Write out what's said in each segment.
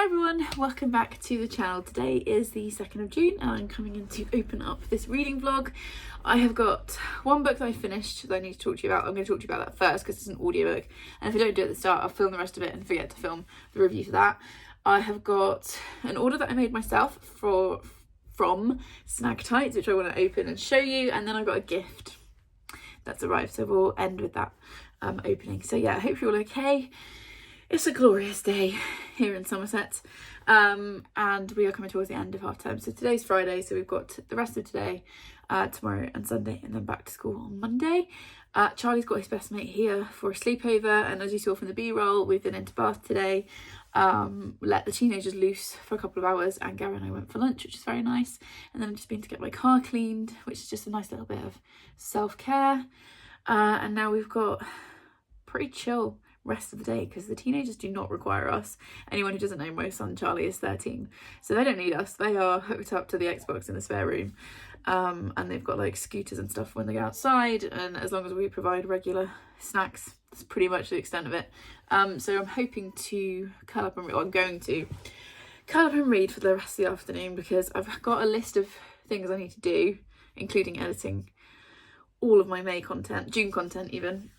Hi everyone, welcome back to the channel. Today is the 2nd of June and I'm coming in to open up this reading vlog. I have got one book that I finished that I need to talk to you about. I'm going to talk to you about that first because it's an audiobook, and if I don't do it at the start I'll film the rest of it and forget to film the review for that. I have got an order that I made myself from Snag Tights, which I want to open and show you, and then I've got a gift that's arrived, so we'll end with that opening. So yeah, I hope you're all okay. It's a glorious day here in Somerset, and we are coming towards the end of half term. So today's Friday, so we've got the rest of today, tomorrow and Sunday, and then back to school on Monday. Charlie's got his best mate here for a sleepover, and as you saw from the B-roll, we've been into Bath today, let the teenagers loose for a couple of hours, and Gary and I went for lunch, which is very nice, and then I've just been to get my car cleaned, which is just a nice little bit of self-care, and now we've got pretty chill rest of the day because the teenagers do not require us. Anyone who doesn't know, my son Charlie is 13, so they don't need us. They are hooked up to the Xbox in the spare room, and they've got like scooters and stuff when they go outside, and as long as we provide regular snacks, that's pretty much the extent of it. So I'm hoping to curl up and read, well, I'm going to curl up and read for the rest of the afternoon because I've got a list of things I need to do, including editing all of my May content, June content even.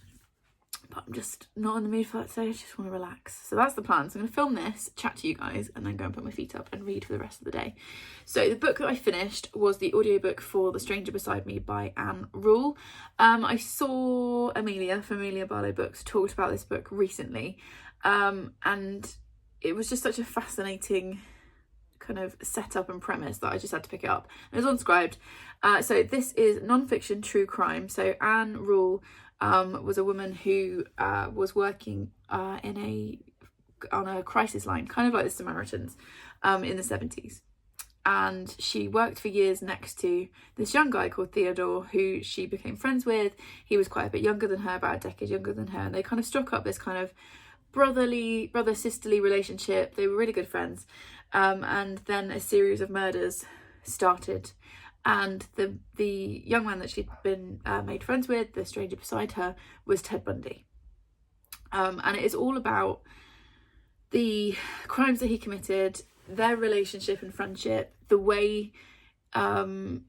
But I'm just not in the mood for that today. I just want to relax. So that's the plan. So I'm going to film this, chat to you guys, and then go and put my feet up and read for the rest of the day. So the book that I finished was the audiobook for The Stranger Beside Me by Anne Rule. I saw Amelia from Amelia Barlow Books talked about this book recently, and it was just such a fascinating kind of setup and premise that I just had to pick it up. It was unscribed. So this is non-fiction true crime. So Anne Rule was a woman who was working on a crisis line, kind of like the Samaritans, in the 70s. And she worked for years next to this young guy called Theodore, who she became friends with. He was quite a bit younger than her, about a decade younger than her, and they kind of struck up this kind of brother-sisterly relationship. They were really good friends. And then a series of murders started. And the young man that she'd been made friends with, the stranger beside her, was Ted Bundy. And it is all about the crimes that he committed, their relationship and friendship, the way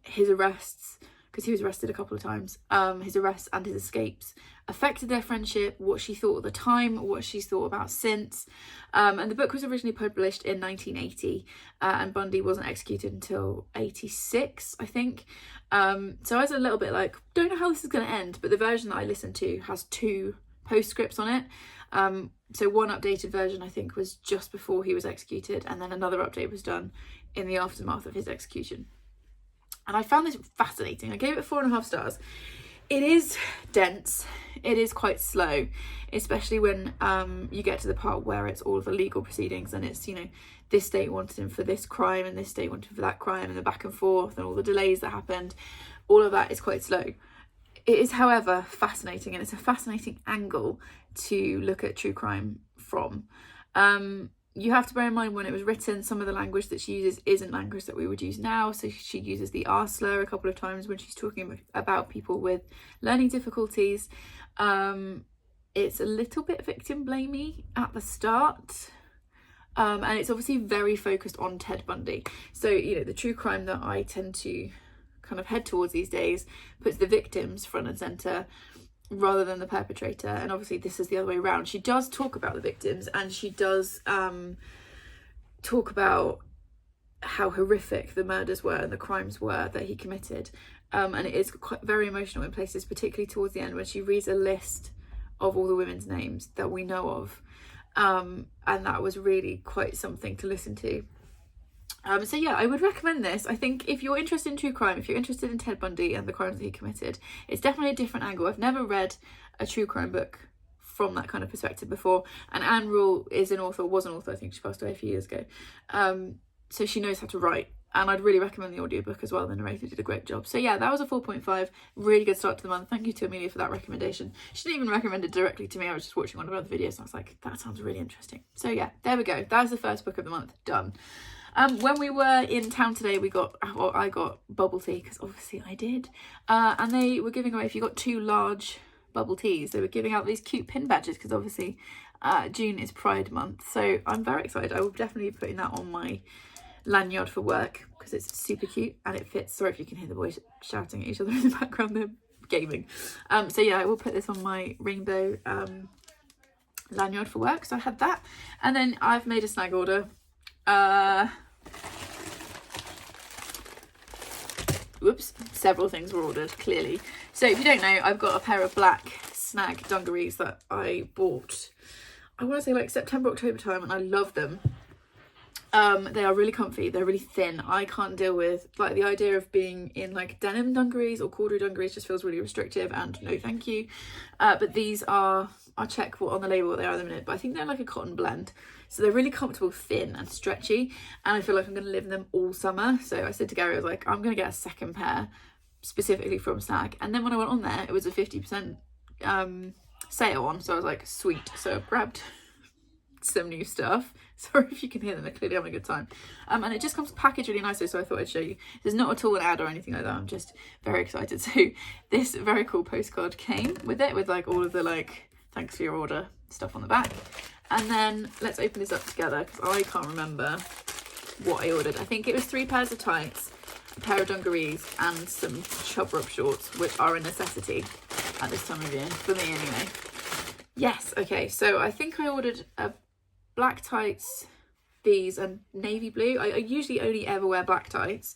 his arrests, because he was arrested a couple of times, his arrests and his escapes affected their friendship, what she thought at the time, what she's thought about since. And the book was originally published in 1980, and Bundy wasn't executed until 86, I think. So I was a little bit like, don't know how this is going to end, but the version that I listened to has 2 postscripts on it. So one updated version I think was just before he was executed, and then another update was done in the aftermath of his execution. And I found this fascinating. I gave it 4.5 stars. It is dense. It is quite slow, especially when you get to the part where it's all of the legal proceedings and it's, you know, this state wanted him for this crime and this state wanted him for that crime, and the back and forth and all the delays that happened. All of that is quite slow. It is, however, fascinating, and it's a fascinating angle to look at true crime from. You have to bear in mind when it was written, some of the language that she uses isn't language that we would use now. So she uses the R slur a couple of times when she's talking about people with learning difficulties. It's a little bit victim blamey at the start. And it's obviously very focused on Ted Bundy. So, you know, the true crime that I tend to kind of head towards these days puts the victims front and centre rather than the perpetrator, and obviously this is the other way around. She does talk about the victims, and she does talk about how horrific the murders were and the crimes were that he committed, and it is quite very emotional in places, particularly towards the end when she reads a list of all the women's names that we know of, and that was really quite something to listen to. So yeah, I would recommend this. I think if you're interested in true crime, if you're interested in Ted Bundy and the crimes that he committed, it's definitely a different angle. I've never read a true crime book from that kind of perspective before. And Anne Rule is an author, was an author, I think she passed away a few years ago. So she knows how to write. And I'd really recommend the audiobook as well. The narrator did a great job. So yeah, that was a 4.5. Really good start to the month. Thank you to Amelia for that recommendation. She didn't even recommend it directly to me. I was just watching one of her other videos and I was like, that sounds really interesting. So yeah, there we go. That was the first book of the month. Done. When we were in town today, I got bubble tea, because obviously I did. And they were giving away, if you got 2 large bubble teas. They were giving out these cute pin badges because obviously June is Pride Month. So I'm very excited. I will definitely be putting that on my lanyard for work because it's super cute and it fits. Sorry if you can hear the boys shouting at each other in the background, they're gaming. So yeah, I will put this on my rainbow lanyard for work. So I had that, and then I've made a snag order. Whoops, several things were ordered, clearly. So if you don't know, I've got a pair of black snag dungarees that I bought, I want to say like September, October time, and I love them. They are really comfy, they're really thin. I can't deal with like the idea of being in like denim dungarees or corduroy dungarees, just feels really restrictive, and no thank you. But these are, I'll check what on the label what they are in a minute, but I think they're like a cotton blend. So they're really comfortable, thin and stretchy, and I feel like I'm going to live in them all summer. So I said to Gary, I was like, I'm going to get a second pair specifically from Snag. And then when I went on there, it was a 50% sale on, so I was like, sweet. So I grabbed some new stuff. Sorry if you can hear them, they're clearly having a good time. And it just comes packaged really nicely, so I thought I'd show you. There's not at all an ad or anything like that, I'm just very excited. So this very cool postcard came with it, with like all of the like thanks for your order stuff on the back. And then let's open this up together because I can't remember what I ordered. I think it was 3 pairs of tights, a pair of dungarees, and some chub rub shorts, which are a necessity at this time of year, for me anyway. Yes, okay, so I think I ordered a black tights, these, and navy blue. I usually only ever wear black tights,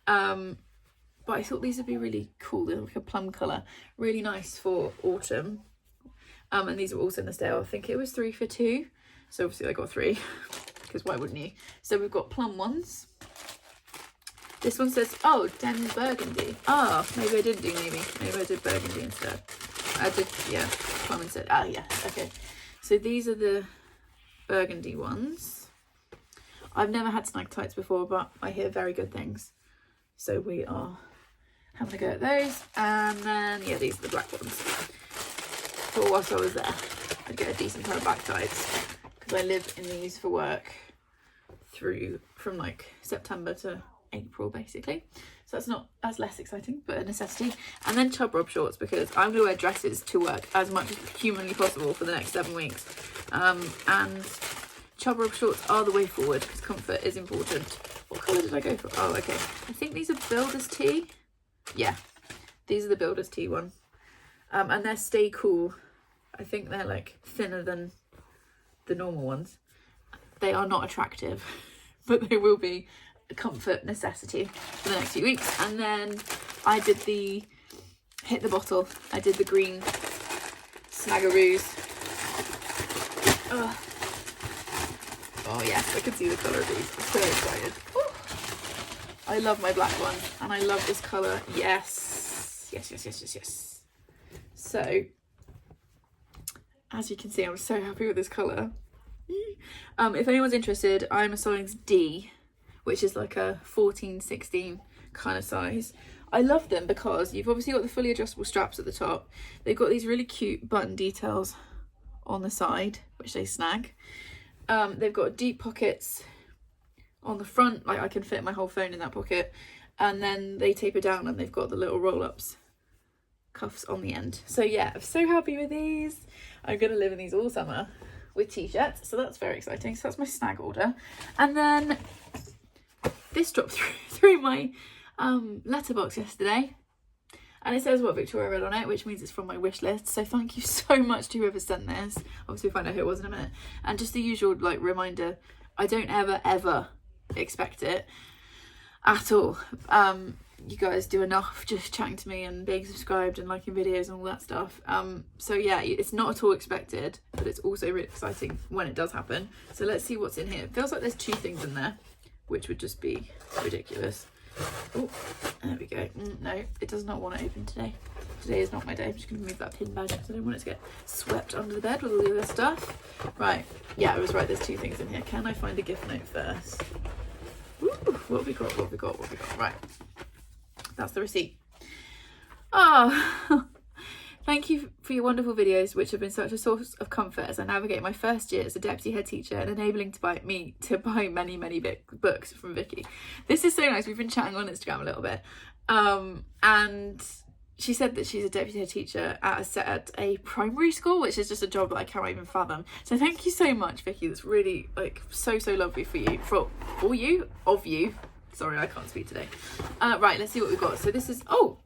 but I thought these would be really cool. They're like a plum colour, really nice for autumn. And these were also in the sale. I think it was 3 for 2, so obviously I got 3 because why wouldn't you? So we've got plum ones. This one says, oh, denim burgundy. Ah, maybe I didn't do navy, maybe I did burgundy instead. I did, yeah, plum instead. Ah, yeah, okay. So these are the burgundy ones. I've never had snag tights before, but I hear very good things, so we are having a go at those. And then yeah, these are the black ones. But whilst I was there, I'd get a decent pair of black tights because I live in these for work from like September to April basically, so that's less exciting, but a necessity. And then chub rub shorts because I'm gonna wear dresses to work as much as humanly possible for the next 7 weeks. And chub rub shorts are the way forward because comfort is important. What colour did I go for? Oh, okay. I think these are Builder's Tea. Yeah, these are the Builder's Tea one. And they're Stay Cool. I think they're like thinner than the normal ones. They are not attractive, but they will be a comfort necessity for the next few weeks. And then I did the Hit the Bottle. I did the green Snagaroos. Oh yes, I can see the colour of these. I'm so excited. Ooh. I love my black one and I love this colour. Yes. Yes, yes, yes, yes, yes. So as you can see, I'm so happy with this colour. If anyone's interested, I'm a size D, which is like a 14-16 kind of size. I love them because you've obviously got the fully adjustable straps at the top. They've got these really cute button details on the side, which they snag. They've got deep pockets on the front, like I can fit my whole phone in that pocket, and then they taper down and they've got the little roll-ups cuffs on the end. So yeah, I'm so happy with these. I'm gonna live in these all summer with t-shirts, so that's very exciting. So that's my snag order. And then this dropped through my letterbox yesterday, and it says What Victoria Read on it, which means it's from my wish list. So thank you so much to whoever sent this. Obviously we'll find out who it was in a minute. And just the usual like reminder, I don't ever expect it at all. You guys do enough just chatting to me and being subscribed and liking videos and all that stuff. So yeah, it's not at all expected, but it's also really exciting when it does happen. So let's see what's in here. It feels like there's 2 things in there, which would just be ridiculous. Oh, there we go. No, it does not want to open today. Today is not my day. I'm just going to move that pin badge because I don't want it to get swept under the bed with all the other stuff. Right, yeah, I was right, there's 2 things in here. Can I find a gift note first? Ooh, what have we got, what have we got, what have we got? Right, that's the receipt. Oh, thank you for your wonderful videos, which have been such a source of comfort as I navigate my first year as a deputy head teacher and enabling me to buy many books from Vicky. This is so nice. We've been chatting on Instagram a little bit, and she said that she's a deputy head teacher at a primary school, which is just a job that I can't even fathom. So thank you so much, Vicky. That's really like so lovely for you, of you. Sorry, I can't speak today. Right, let's see what we've got. So this is, oh,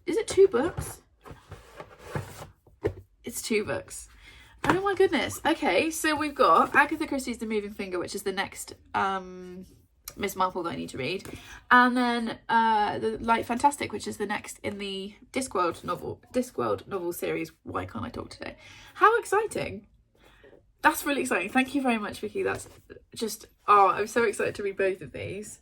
is it 2 books? It's 2 books. Oh my goodness. Okay, so we've got Agatha Christie's The Moving Finger, which is the next Miss Marple that I need to read, and then the Light Fantastic, which is the next in the Discworld novel series. Why can't I talk today? How exciting! That's really exciting. Thank you very much, Vicky. That's just, oh, I'm so excited to read both of these.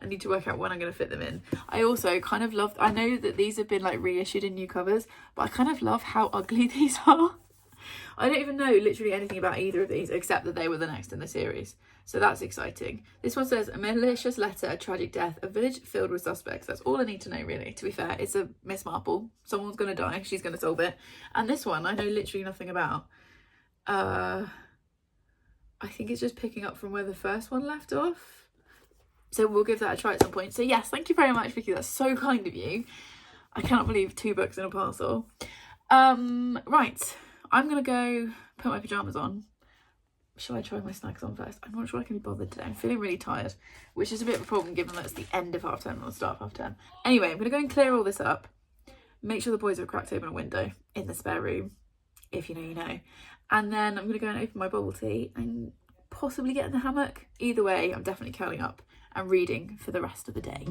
I need to work out when I'm going to fit them in. I also kind of love, I know that these have been like reissued in new covers, but I kind of love how ugly these are. I don't even know literally anything about either of these except that they were the next in the series. So that's exciting. This one says, a malicious letter, a tragic death, a village filled with suspects. That's all I need to know, really. To be fair, it's a Miss Marple. Someone's going to die. She's going to solve it. And this one, I know literally nothing about. I think it's just picking up from where the first one left off. So we'll give that a try at some point. So yes, thank you very much, Vicky. That's so kind of you. I cannot believe 2 books in a parcel. Right. I'm going to go put my pyjamas on. Shall I try my snacks on first? I'm not sure I can be bothered today. I'm feeling really tired, which is a bit of a problem given that it's the end of half term or the start of half term. Anyway, I'm going to go and clear all this up. Make sure the boys have cracked open a window in the spare room. If you know, you know. And then I'm going to go and open my bubble tea and possibly get in the hammock. Either way, I'm definitely curling up and reading for the rest of the day.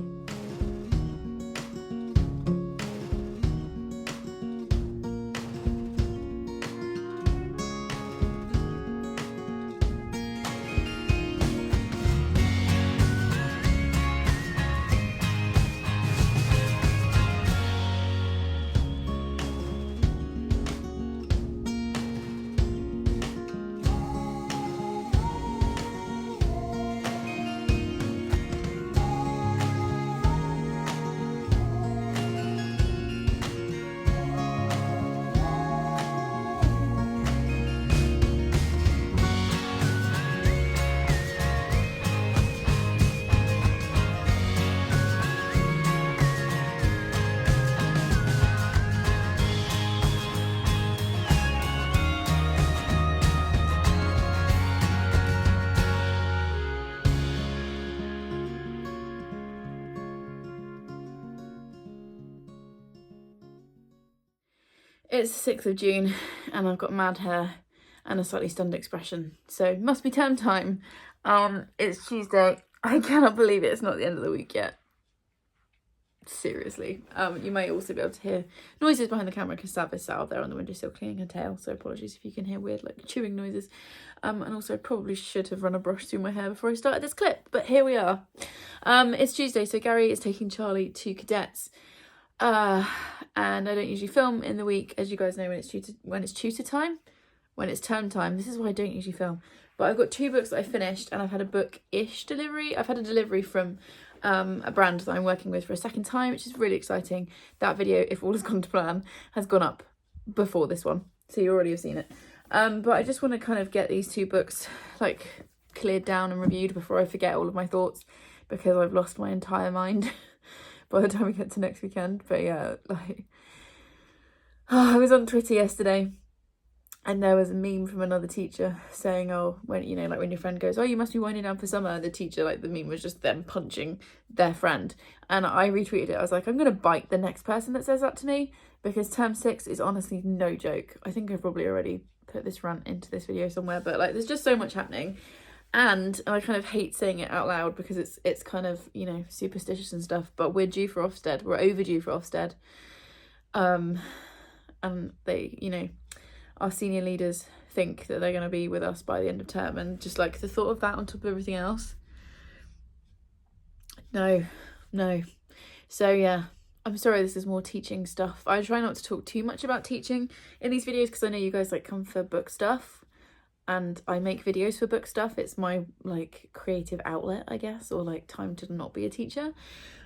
It's the 6th of June and I've got mad hair and a slightly stunned expression. So must be term time. It's Tuesday. I cannot believe it's not the end of the week yet. Seriously. You may also be able to hear noises behind the camera because Sav is sat out there on the windowsill cleaning her tail. So apologies if you can hear weird like chewing noises. And also I probably should have run a brush through my hair before I started this clip. But here we are. It's Tuesday, so Gary is taking Charlie to cadets. And I don't usually film in the week, as you guys know, when it's tutor time, when it's term time. This is why I don't usually film. But I've got 2 books that I finished, and I've had a book-ish delivery. I've had a delivery from a brand that I'm working with for a second time, which is really exciting. That video, if all has gone to plan, has gone up before this one, so you already have seen it. But I just want to kind of get these 2 books like cleared down and reviewed before I forget all of my thoughts, because I've lost my entire mind by the time we get to next weekend. But yeah, like, I was on Twitter yesterday and there was a meme from another teacher saying, oh, when, you know, like when your friend goes, oh, you must be winding down for summer, the teacher, like the meme was just them punching their friend. And I retweeted it. I was like, I'm gonna bite the next person that says that to me, because term 6 is honestly no joke. I think I've probably already put this rant into this video somewhere, but like there's just so much happening. And I kind of hate saying it out loud because it's kind of, you know, superstitious and stuff, but we're due for Ofsted. We're overdue for Ofsted. And they, you know, our senior leaders think that they're going to be with us by the end of term, and just like the thought of that on top of everything else. No. So yeah, I'm sorry this is more teaching stuff. I try not to talk too much about teaching in these videos because I know you guys like come for book stuff. And I make videos for book stuff. It's my like creative outlet, I guess, or like time to not be a teacher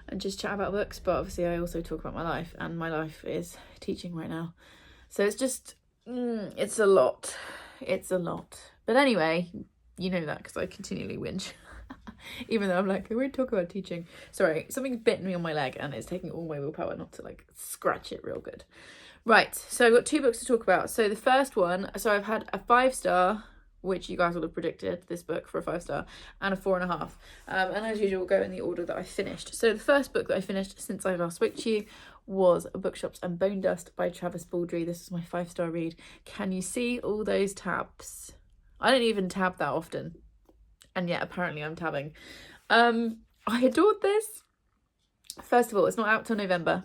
and just chat about books. But obviously I also talk about my life, and my life is teaching right now. So it's just, it's a lot. It's a lot. But anyway, you know that because I continually whinge. Even though I'm like, I won't talk about teaching. Sorry, something's bitten me on my leg and it's taking all my willpower not to like scratch it real good. Right, so I've got 2 books to talk about. So the first one, so I've had a 5-star, which you guys will have predicted this book for a 5-star, and a 4.5. And as usual, we'll go in the order that I finished. So the first book that I finished since I last spoke to you was Bookshops and Bone Dust by Travis Baldree. This is my 5-star read. Can you see all those tabs? I don't even tab that often, and yet apparently I'm tabbing. I adored this. First of all, it's not out till November.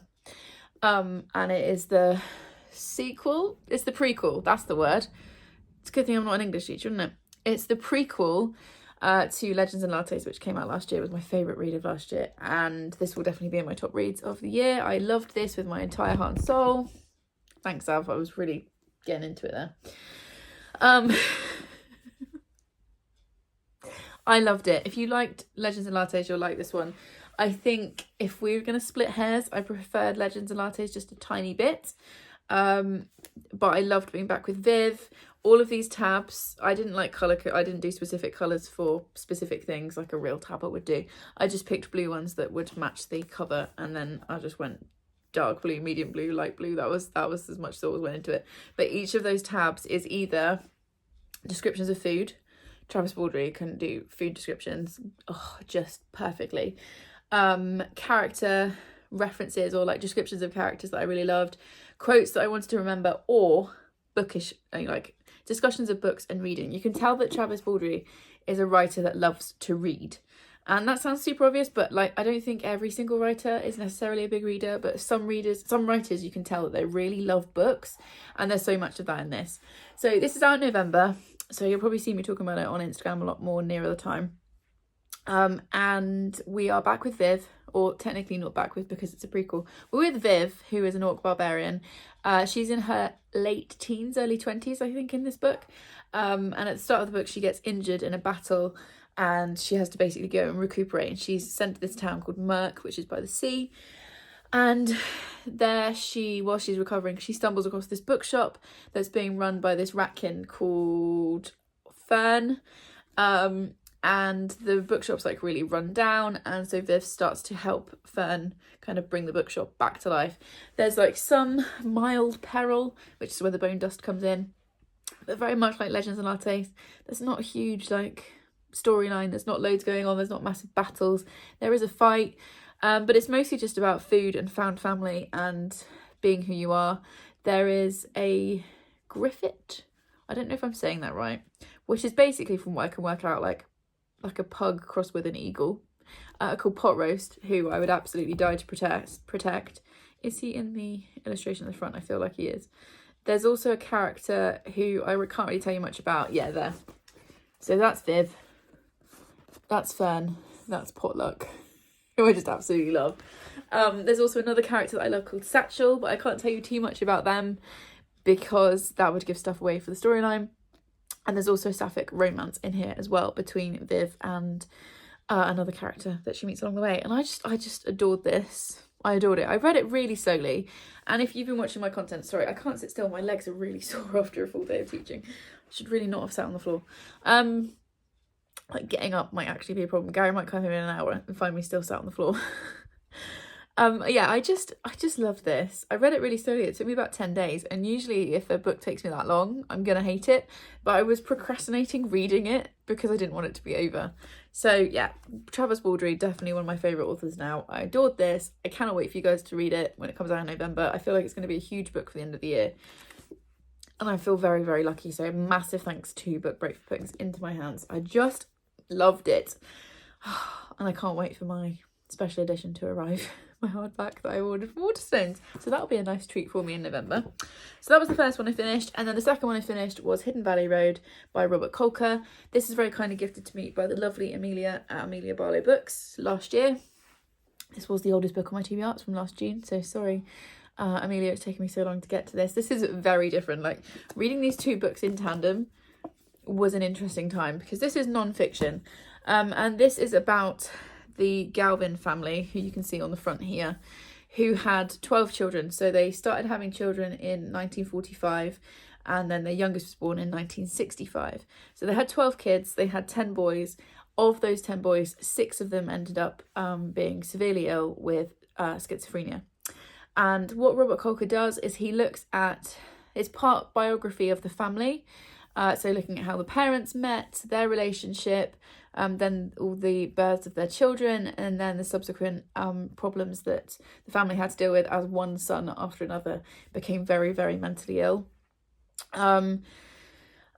And it is the sequel. It's the prequel. That's the word. It's a good thing I'm not an English teacher, isn't it? It's the prequel to Legends and Lattes, which came out last year. It was my favourite read of last year. And this will definitely be in my top reads of the year. I loved this with my entire heart and soul. Thanks, Alf. I was really getting into it there. I loved it. If you liked Legends and Lattes, you'll like this one. I think if we were going to split hairs, I preferred Legends and Lattes just a tiny bit. But I loved being back with Viv. All of these tabs, I didn't like colour. I didn't do specific colours for specific things like a real tabber would do. I just picked blue ones that would match the cover, and then I just went dark blue, medium blue, light blue. That was as much thought as went into it. But each of those tabs is either descriptions of food. Travis Baldree can do food descriptions just perfectly. Character references or like descriptions of characters that I really loved, quotes that I wanted to remember, or bookish, like discussions of books and reading. You can tell that Travis Baldree is a writer that loves to read. And that sounds super obvious, but like I don't think every single writer is necessarily a big reader, but some writers you can tell that they really love books, and there's so much of that in this. So this is out in November, so you'll probably see me talking about it on Instagram a lot more nearer the time. And we are back with Viv, or technically not back with because it's a prequel. We're with Viv, who is an orc barbarian. She's in her late teens, early 20s, I think, in this book. And at the start of the book, she gets injured in a battle and she has to basically go and recuperate. And she's sent to this town called Merk, which is by the sea. And there while she's recovering, she stumbles across this bookshop that's being run by this ratkin called Fern. And the bookshop's like really run down, and so Viv starts to help Fern kind of bring the bookshop back to life. There's like some mild peril, which is where the bone dust comes in, but very much like Legends and Lattes, there's not a huge like storyline. There's not loads going on. There's not massive battles. There is a fight, but it's mostly just about food and found family and being who you are. There is a Griffith, I don't know if I'm saying that right, which is basically, from what I can work out, like a pug crossed with an eagle, called Pot Roast, who I would absolutely die to protect. Is he in the illustration at the front? I feel like he is. There's also a character who I can't really tell you much about. Yeah, there. So that's Viv. That's Fern. That's Potluck, who I just absolutely love. There's also another character that I love called Satchel, but I can't tell you too much about them because that would give stuff away for the storyline. And there's also a sapphic romance in here as well between Viv and another character that she meets along the way. And I just adored this. I adored it. I read it really slowly. And if you've been watching my content, sorry, I can't sit still. My legs are really sore after a full day of teaching. I should really not have sat on the floor. Like getting up might actually be a problem. Gary might come here in an hour and find me still sat on the floor. Yeah, I just love this. I read it really slowly. It took me about 10 days, and usually if a book takes me that long, I'm gonna hate it, but I was procrastinating reading it because I didn't want it to be over. So yeah, Travis Baldree, definitely one of my favourite authors now. I adored this. I cannot wait for you guys to read it when it comes out in November. I feel like it's going to be a huge book for the end of the year, and I feel very, very lucky. So massive thanks to Book Break for putting this into my hands. I just loved it, and I can't wait for my special edition to arrive. My hardback that I ordered from Waterstones. So that'll be a nice treat for me in November. So that was the first one I finished. And then the second one I finished was Hidden Valley Road by Robert Kolker. This is very kindly gifted to me by the lovely Amelia at Amelia Barlow Books last year. This was the oldest book on my TBR. It's from last June. So sorry, Amelia, it's taken me so long to get to this. This is very different. Like reading these two books in tandem was an interesting time because this is non-fiction. And this is about the Galvin family, who you can see on the front here, who had 12 children. So they started having children in 1945, and then their youngest was born in 1965. So they had 12 kids. They had 10 boys. of those 10 boys, 6 of them ended up being severely ill with schizophrenia. And what Robert Kolker does is he looks at, it's part biography of the family, so looking at how the parents met, their relationship, then all the births of their children, and then the subsequent problems that the family had to deal with as one son after another became very, very mentally ill.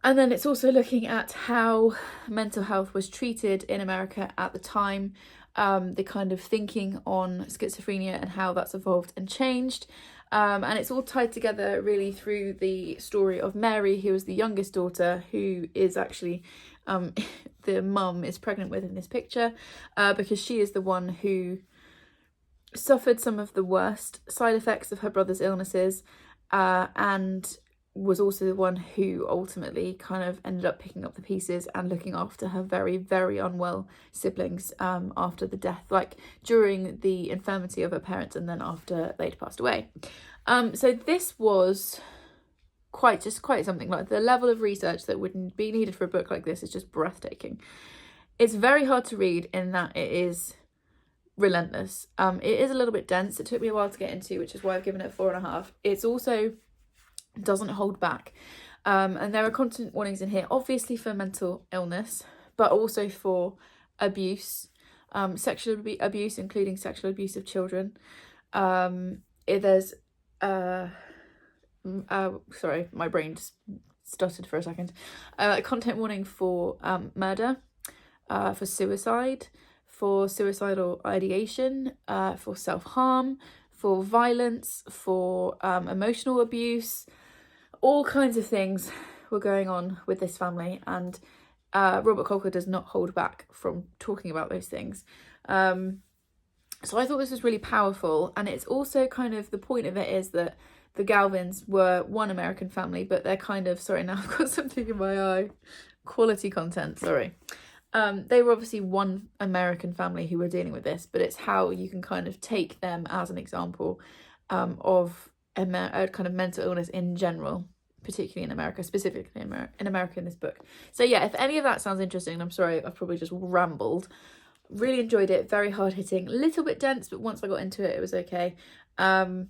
And then it's also looking at how mental health was treated in America at the time, the kind of thinking on schizophrenia and how that's evolved and changed. And it's all tied together really through the story of Mary, who was the youngest daughter, who is actually the mum is pregnant with in this picture, because she is the one who suffered some of the worst side effects of her brother's illnesses, and was also the one who ultimately kind of ended up picking up the pieces and looking after her very, very unwell siblings after the death, like during the infirmity of her parents and then after they'd passed away. So this was quite something. Like, the level of research that would be needed for a book like this is just breathtaking. It's very hard to read in that it is relentless. It is a little bit dense. It took me a while to get into, which is why I've given it 4.5. It's also doesn't hold back, and there are content warnings in here, obviously for mental illness, but also for abuse, sexual abuse, including sexual abuse of children. There's sorry, my brain just stuttered for a second. Content warning for murder, for suicide, for suicidal ideation, for self-harm, for violence, for emotional abuse. All kinds of things were going on with this family, and Robert Kolker does not hold back from talking about those things. So I thought this was really powerful, and it's also kind of, the point of it is that the Galvins were one American family, but they're kind of, sorry, now I've got something in my eye, quality content, sorry. They were obviously one American family who were dealing with this, but it's how you can kind of take them as an example of a kind of mental illness in general, particularly in America, specifically in America in this book. So yeah, if any of that sounds interesting, I'm sorry, I've probably just rambled. Really enjoyed it, very hard hitting, a little bit dense, but once I got into it, it was okay. And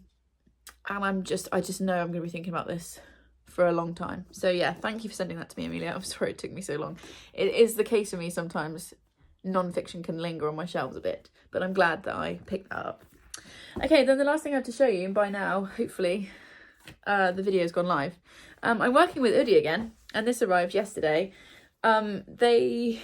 I just know I'm going to be thinking about this for a long time. So yeah, thank you for sending that to me, Amelia. I'm sorry it took me so long. It is the case for me sometimes, non-fiction can linger on my shelves a bit, but I'm glad that I picked that up. Okay, then the last thing I have to show you, and by now, hopefully, the video's gone live. I'm working with Udi again, and this arrived yesterday. I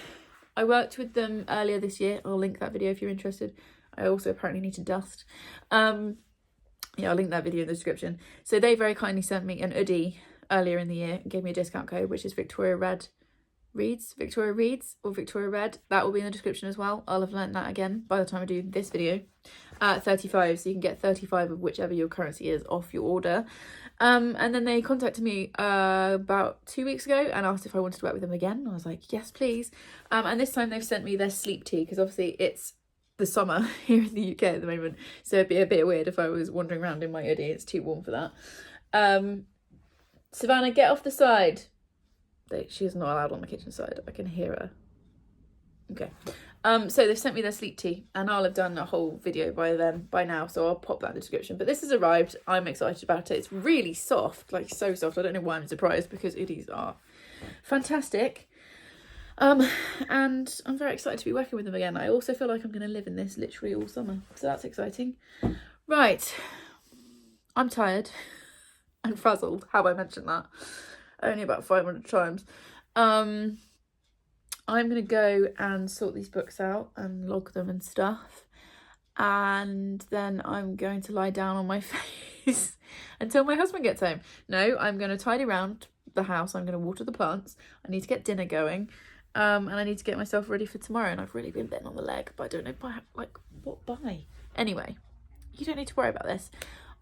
worked with them earlier this year. I'll link that video if you're interested. I also apparently need to dust. Yeah, I'll link that video in the description. So they very kindly sent me an Udi earlier in the year and gave me a discount code, which is Victoria Reads, or Victoria Read. That will be in the description as well. I'll have learnt that again by the time I do this video. 35, so you can get 35 of whichever your currency is off your order. And then they contacted me about 2 weeks ago and asked if I wanted to work with them again. I was like, yes, please. And this time they've sent me their sleep tea, because obviously it's the summer here in the UK at the moment, so it'd be a bit weird if I was wandering around in my hoodie. It's too warm for that. Savannah, get off the side. She's not allowed on the kitchen side. I can hear her. Okay. So they've sent me their sleep tea, and I'll have done a whole video by now, so I'll pop that in the description. But this has arrived. I'm excited about it. It's really soft, like so soft. I don't know why I'm surprised, because Udis are fantastic. And I'm very excited to be working with them again. I also feel like I'm going to live in this literally all summer, so that's exciting. Right, I'm tired and frazzled. Have I mentioned that? Only about 500 times. I'm going to go and sort these books out and log them and stuff. And then I'm going to lie down on my face until my husband gets home. No, I'm going to tidy around the house. I'm going to water the plants. I need to get dinner going. And I need to get myself ready for tomorrow. And I've really been bitten on the leg, but I don't know what by. Anyway, you don't need to worry about this.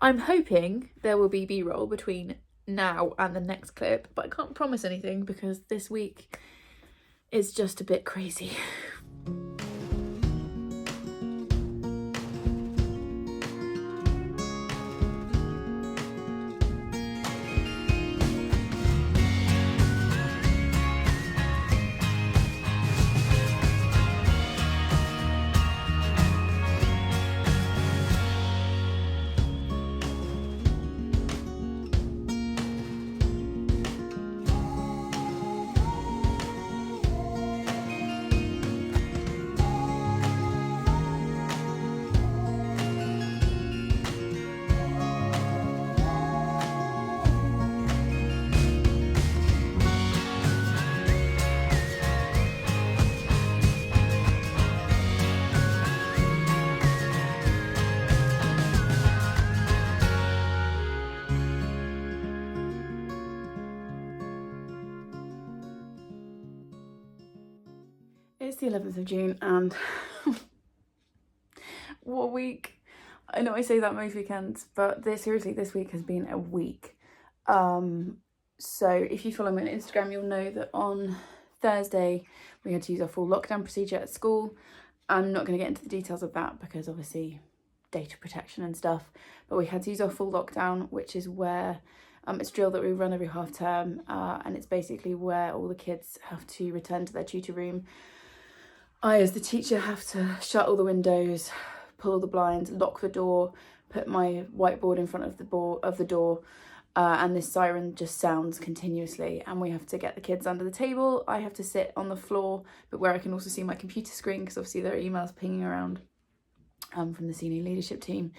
I'm hoping there will be B-roll between now and the next clip, but I can't promise anything because this week is just a bit crazy. It's the 11th of June and what a week. I know I say that most weekends, but seriously, this week has been a week. So if you follow me on Instagram, you'll know that on Thursday we had to use our full lockdown procedure at school. I'm not going to get into the details of that because obviously data protection and stuff, but we had to use our full lockdown, which is where it's a drill that we run every half term, and it's basically where all the kids have to return to their tutor room. I, as the teacher, have to shut all the windows, pull all the blinds, lock the door, put my whiteboard in front of the door, and this siren just sounds continuously, and we have to get the kids under the table. I have to sit on the floor, but where I can also see my computer screen, because obviously there are emails pinging around from the senior leadership team,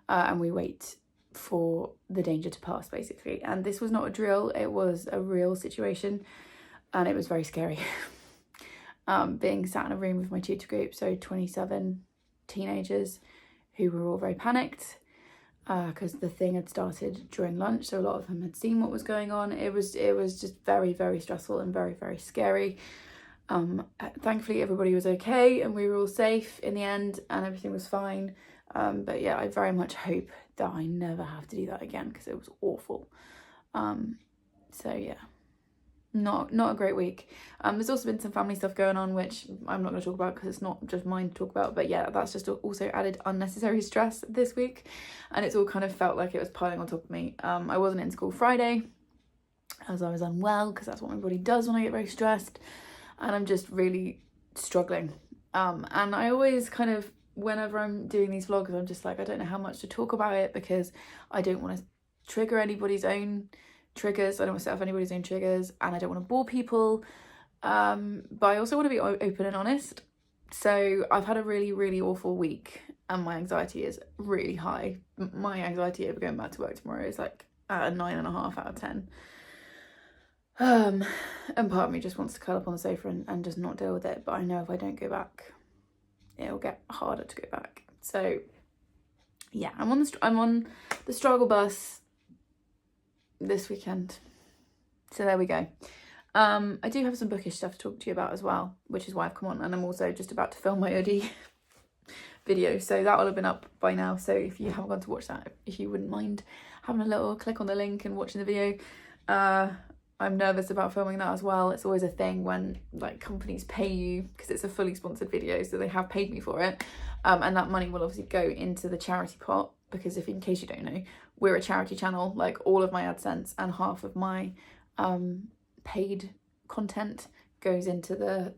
and we wait for the danger to pass, basically. And this was not a drill, it was a real situation, and it was very scary. Being sat in a room with my tutor group, so 27 teenagers who were all very panicked because the thing had started during lunch, so a lot of them had seen what was going on. It was just very, very stressful and very, very scary. Thankfully everybody was okay and we were all safe in the end and everything was fine, but yeah, I very much hope that I never have to do that again because it was awful. So yeah, not a great week. There's also been some family stuff going on which I'm not going to talk about because it's not just mine to talk about, but yeah, that's just also added unnecessary stress this week, and it's all kind of felt like it was piling on top of me. I wasn't in school Friday as I was unwell, because that's what my body does when I get very stressed, and I'm just really struggling. And I always kind of, whenever I'm doing these vlogs, I'm just like, I don't know how much to talk about it because I don't want to trigger anybody's own triggers. I don't want to set off anybody's own triggers, and I don't want to bore people. But I also want to be open and honest. So I've had a really, really awful week and my anxiety is really high. My anxiety over going back to work tomorrow is like at a 9.5 out of 10. And part of me just wants to curl up on the sofa and just not deal with it, but I know if I don't go back it'll get harder to go back. So yeah, I'm on the struggle bus this weekend, so there we go. I do have some bookish stuff to talk to you about as well, which is why I've come on, and I'm also just about to film my OD video, so that will have been up by now. So if you haven't gone to watch that, if you wouldn't mind having a little click on the link and watching the video. I'm nervous about filming that as well. It's always a thing when like companies pay you, because it's a fully sponsored video, so they have paid me for it, and that money will obviously go into the charity pot, because if in case you don't know, we're a charity channel. Like all of my AdSense and half of my paid content goes into the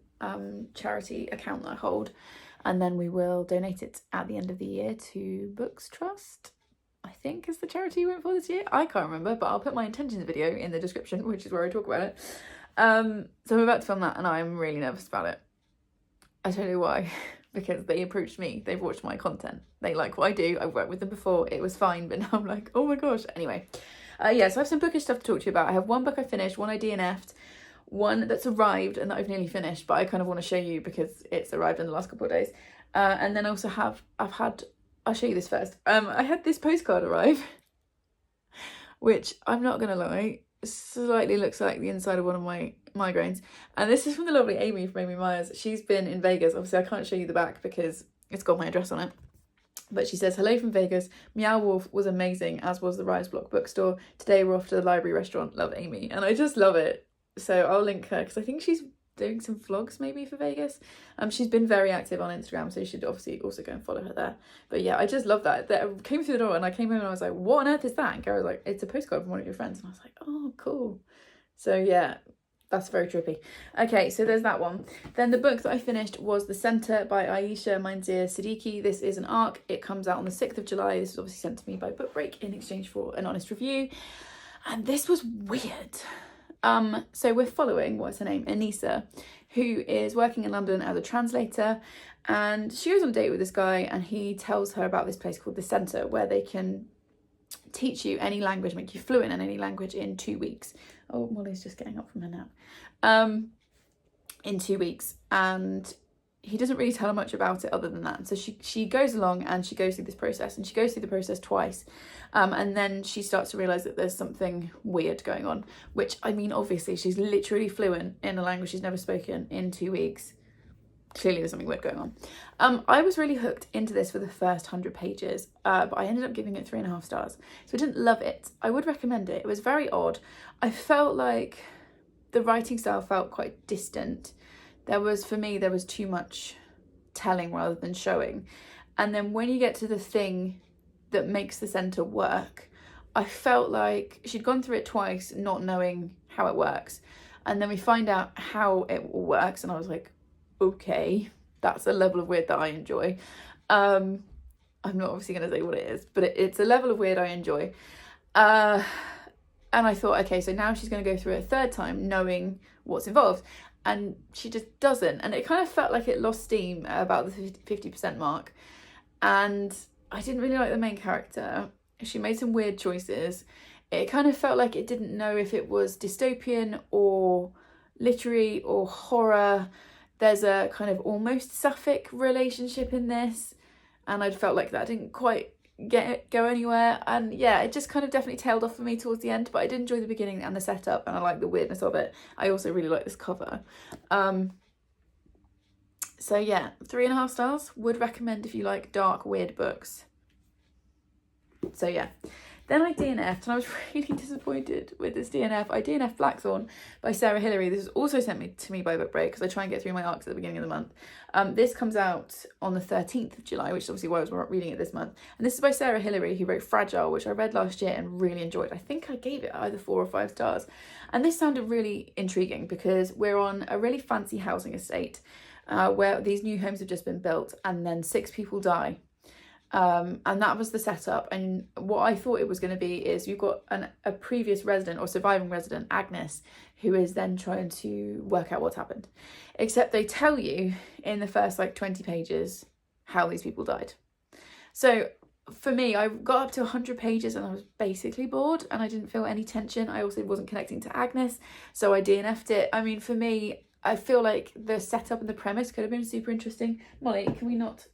charity account that I hold, and then we will donate it at the end of the year to Books Trust, I think is the charity we went for this year. I can't remember, but I'll put my intentions video in the description, which is where I talk about it. So I'm about to film that and I'm really nervous about it. I tell you why. Because they approached me, they've watched my content, they like what I do, I've worked with them before, it was fine, but now I'm like, oh my gosh. Anyway, yeah, so I have some bookish stuff to talk to you about. I have one book I finished, one I DNF'd, one that's arrived and that I've nearly finished, but I kind of want to show you because it's arrived in the last couple of days. And then I also I'll show you this first. I had this postcard arrive, which I'm not gonna lie, slightly looks like the inside of one of my migraines. And this is from the lovely Amy from Amy Myers. She's been in Vegas. Obviously I can't show you the back because it's got my address on it. But she says, hello from Vegas. Meow Wolf was amazing, as was the Rise Block bookstore. Today we're off to the library restaurant. Love, Amy. And I just love it. So I'll link her because I think she's doing some vlogs maybe for Vegas. She's been very active on Instagram, so you should obviously also go and follow her there. But yeah, I just love that. I came through the door and I came home and I was like, what on earth is that? And Gary was like, it's a postcard from one of your friends. And I was like, oh, cool. So yeah, that's very trippy. Okay, so there's that one. Then the book that I finished was The Centre by Aisha Manzir Siddiqui. This is an ARC. It comes out on the 6th of July. This was obviously sent to me by Book Break in exchange for an honest review. And this was weird. So we're following, what's her name, Anissa, who is working in London as a translator, and she goes on a date with this guy and he tells her about this place called The Centre, where they can teach you any language, make you fluent in any language in 2 weeks. Oh, Molly's just getting up from her nap. In 2 weeks, and he doesn't really tell her much about it other than that. So she goes along and she goes through this process, and she goes through the process twice, and then she starts to realise that there's something weird going on, which, I mean, obviously she's literally fluent in a language she's never spoken in 2 weeks. clearly there's something weird going on. I was really hooked into this for the first 100 pages, but I ended up giving it 3.5 stars. So I didn't love it. I would recommend it. It was very odd. I felt like the writing style felt quite distant. For me, there was too much telling rather than showing. And then when you get to the thing that makes the centre work, I felt like she'd gone through it twice, not knowing how it works. And then we find out how it all works, and I was like, okay, that's a level of weird that I enjoy. I'm not obviously going to say what it is, but it's a level of weird I enjoy. And I thought, okay, so now she's going to go through it a third time knowing what's involved. And she just doesn't. And it kind of felt like it lost steam at about the 50% mark. And I didn't really like the main character. She made some weird choices. It kind of felt like it didn't know if it was dystopian or literary or horror. There's a kind of almost sapphic relationship in this, and I felt like that didn't quite go anywhere. And yeah, it just kind of definitely tailed off for me towards the end, but I did enjoy the beginning and the setup, and I like the weirdness of it. I also really like this cover. So yeah, 3.5 stars. Would recommend if you like dark, weird books. So yeah. Then I DNF'd, and I was really disappointed with this DNF. I DNF'd Blackthorn by Sarah Hilary. This was also sent to me by Book Break, because I try and get through my arcs at the beginning of the month. This comes out on the 13th of July, which is obviously why I was reading it this month. And this is by Sarah Hilary, who wrote Fragile, which I read last year and really enjoyed. I think I gave it either 4 or 5 stars. And this sounded really intriguing, because we're on a really fancy housing estate where these new homes have just been built, and then 6 people die. And that was the setup. And what I thought it was going to be is you've got a previous resident or surviving resident, Agnes, who is then trying to work out what's happened. Except they tell you in the first 20 pages how these people died. So for me, I got up to 100 pages and I was basically bored, and I didn't feel any tension. I also wasn't connecting to Agnes, so I DNF'd it. I mean, for me, I feel like the setup and the premise could have been super interesting. Molly, can we not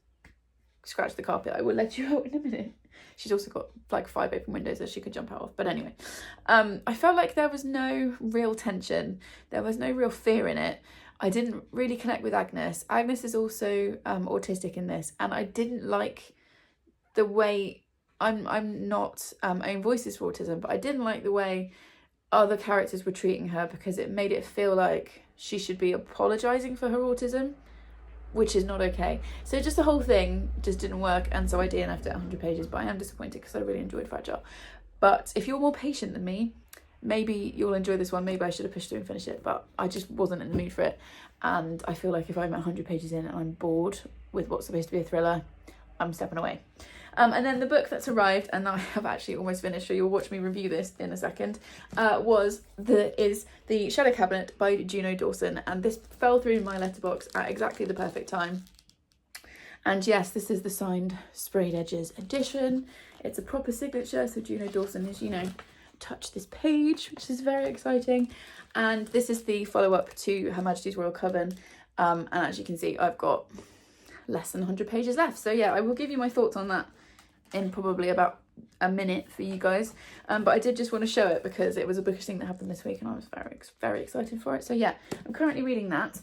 scratch the carpet? I will let you out in a minute. She's also got 5 open windows that she could jump out of. But anyway, I felt like there was no real tension. There was no real fear in it. I didn't really connect with Agnes. Agnes is also autistic in this, and I didn't like the way I'm not own voices for autism, but I didn't like the way other characters were treating her, because it made it feel like she should be apologizing for her autism, which is not okay. So just the whole thing just didn't work, and so I DNF'd it 100 pages, but I am disappointed because I really enjoyed Fragile. But if you're more patient than me, maybe you'll enjoy this one. Maybe I should have pushed through and finished it, but I just wasn't in the mood for it. And I feel like if I'm 100 pages in and I'm bored with what's supposed to be a thriller, I'm stepping away. And then the book that's arrived, and I have actually almost finished, so you'll watch me review this in a second, is The Shadow Cabinet by Juno Dawson. And this fell through my letterbox at exactly the perfect time. And yes, this is the signed sprayed edges edition. It's a proper signature, so Juno Dawson has, touched this page, which is very exciting. And this is the follow-up to Her Majesty's Royal Coven. And as you can see, I've got less than 100 pages left. So yeah, I will give you my thoughts on that in probably about a minute for you guys. But I did just want to show it because it was a bookish thing that happened this week, and I was very, very excited for it. So yeah, I'm currently reading that.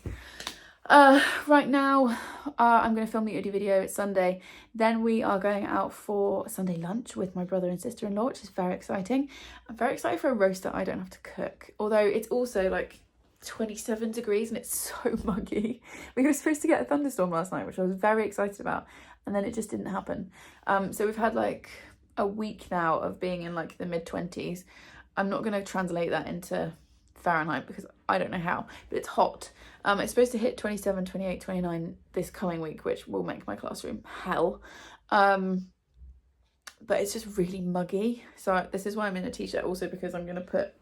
Right now, I'm going to film the audio video. It's Sunday. Then we are going out for Sunday lunch with my brother and sister-in-law, which is very exciting. I'm very excited for a roast that I don't have to cook. Although it's also 27 degrees and it's so muggy. We were supposed to get a thunderstorm last night, which I was very excited about, and then it just didn't happen. So we've had a week now of being in the mid-20s. I'm not going to translate that into Fahrenheit because I don't know how, but it's hot. It's supposed to hit 27, 28, 29 this coming week, which will make my classroom hell. But it's just really muggy. So this is why I'm in a t-shirt, also because I'm going to put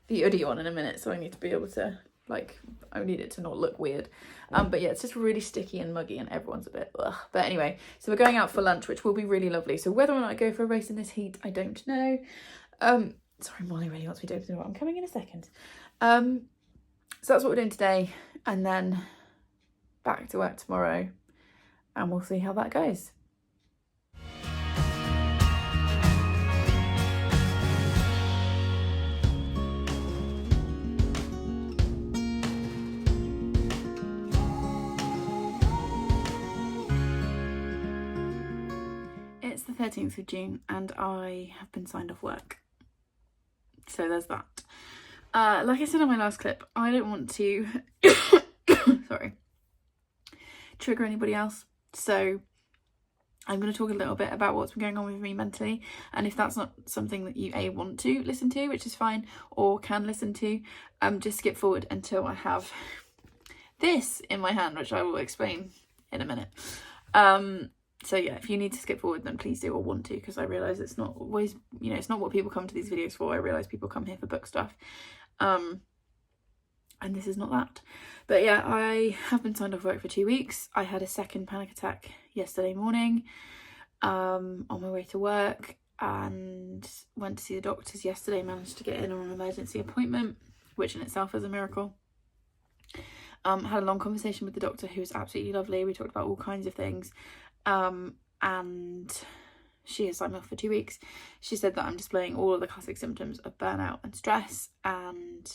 the hoodie on in a minute, so I need to be able to I need it to not look weird. But yeah, it's just really sticky and muggy and everyone's a bit ugh. But anyway, so we're going out for lunch, which will be really lovely. So whether or not I go for a race in this heat, I don't know. Sorry, Molly really wants me to open the door. I'm coming in a second. So that's what we're doing today, and then back to work tomorrow, and we'll see how that goes. the 13th of June and I have been signed off work. So there's that. Like I said in my last clip, I don't want to sorry, trigger anybody else. So I'm going to talk a little bit about what's been going on with me mentally, and if that's not something that you want to listen to, which is fine, or can listen to, just skip forward until I have this in my hand, which I will explain in a minute. So yeah, if you need to skip forward, then please do, or want to, because I realise it's not always, you know, it's not what people come to these videos for. I realise people come here for book stuff, and this is not that. But yeah, I have been signed off work for 2 weeks. I had a second panic attack yesterday morning on my way to work, and went to see the doctors yesterday, managed to get in on an emergency appointment, which in itself is a miracle. Had a long conversation with the doctor, who was absolutely lovely. We talked about all kinds of things, and she has signed me off for 2 weeks. She said that I'm displaying all of the classic symptoms of burnout and stress, and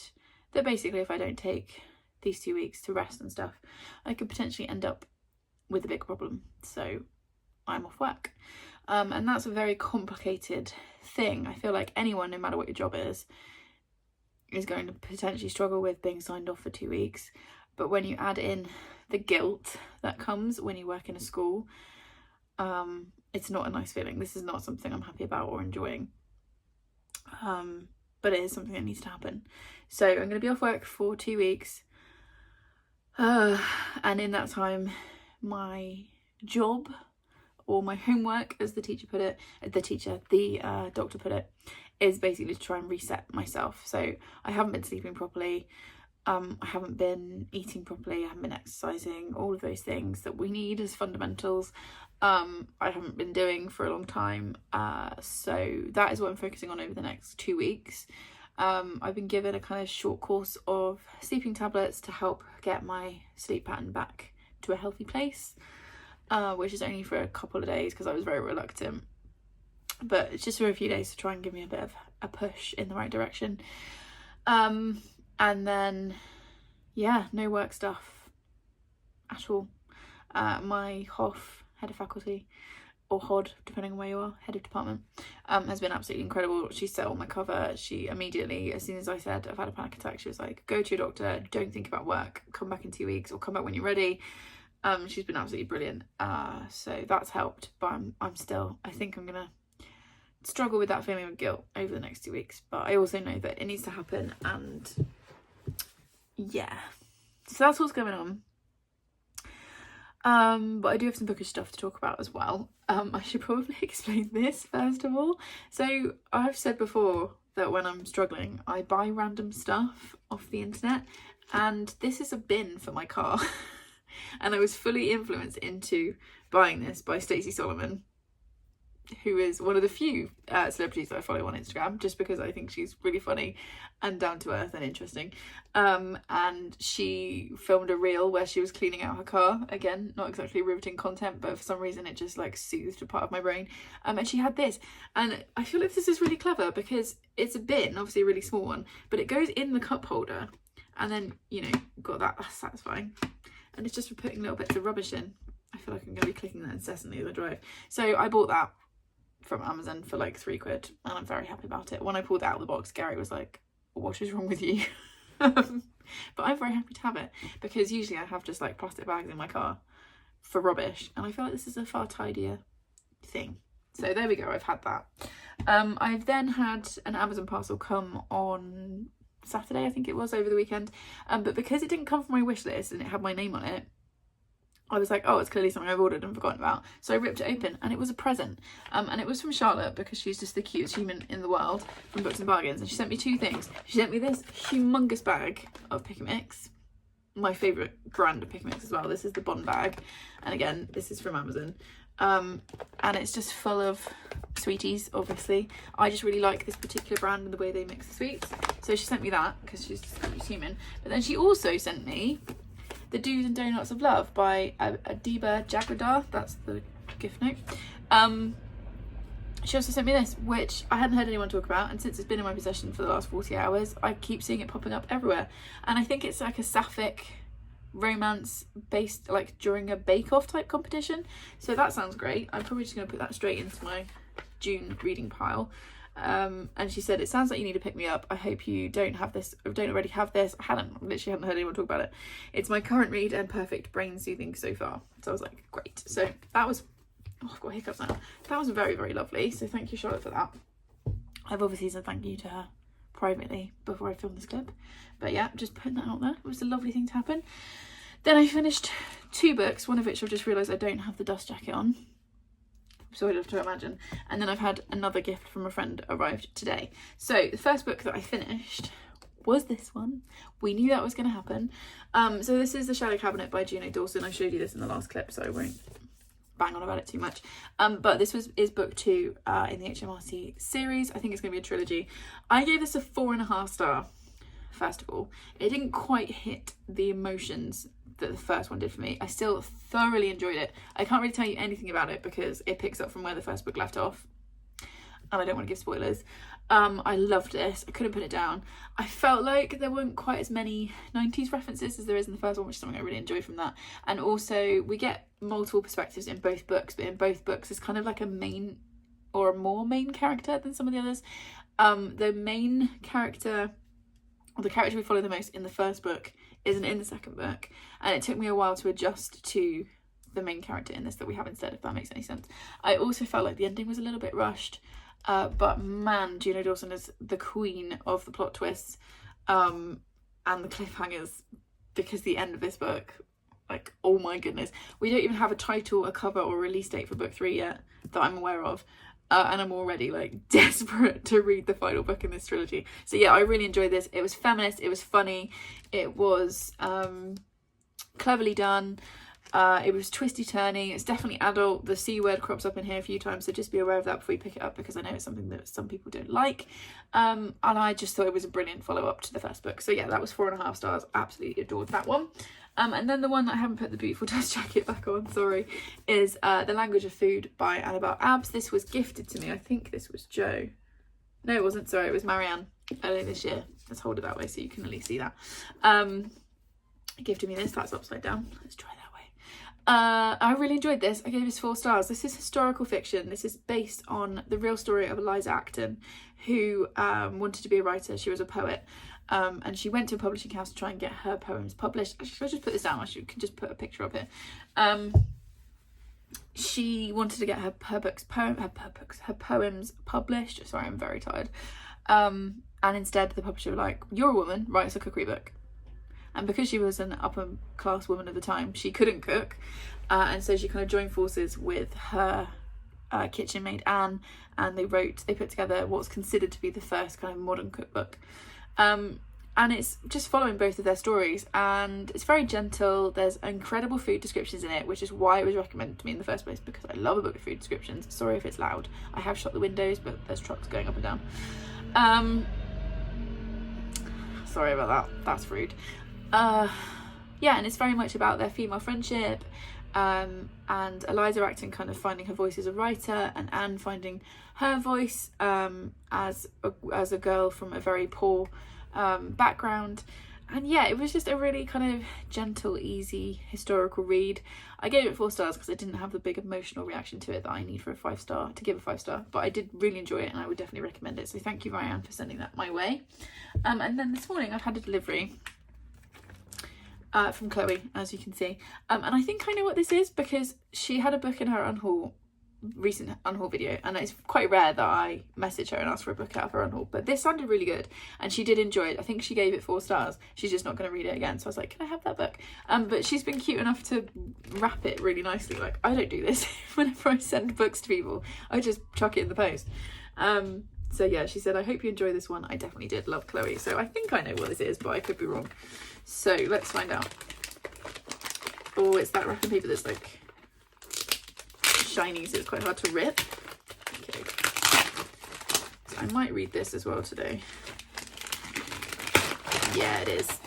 that basically if I don't take these 2 weeks to rest and stuff, I could potentially end up with a big problem. So I'm off work. And that's a very complicated thing. I feel like anyone, no matter what your job is going to potentially struggle with being signed off for 2 weeks. But when you add in the guilt that comes when you work in a school, it's not a nice feeling. This is not something I'm happy about or enjoying. But it is something that needs to happen. So I'm going to be off work for 2 weeks. And in that time, my job, or my homework, as the doctor put it, is basically to try and reset myself. So I haven't been sleeping properly. I haven't been eating properly. I haven't been exercising, all of those things that we need as fundamentals. I haven't been doing for a long time. So that is what I'm focusing on over the next 2 weeks. I've been given a kind of short course of sleeping tablets to help get my sleep pattern back to a healthy place, which is only for a couple of days because I was very reluctant. But it's just for a few days to try and give me a bit of a push in the right direction. And then, yeah, no work stuff at all. My HOF, head of faculty, or HOD, depending on where you are, head of department, has been absolutely incredible. She set all my cover. She immediately, as soon as I said I've had a panic attack, she was like, go to your doctor, don't think about work, come back in 2 weeks, or come back when you're ready. She's been absolutely brilliant. So that's helped, but I'm still, I think I'm gonna struggle with that feeling of guilt over the next 2 weeks. But I also know that it needs to happen, and yeah, so that's what's going on. But I do have some bookish stuff to talk about as well. I should probably explain this first of all. So I've said before that when I'm struggling, I buy random stuff off the internet, and this is a bin for my car. And I was fully influenced into buying this by Stacey Solomon, who is one of the few celebrities that I follow on Instagram, just because I think she's really funny and down to earth and interesting. And she filmed a reel where she was cleaning out her car. Again, not exactly riveting content, but for some reason it just like soothed a part of my brain. And she had this, and I feel like this is really clever because it's a bin, obviously a really small one, but it goes in the cup holder, and then, you know, got that. That's satisfying. And it's just for putting little bits of rubbish in. I feel like I'm going to be clicking that incessantly as I drive. So I bought that from Amazon for like £3, and I'm very happy about it. When I pulled it out of the box, Gary was like, what is wrong with you? But I'm very happy to have it, because usually I have just like plastic bags in my car for rubbish, and I feel like this is a far tidier thing. So there we go, I've had that. I've then had an Amazon parcel come on Saturday, I think it was, over the weekend, but because it didn't come from my wish list and it had my name on it, I was like, oh, it's clearly something I've ordered and forgotten about. So I ripped it open, and it was a present. And it was from Charlotte, because she's just the cutest human in the world, from Books and Bargains. And she sent me 2 things. She sent me this humongous bag of Pick & Mix, my favourite brand of Pick & Mix as well. This is the Bond bag. And again, this is from Amazon. And it's just full of sweeties, obviously. I just really like this particular brand and the way they mix the sweets. So she sent me that, because she's just the cutest human. But then she also sent me The Do's and Donuts of Love by Adiba Jagradar. That's the gift note. She also sent me this, which I hadn't heard anyone talk about, and since it's been in my possession for the last 40 hours, I keep seeing it popping up everywhere. And I think it's like a sapphic romance based like during a bake-off type competition, so that sounds great. I'm probably just going to put that straight into my June reading pile. And she said, it sounds like you need to pick me up. I hope you don't have this or don't already have this. I literally hadn't heard anyone talk about it. It's my current read and perfect brain soothing so far. So I was like, great. So that was, oh, I've got hiccups now. That was very, very lovely. So thank you, Charlotte, for that. I've obviously said thank you to her privately before I filmed this clip, but yeah, just putting that out there. It was a lovely thing to happen. Then I finished 2 books, one of which I've just realised I don't have the dust jacket on, so I'd have to imagine. And then I've had another gift from a friend arrived today. So the first book that I finished was this one. We knew that was going to happen. So this is The Shadow Cabinet by Juno Dawson. I showed you this in the last clip, so I won't bang on about it too much. But this is book 2 in the HMRC series. I think it's going to be a trilogy. I gave this a 4.5 star. First of all, it didn't quite hit the emotions that the first one did for me. I still thoroughly enjoyed it. I can't really tell you anything about it because it picks up from where the first book left off, and I don't want to give spoilers. I loved this. I couldn't put it down. I felt like there weren't quite as many 90s references as there is in the first one, which is something I really enjoy from that. And also we get multiple perspectives in both books, but in both books there's kind of like a main or a more main character than some of the others. The main character, or the character we follow the most in the first book, isn't in the second book, and it took me a while to adjust to the main character in this that we have instead, if that makes any sense. I also felt like the ending was a little bit rushed, but man, Juno Dawson is the queen of the plot twists and the cliffhangers, because the end of this book, like, oh my goodness, we don't even have a title, a cover or release date for book 3 yet that I'm aware of. And I'm already like desperate to read the final book in this trilogy. So yeah, I really enjoyed this. It was feminist, it was funny, it was cleverly done, it was twisty turny, it's definitely adult. The C word crops up in here a few times, so just be aware of that before you pick it up, because I know it's something that some people don't like. And I just thought it was a brilliant follow-up to the first book. So yeah, that was 4.5 stars. Absolutely adored that one. And then the one that I haven't put the beautiful dust jacket back on, sorry, is The Language of Food by Annabelle Abbs. This was gifted to me. I think this was Joe. No, it wasn't. Sorry, it was Marianne earlier this year. Let's hold it that way so you can at least see that. Gifted me this. That's upside down. Let's try that way. I really enjoyed this. I gave this 4 stars. This is historical fiction. This is based on the real story of Eliza Acton, who wanted to be a writer. She was a poet. And she went to a publishing house to try and get her poems published. Actually, should I just put this down? I can just put a picture of it. She wanted to get her poems published. Sorry, I'm very tired. And instead the publisher were like, you're a woman, write us a cookery book. And because she was an upper class woman at the time, she couldn't cook. And so she kind of joined forces with her kitchen maid Anne, and they put together what's considered to be the first kind of modern cookbook. And it's just following both of their stories, and it's very gentle. There's incredible food descriptions in it, which is why it was recommended to me in the first place, because I love a book of food descriptions. Sorry if it's loud. I have shut the windows, but there's trucks going up and down. Sorry about that. That's rude. Yeah, and it's very much about their female friendship, and Eliza Acton kind of finding her voice as a writer, and Anne finding her voice as a girl from a very poor background. And yeah, it was just a really kind of gentle, easy historical read. I gave it 4 stars because I didn't have the big emotional reaction to it that I need for a 5 star to give a 5 star, but I did really enjoy it and I would definitely recommend it. So thank you, Marianne, for sending that my way. And then this morning I've had a delivery from Chloe, as you can see, and I think I know what this is because she had a book in her recent unhaul video, and it's quite rare that I message her and ask for a book out of her unhaul, but this sounded really good and she did enjoy it. I think she gave it 4 stars. She's just not going to read it again, so I was like, can I have that book? But she's been cute enough to wrap it really nicely. Like, I don't do this. Whenever I send books to people, I just chuck it in the post. So yeah, she said, I hope you enjoy this one. I definitely did. Love, Chloe. So I think I know what this is, but I could be wrong. So let's find out. Oh, it's that wrapping paper that's like shiny, so it's quite hard to rip. Okay, so I might read this as well today. Yeah, it is.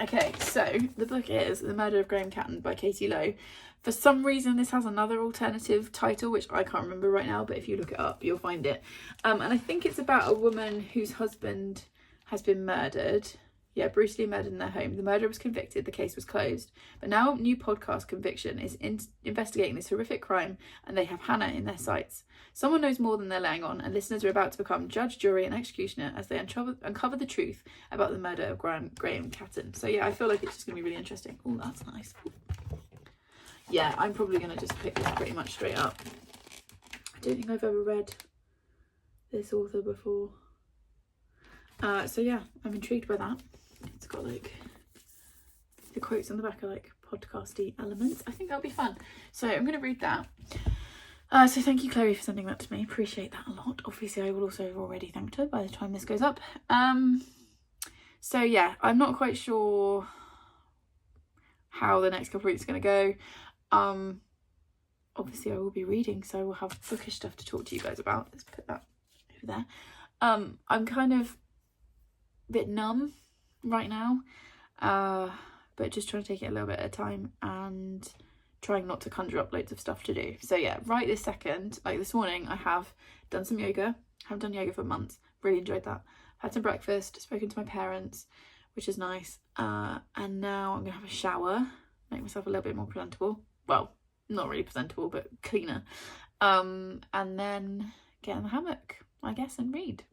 Okay, so the book is The Murder of Graham Catton by Katie Lowe. For some reason this has another alternative title which I can't remember right now, but if you look it up you'll find it. And I think it's about a woman whose husband has been murdered. Yeah, brutally murdered in their home. The murderer was convicted. The case was closed. But now a new podcast Conviction is investigating this horrific crime, and they have Hannah in their sights. Someone knows more than they're laying on, and listeners are about to become judge, jury, and executioner as they uncover the truth about the murder of Graham Catton. So yeah, I feel like it's just going to be really interesting. Oh, that's nice. Yeah, I'm probably going to just pick this pretty much straight up. I don't think I've ever read this author before. So yeah, I'm intrigued by that. It's got like the quotes on the back are like podcasty elements. I think that'll be fun. So I'm going to read that. So thank you, Chloe, for sending that to me. Appreciate that a lot. Obviously, I will also have already thanked her by the time this goes up. So yeah, I'm not quite sure how the next couple of weeks are going to go. Obviously, I will be reading, so I will have bookish stuff to talk to you guys about. Let's put that over there. I'm kind of a bit numb right now, but just trying to take it a little bit at a time and trying not to conjure up loads of stuff to do. So yeah, right this second, like this morning, I have done some yoga. I haven't done yoga for months. Really enjoyed that. Had some breakfast, spoken to my parents, which is nice. And now I'm gonna have a shower, make myself a little bit more presentable. Well, not really presentable, but cleaner. And then get in the hammock, I guess, and read.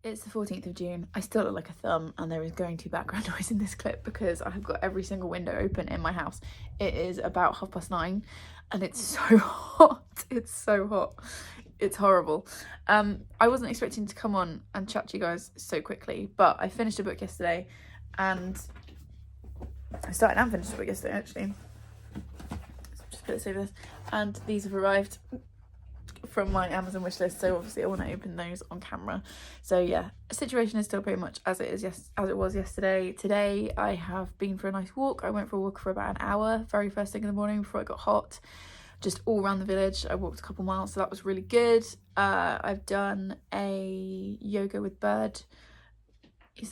It's the 14th of June. I still look like a thumb, and there is going to be background noise in this clip because I have got every single window open in my house. It is about 9:30 and it's so hot. It's so hot. It's horrible. I wasn't expecting to come on and chat to you guys so quickly, but I finished a book yesterday, and I started and finished a book yesterday actually. So just put this over this, and these have arrived from my Amazon wishlist, so obviously I want to open those on camera. So yeah, the situation is still pretty much as it was yesterday. Today I have been for a nice walk. I went for a walk for about an hour, very first thing in the morning before it got hot, just all around the village. I walked a couple miles, so that was really good. I've done a yoga with bird,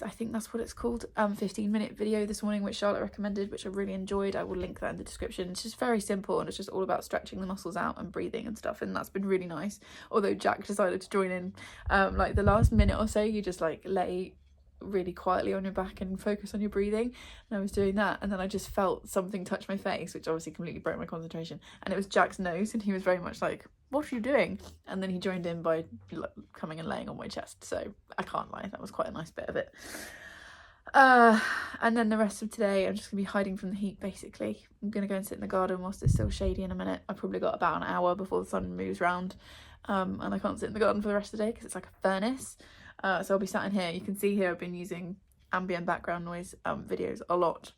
I think that's what it's called, 15-minute video this morning, which Charlotte recommended, which I really enjoyed. I will link that in the description. It's just very simple, and it's just all about stretching the muscles out and breathing and stuff, and that's been really nice. Although Jack decided to join in like the last minute or so. You just like lay really quietly on your back and focus on your breathing, and I was doing that, and then I just felt something touch my face, which obviously completely broke my concentration, and it was Jack's nose, and he was very much like, what are you doing? And then he joined in by coming and laying on my chest, so I can't lie, that was quite a nice bit of it. And then the rest of today I'm just gonna be hiding from the heat basically. I'm gonna go and sit in the garden whilst it's still shady in a minute. I've probably got about an hour before the sun moves round, and I can't sit in the garden for the rest of the day because it's like a furnace. So I'll be sat in here. You can see here I've been using ambient background noise videos a lot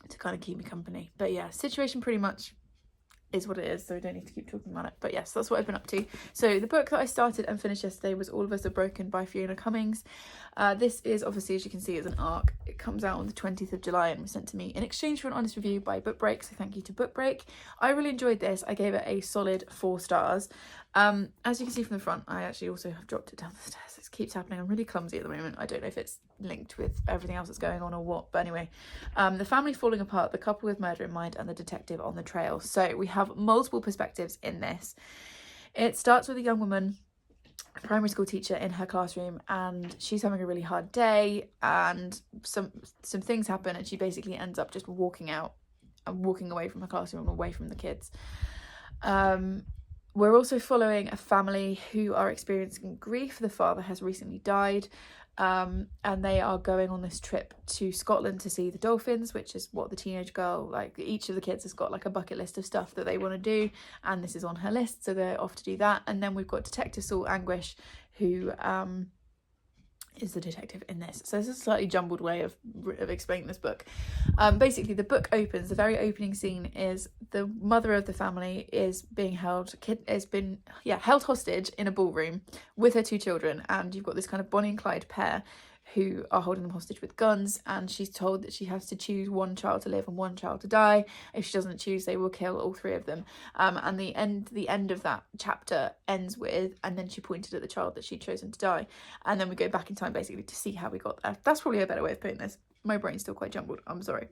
to kind of keep me company. But yeah, situation pretty much is what it is, so I don't need to keep talking about it. But yes, that's what I've been up to. So the book that I started and finished yesterday was All of Us Are Broken by Fiona Cummings. This is obviously, as you can see, is an arc. It comes out on the 20th of July and was sent to me in exchange for an honest review by Book Break, so thank you to Book Break. I really enjoyed this. I gave it a solid 4 stars. As you can see from the front, I actually also have dropped it down the stairs. It keeps happening. I'm really clumsy at the moment. I don't know if it's linked with everything else that's going on or what, but anyway, the family falling apart, the couple with murder in mind, and the detective on the trail. So we have multiple perspectives in this. It starts with a young woman, a primary school teacher, in her classroom, and she's having a really hard day, and some things happen, and she basically ends up just walking out and walking away from her classroom and away from the kids. We're also following a family who are experiencing grief. The father has recently died. and they are going on this trip to Scotland to see the dolphins, which is what the teenage girl, like each of the kids has got like a bucket list of stuff that they want to do, and this is on her list, so they're off to do that. And then we've got Detective Saul Anguish, who is the detective in this. So this is a slightly jumbled way of explaining this book. Basically, the book opens, the very opening scene is the mother of the family is being held hostage in a ballroom with her 2 children, and you've got this kind of Bonnie and Clyde pair who are holding them hostage with guns, and she's told that she has to choose one child to live and one child to die. If she doesn't choose, they will kill all 3 of them. And the end of that chapter ends with, and then she pointed at the child that she'd chosen to die, and then we go back in time basically to see how we got there. That's probably a better way of putting this. My brain's still quite jumbled, I'm sorry.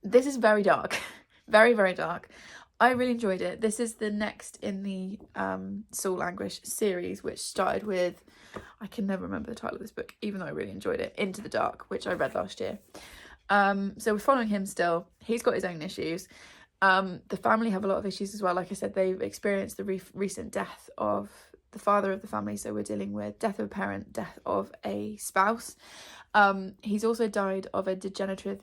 This is very dark. Very, very dark. I really enjoyed it. This is the next in the Saul Anguish series, which started with, I can never remember the title of this book, even though I really enjoyed it, Into the Dark, which I read last year. So we're following him still. He's got his own issues. The family have a lot of issues as well. Like I said, they've experienced the recent death of the father of the family, so we're dealing with death of a parent, death of a spouse. He's also died of a degenerative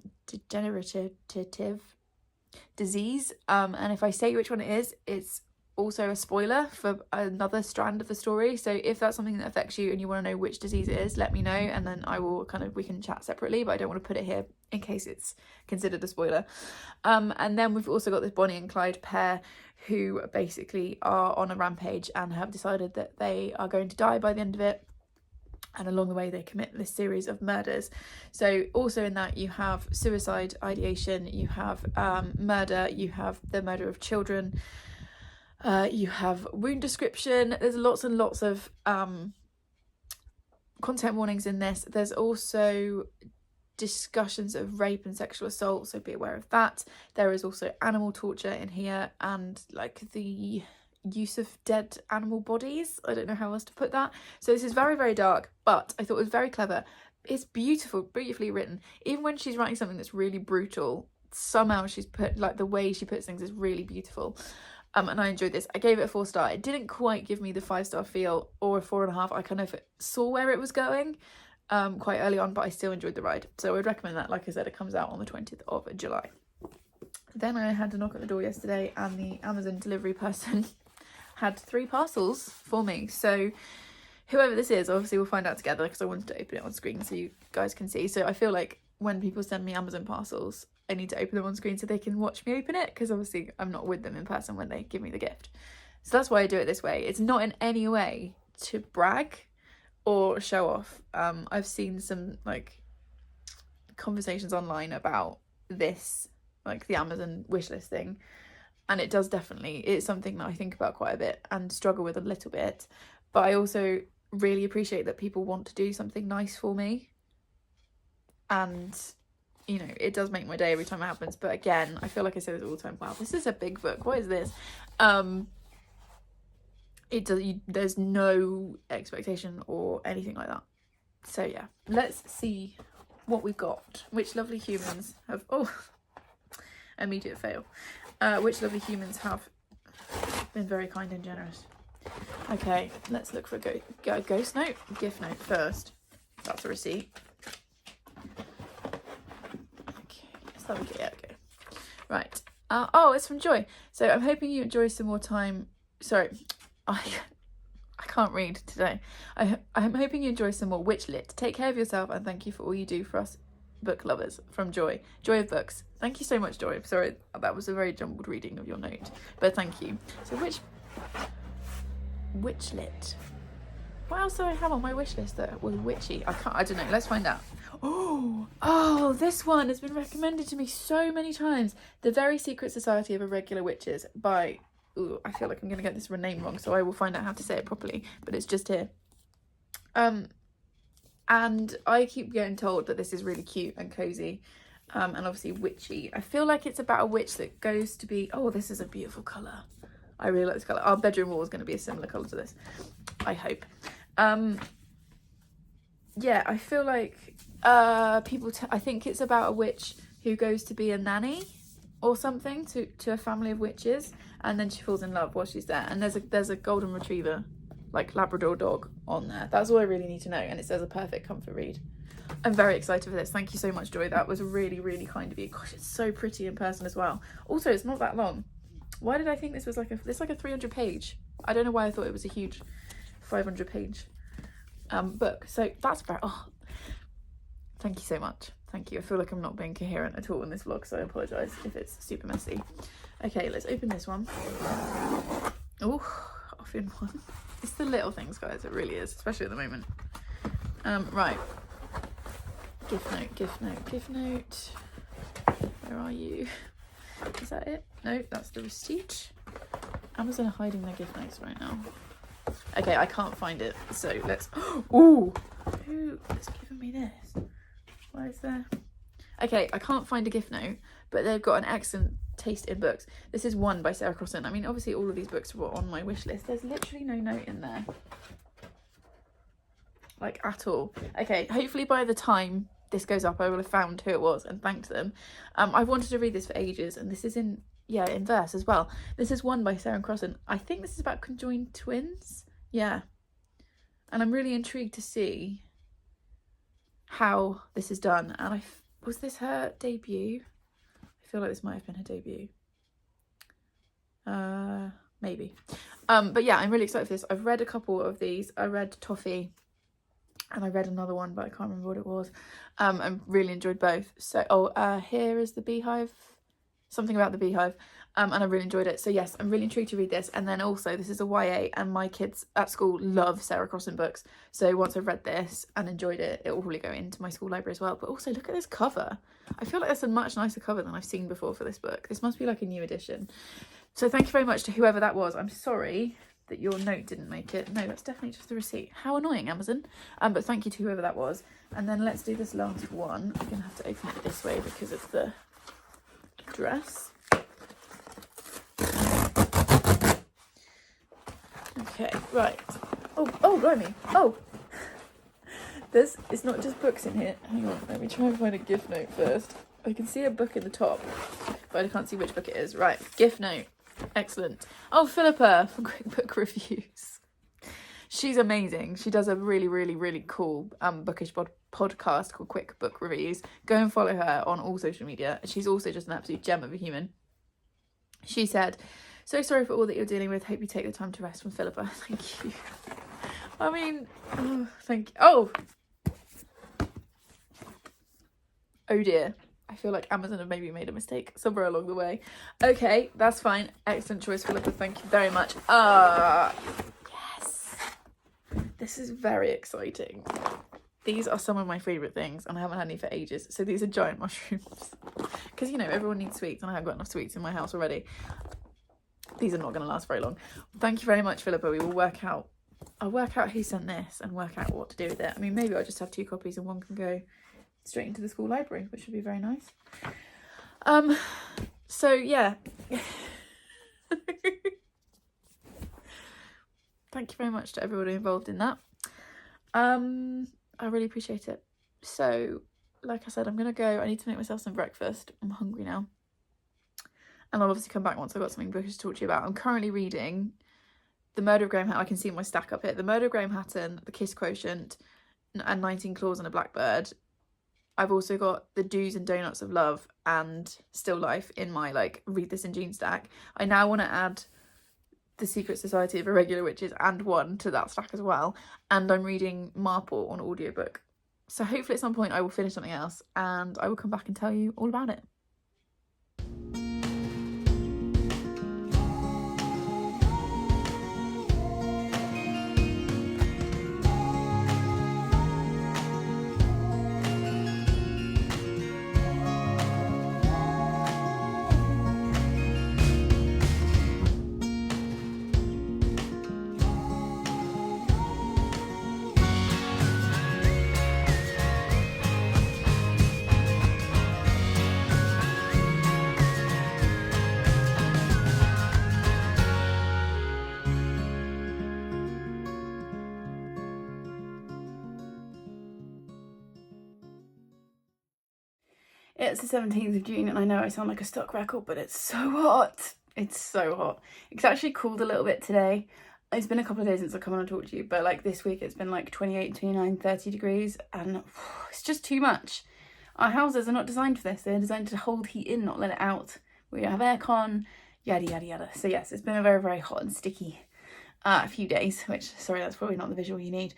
disease, and if I say which one it is, it's also a spoiler for another strand of the story. So if that's something that affects you and you want to know which disease it is, let me know, and then I will we can chat separately, but I don't want to put it here in case it's considered a spoiler. And then we've also got this Bonnie and Clyde pair who basically are on a rampage and have decided that they are going to die by the end of it. And along the way, they commit this series of murders. So also in that, you have suicide ideation, you have murder, you have the murder of children, you have wound description. There's lots and lots of content warnings in this. There's also discussions of rape and sexual assault, so be aware of that. There is also animal torture in here, and like the use of dead animal bodies. I don't know how else to put that. So this is very, very dark, but I thought it was very clever. It's beautifully written. Even when she's writing something that's really brutal, somehow she's put, like, the way she puts things is really beautiful. And I enjoyed this. I gave it a 4-star. It didn't quite give me the 5-star feel, or a 4.5. I kind of saw where it was going quite early on, but I still enjoyed the ride. So I would recommend that. Like I said, it comes out on the 20th of July. Then I had to knock at the door yesterday, and the Amazon delivery person had 3 parcels for me. So whoever this is, obviously we'll find out together, because I wanted to open it on screen so you guys can see. So I feel like when people send me Amazon parcels, I need to open them on screen so they can watch me open it, because obviously I'm not with them in person when they give me the gift. So that's why I do it this way. It's not in any way to brag or show off. I've seen some like conversations online about this, like the Amazon wishlist thing, and it does definitely, it's something that I think about quite a bit and struggle with a little bit, but I also really appreciate that people want to do something nice for me, and you know, it does make my day every time it happens. But again, I feel like I say this all the time, wow, this is a big book, what is this? There's no expectation or anything like that. So yeah, let's see what we've got. Which lovely humans have, immediate fail. Which lovely humans have been very kind and generous. Okay, let's look for a ghost note, gift note first. That's a receipt. Okay, let's have a look. Yeah, okay. Right. Oh, it's from Joy. So I'm hoping you enjoy some more time. Sorry, I can't read today. I'm hoping you enjoy some more Witchlit. Take care of yourself, and thank you for all you do for us book lovers. From Joy of Books. Thank you so much, Joy. Sorry, that was a very jumbled reading of your note, but thank you. So Witchlit. What else do I have on my wish list that was witchy? I don't know. Let's find out. Oh, this one has been recommended to me so many times. The Very Secret Society of Irregular Witches by, I feel like I'm going to get this name wrong, so I will find out how to say it properly, but it's just here. And I keep getting told that this is really cute and cozy, and obviously witchy. I feel like it's about a witch that goes to be, this is a beautiful colour. I really like this colour. Our bedroom wall is going to be a similar colour to this, I hope. Yeah, I feel like I think it's about a witch who goes to be a nanny or something to a family of witches, and then she falls in love while she's there. And there's a golden retriever like Labrador dog on there. That's all I really need to know, and it says a perfect comfort read. I'm very excited for this. Thank you so much, Joy. That was really, really kind of you. Gosh, it's so pretty in person as well. Also, it's not that long. Why did I think this was like this like a 300 page? I don't know why I thought it was a huge 500 page book. So that's very, thank you so much. Thank you. I feel like I'm not being coherent at all in this vlog, so I apologise if it's super messy. Okay, let's open this one. Oh, off in one. It's the little things, guys. It really is, especially at the moment. Right. Gift note, gift note, gift note. Where are you? Is that it? No, that's the receipt. Amazon are hiding their gift notes right now. Okay, I can't find it, so let's... Ooh! Who has given me this? Why is there... Okay, I can't find a gift note, but they've got an excellent taste in books. This is One by Sarah Crossan. I mean, obviously all of these books were on my wish list. There's literally no note in there. Like, at all. Okay, hopefully by the time this goes up, I will have found who it was and thanked them. I've wanted to read this for ages, and this is in verse as well. This is One by Sarah Crossan. I think this is about conjoined twins. Yeah. And I'm really intrigued to see how this is done. And was this her debut? I feel like this might have been her debut. Maybe. But yeah, I'm really excited for this. I've read a couple of these. I read Toffee and I read another one, but I can't remember what it was. I really enjoyed both. So, here is the beehive. Something about the beehive. And I really enjoyed it. So yes, I'm really intrigued to read this. And then also, this is a YA, and my kids at school love Sarah Crossan books. So once I've read this and enjoyed it, it will probably go into my school library as well. But also, look at this cover. I feel like that's a much nicer cover than I've seen before for this book. This must be like a new edition. So thank you very much to whoever that was. I'm sorry that your note didn't make it. No, that's definitely just the receipt. How annoying, Amazon. But thank you to whoever that was. And then let's do this last one. I'm going to have to open it this way because of the dress. Okay, right. Oh, blimey. Oh, it's not just books in here. Hang on, let me try and find a gift note first. I can see a book in the top, but I can't see which book it is. Right, gift note. Excellent. Oh, Philippa from Quick Book Reviews. She's amazing. She does a really, really, really cool bookish podcast called Quick Book Reviews. Go and follow her on all social media. She's also just an absolute gem of a human. She said, "So sorry for all that you're dealing with. Hope you take the time to rest." From Philippa. Thank you. I mean, thank you. Oh dear. I feel like Amazon have maybe made a mistake somewhere along the way. Okay, that's fine. Excellent choice, Philippa. Thank you very much. Yes. This is very exciting. These are some of my favourite things, and I haven't had any for ages. So these are giant mushrooms. Because, you know, everyone needs sweets, and I haven't got enough sweets in my house already. These are not going to last very long. Thank you very much, Philippa. We will work out... I'll work out who sent this and work out what to do with it. I mean, maybe I'll just have 2 copies and one can go straight into the school library, which would be very nice. So yeah. Thank you very much to everybody involved in that. I really appreciate it. So, like I said, I'm gonna go. I need to make myself some breakfast. I'm hungry now. And I'll obviously come back once I've got something bookish to talk to you about. I'm currently reading The Murder of Graham Hatton. I can see my stack up here. The Murder of Graham Hatton, The Kiss Quotient, and 19 Claws and a Blackbird. I've also got The Do's and Donuts of Love and Still Life in my, like, Read This in June stack. I now want to add The Secret Society of Irregular Witches and One to that stack as well. And I'm reading Marple on audiobook. So hopefully at some point I will finish something else and I will come back and tell you all about it. It's the 17th of June and I know I sound like a stock record, but it's so hot. It's so hot. It's actually cooled a little bit today. it's been a couple of days since I come on and talk to you, but like this week it's been like 28, 29, 30 degrees, and it's just too much. Our houses are not designed for this. They're designed to hold heat in, not let it out. We don't have aircon, yada yada yada. So yes, it's been a very, very hot and sticky few days, which, sorry, that's probably not the visual you need.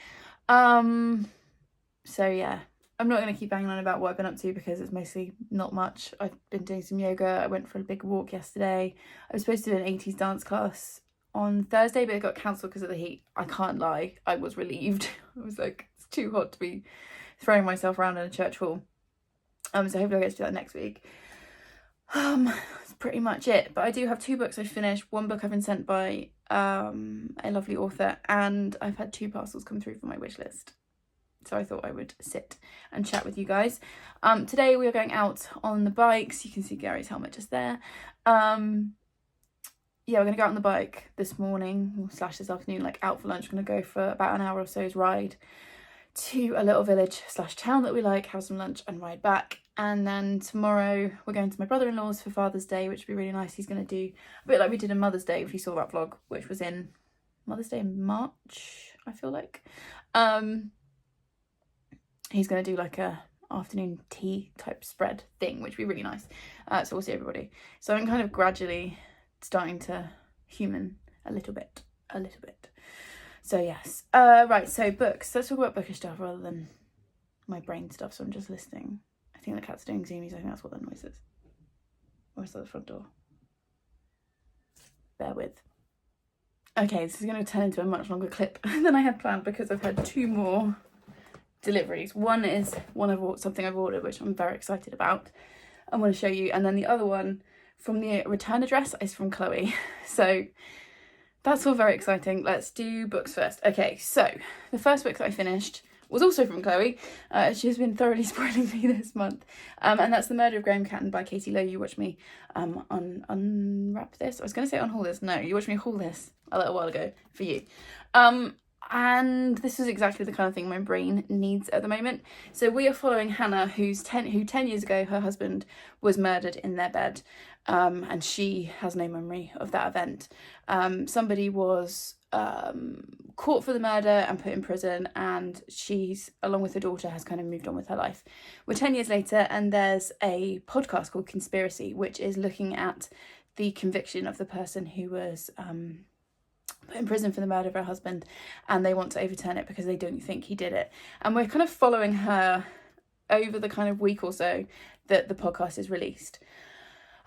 So yeah, I'm not going to keep banging on about what I've been up to because it's mostly not much. I've been doing some yoga. I went for a big walk yesterday. I was supposed to do an 80s dance class on Thursday, but it got cancelled because of the heat. I can't lie, I was relieved. I was like, it's too hot to be throwing myself around in a church hall. So hopefully I'll get to do that next week. That's pretty much it. But I do have 2 books I've finished. One book I've been sent by a lovely author, and I've had 2 parcels come through for my wish list. So I thought I would sit and chat with you guys. Today we are going out on the bikes. You can see Gary's helmet just there. Yeah, we're going to go out on the bike this morning / this afternoon, like out for lunch. We're going to go for about an hour or so's ride to a little village / town that we like, have some lunch and ride back. And then tomorrow we're going to my brother-in-law's for Father's Day, which would be really nice. He's going to do a bit like we did in Mother's Day, if you saw that vlog, which was in Mother's Day in March, I feel like. He's going to do like a afternoon tea type spread thing, which would be really nice. So we'll see everybody. So I'm kind of gradually starting to human a little bit. So yes. Right, so books. Let's talk about bookish stuff rather than my brain stuff. So I'm just listening. I think the cat's doing zoomies. I think that's what that noise is. Or is that the front door? Bear with. Okay, this is going to turn into a much longer clip than I had planned because I've had 2 more deliveries. One is something I've ordered, which I'm very excited about. I'm going to show you. And then the other one from the return address is from Chloe. So that's all very exciting. Let's do books first. Okay, so the first book that I finished was also from Chloe. She's been thoroughly spoiling me this month. And that's The Murder of Graham Catton by Katie Lowe. You watched me unwrap this. I was going to say unhaul this. No, you watched me haul this a little while ago for you. And this is exactly the kind of thing my brain needs at the moment. So we are following Hannah, who 10 years ago, her husband was murdered in their bed. And she has no memory of that event. Somebody was caught for the murder and put in prison, and she's, along with her daughter, has kind of moved on with her life. We're 10 years later, and there's a podcast called Conspiracy, which is looking at the conviction of the person who was put in prison for the murder of her husband, and they want to overturn it because they don't think he did it. And we're kind of following her over the kind of week or so that the podcast is released.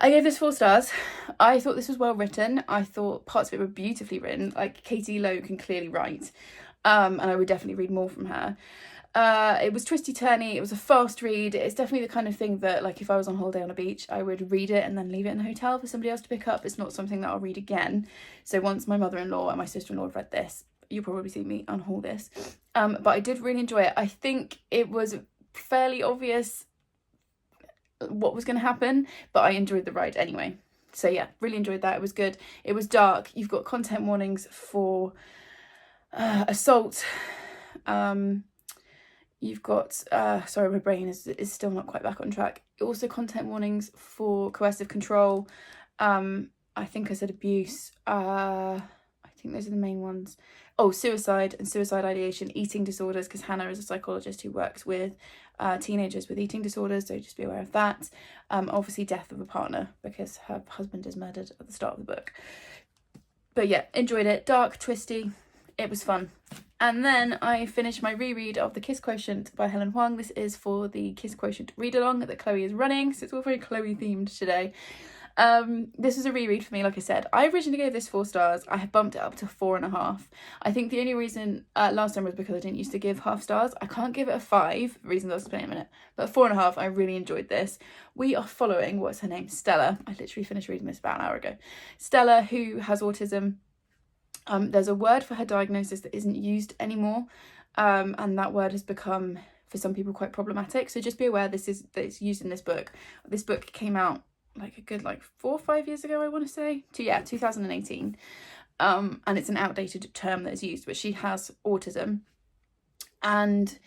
I gave this 4 stars. I thought this was well written. I thought parts of it were beautifully written. Like, Katie Lowe can clearly write. And I would definitely read more from her. It was twisty-turny. It was a fast read. It's definitely the kind of thing that, like, if I was on holiday on a beach, I would read it and then leave it in the hotel for somebody else to pick up. It's not something that I'll read again. So once my mother-in-law and my sister-in-law have read this, you'll probably see me unhaul this. But I did really enjoy it. I think it was fairly obvious what was going to happen, but I enjoyed the ride anyway. So yeah, really enjoyed that. It was good. It was dark. You've got content warnings for assault. You've got sorry, my brain is still not quite back on track. Also content warnings for coercive control. I think I said abuse. I think those are the main ones. Oh, suicide and suicide ideation, eating disorders, because Hannah is a psychologist who works with teenagers with eating disorders, so just be aware of that. Obviously death of a partner, because her husband is murdered at the start of the book. But yeah, enjoyed it. Dark, twisty, it was fun. And then I finished my reread of The Kiss Quotient by Helen Huang. This is for the Kiss Quotient read-along that Chloe is running, so it's all very Chloe themed today. This is a reread for me, like I said. I originally gave this 4 stars. I have bumped it up to 4.5. I think the only reason last time was because I didn't used to give half stars. I can't give it a 5, for reasons I'll explain in a minute. But 4.5, I really enjoyed this. We are following, what's her name? Stella. I literally finished reading this about an hour ago. Stella, who has autism. There's a word for her diagnosis that isn't used anymore. And that word has become, for some people, quite problematic. So just be aware that it's used in this book. This book came out like a good 4 or 5 years ago, I want to say. 2018. And it's an outdated term that is used, but she has autism, and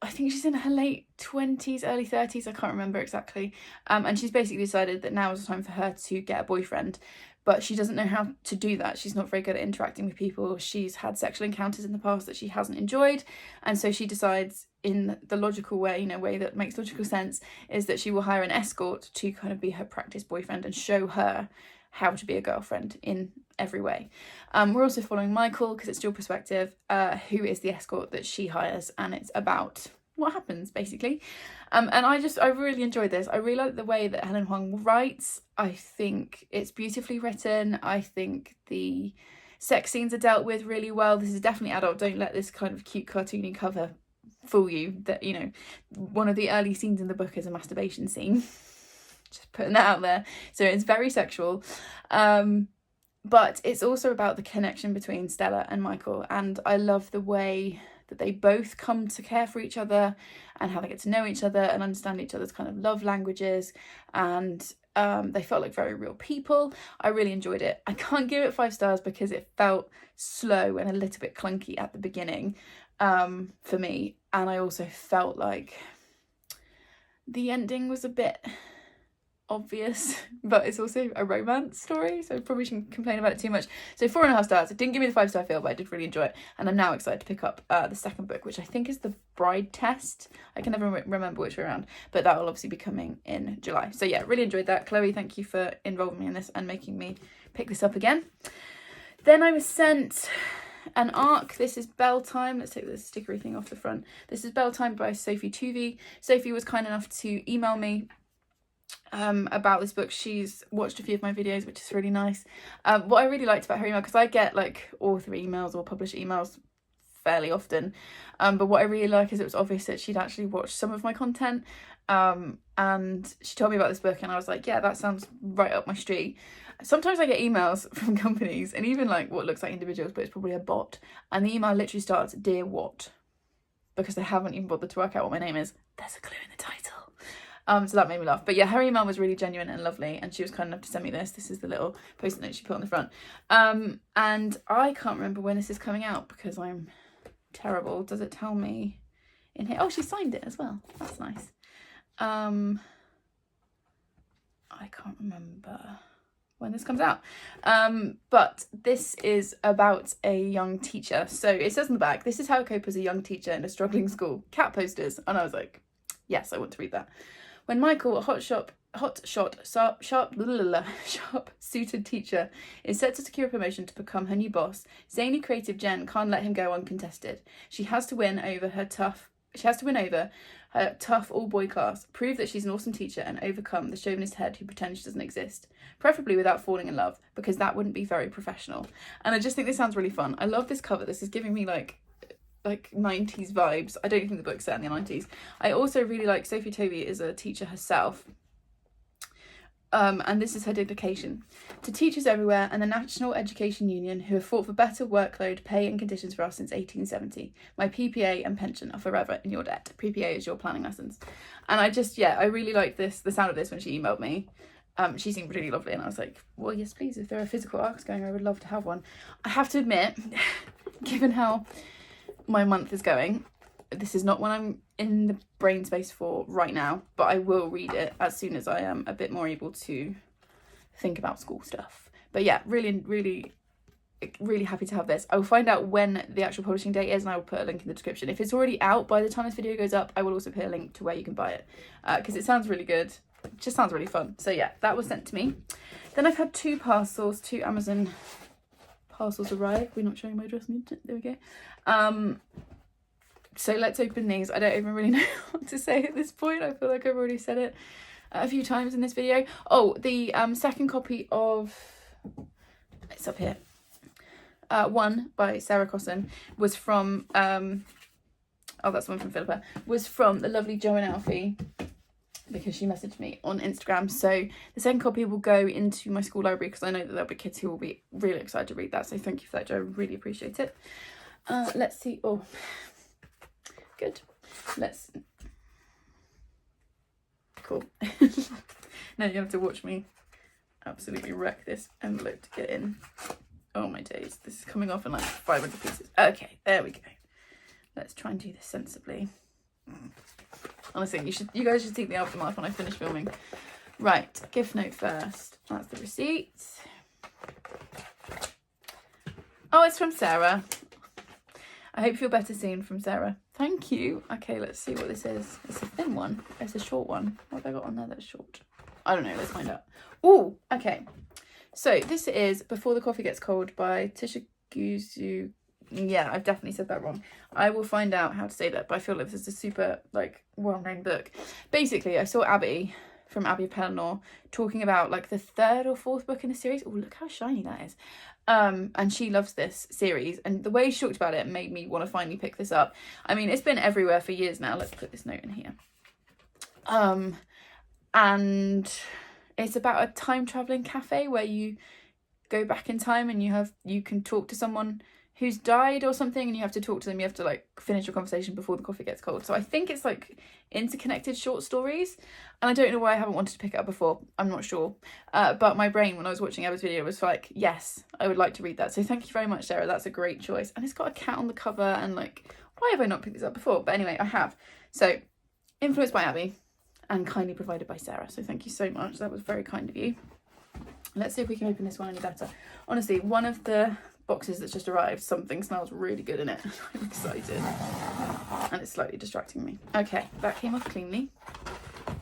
I think she's in her late 20s, early 30s, I can't remember exactly. And she's basically decided that now is the time for her to get a boyfriend, but she doesn't know how to do that. She's not very good at interacting with people. She's had sexual encounters in the past that she hasn't enjoyed, and so she decides, in the logical way, you know, way that makes logical sense, is that she will hire an escort to kind of be her practice boyfriend and show her how to be a girlfriend in every way. We're also following Michael, because it's dual perspective, who is the escort that she hires, and it's about what happens, basically. And I really enjoyed this. I really like the way that Helen Huang writes. I think it's beautifully written. I think the sex scenes are dealt with really well. This is definitely adult. Don't let this kind of cute cartoony cover fool you that, you know, one of the early scenes in the book is a masturbation scene. Just putting that out there. So it's very sexual. But it's also about the connection between Stella and Michael, and I love the way that they both come to care for each other and how they get to know each other and understand each other's kind of love languages, and they felt like very real people. I really enjoyed it. I can't give it 5 stars because it felt slow and a little bit clunky at the beginning for me, and I also felt like the ending was a bit obvious, but it's also a romance story, so I probably shouldn't complain about it too much. So 4.5 stars. It didn't give me the 5-star feel, but I did really enjoy it, and I'm now excited to pick up the second book, which I think is The Bride Test. I can never remember which way around, but that will obviously be coming in July. So yeah, really enjoyed that. Chloe, thank you for involving me in this and making me pick this up again. Then I was sent an ARC. This is Bell Time. Let's take the stickery thing off the front. This is Bell Time by Sophie Tuvey. Sophie was kind enough to email me about this book. She's watched a few of my videos, which is really nice. What I really liked about her email, because I get like author emails or publisher emails fairly often, but what I really like is it was obvious that she'd actually watched some of my content, and she told me about this book, and I was like, yeah, that sounds right up my street. Sometimes I get emails from companies, and even like what looks like individuals, but it's probably a bot, and the email literally starts "Dear What," because they haven't even bothered to work out what my name is. There's a clue in the title. So that made me laugh. But yeah, her email was really genuine and lovely, and she was kind enough to send me this. This is the little post-it note she put on the front. And I can't remember when this is coming out because I'm terrible. Does it tell me in here? Oh, she signed it as well. That's nice. I can't remember when this comes out. But this is about a young teacher. So it says in the back, "This is how I cope as a young teacher in a struggling school. Cat posters." And I was like, yes, I want to read that. When Michael, a sharp-suited teacher, is set to secure a promotion to become her new boss, zany creative Jen can't let him go uncontested. She has to win over her tough all-boy class, prove that she's an awesome teacher, and overcome the chauvinist head who pretends she doesn't exist. Preferably without falling in love, because that wouldn't be very professional. And I just think this sounds really fun. I love this cover. This is giving me like 90s vibes. I don't think the book's set in the 90s. I also really like Sophie Tuvey is a teacher herself. And this is her dedication. "To teachers everywhere and the National Education Union who have fought for better workload, pay and conditions for us since 1870. My PPA and pension are forever in your debt." PPA is your planning lessons. And I just, yeah, I really liked the sound of this when she emailed me. She seemed really lovely, and I was like, well, yes, please, if there are physical ARCs going, I would love to have one. I have to admit, given how my month is going, this is not one I'm in the brain space for right now, but I will read it as soon as I am a bit more able to think about school stuff. But yeah, really happy to have this. I will find out when the actual publishing date is, and I will put a link in the description. If it's already out by the time this video goes up, I will also put a link to where you can buy it, because it sounds really good. It just sounds really fun. So yeah, that was sent to me. Then I've had 2 Amazon parcels arrive. We're not showing my address. There we go. So let's open these. I don't even really know what to say at this point. I feel like I've already said it a few times in this video. Oh, the second copy of, it's up here, One by Sarah Cosson was from, oh, that's the one from Philippa, was from the lovely Jo and Alfie, because she messaged me on Instagram. So the second copy will go into my school library, because I know that there'll be kids who will be really excited to read that. So thank you for that, Jo. I really appreciate it. Let's see. Oh, good. Let's. Cool. Now you have to watch me absolutely wreck this envelope to get in. Oh my days. This is coming off in like 500 pieces. Okay, there we go. Let's try and do this sensibly. Honestly, you guys should see the aftermath when I finish filming. Right, gift note first. That's the receipt. Oh, it's from Sarah. I hope you feel better soon, from Sarah. Thank you. Okay, let's see what this is. It's a thin one. It's a short one. What have I got on there that's short? I don't know. Let's find out. Oh, okay. So this is Before the Coffee Gets Cold by Tisha Guzu. Yeah, I've definitely said that wrong. I will find out how to say that, but I feel like this is a super, like, well-known book. Basically, I saw Abby from Abby Pellinor talking about, like, the 3rd or 4th book in the series. Oh, look how shiny that is. And she loves this series, and the way she talked about it made me want to finally pick this up. I mean, it's been everywhere for years now. Let's put this note in here. And it's about a time-traveling cafe where you go back in time and you can talk to someone who's died or something, and you have to talk to them. You have to, like, finish your conversation before the coffee gets cold. So I think it's, like, interconnected short stories, and I don't know why I haven't wanted to pick it up before. I'm not sure. But my brain, when I was watching Emma's video, was like, yes, I would like to read that. So thank you very much, Sarah. That's a great choice. And it's got a cat on the cover, and, like, why have I not picked this up before? But anyway, I have. So, influenced by Abby and kindly provided by Sarah. So thank you so much. That was very kind of you. Let's see if we can open this one any better. Honestly, one of the boxes that's just arrived, something smells really good in it. I'm excited. And it's slightly distracting me. Okay, that came off cleanly.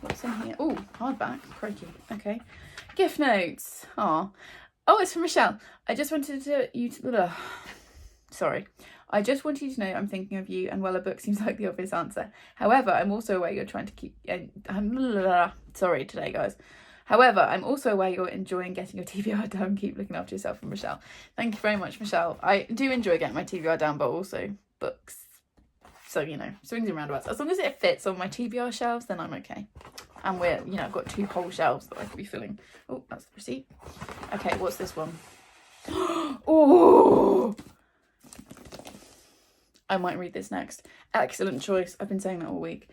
What's in here? Oh, hardback. Crikey. Okay. Gift notes. Oh, it's from Michelle. I just wanted to sorry. I just wanted you to know I'm thinking of you, and well, a book seems like the obvious answer. However, I'm also aware you're trying to keep... sorry today, guys. However, I'm also aware you're enjoying getting your TBR down. Keep looking after yourself, from Michelle. Thank you very much, Michelle. I do enjoy getting my TBR down, but also books. So, you know, swings and roundabouts. As long as it fits on my TBR shelves, then I'm okay. And I've got 2 whole shelves that I could be filling. Oh, that's the receipt. Okay, what's this one? Oh! I might read this next. Excellent choice. I've been saying that all week.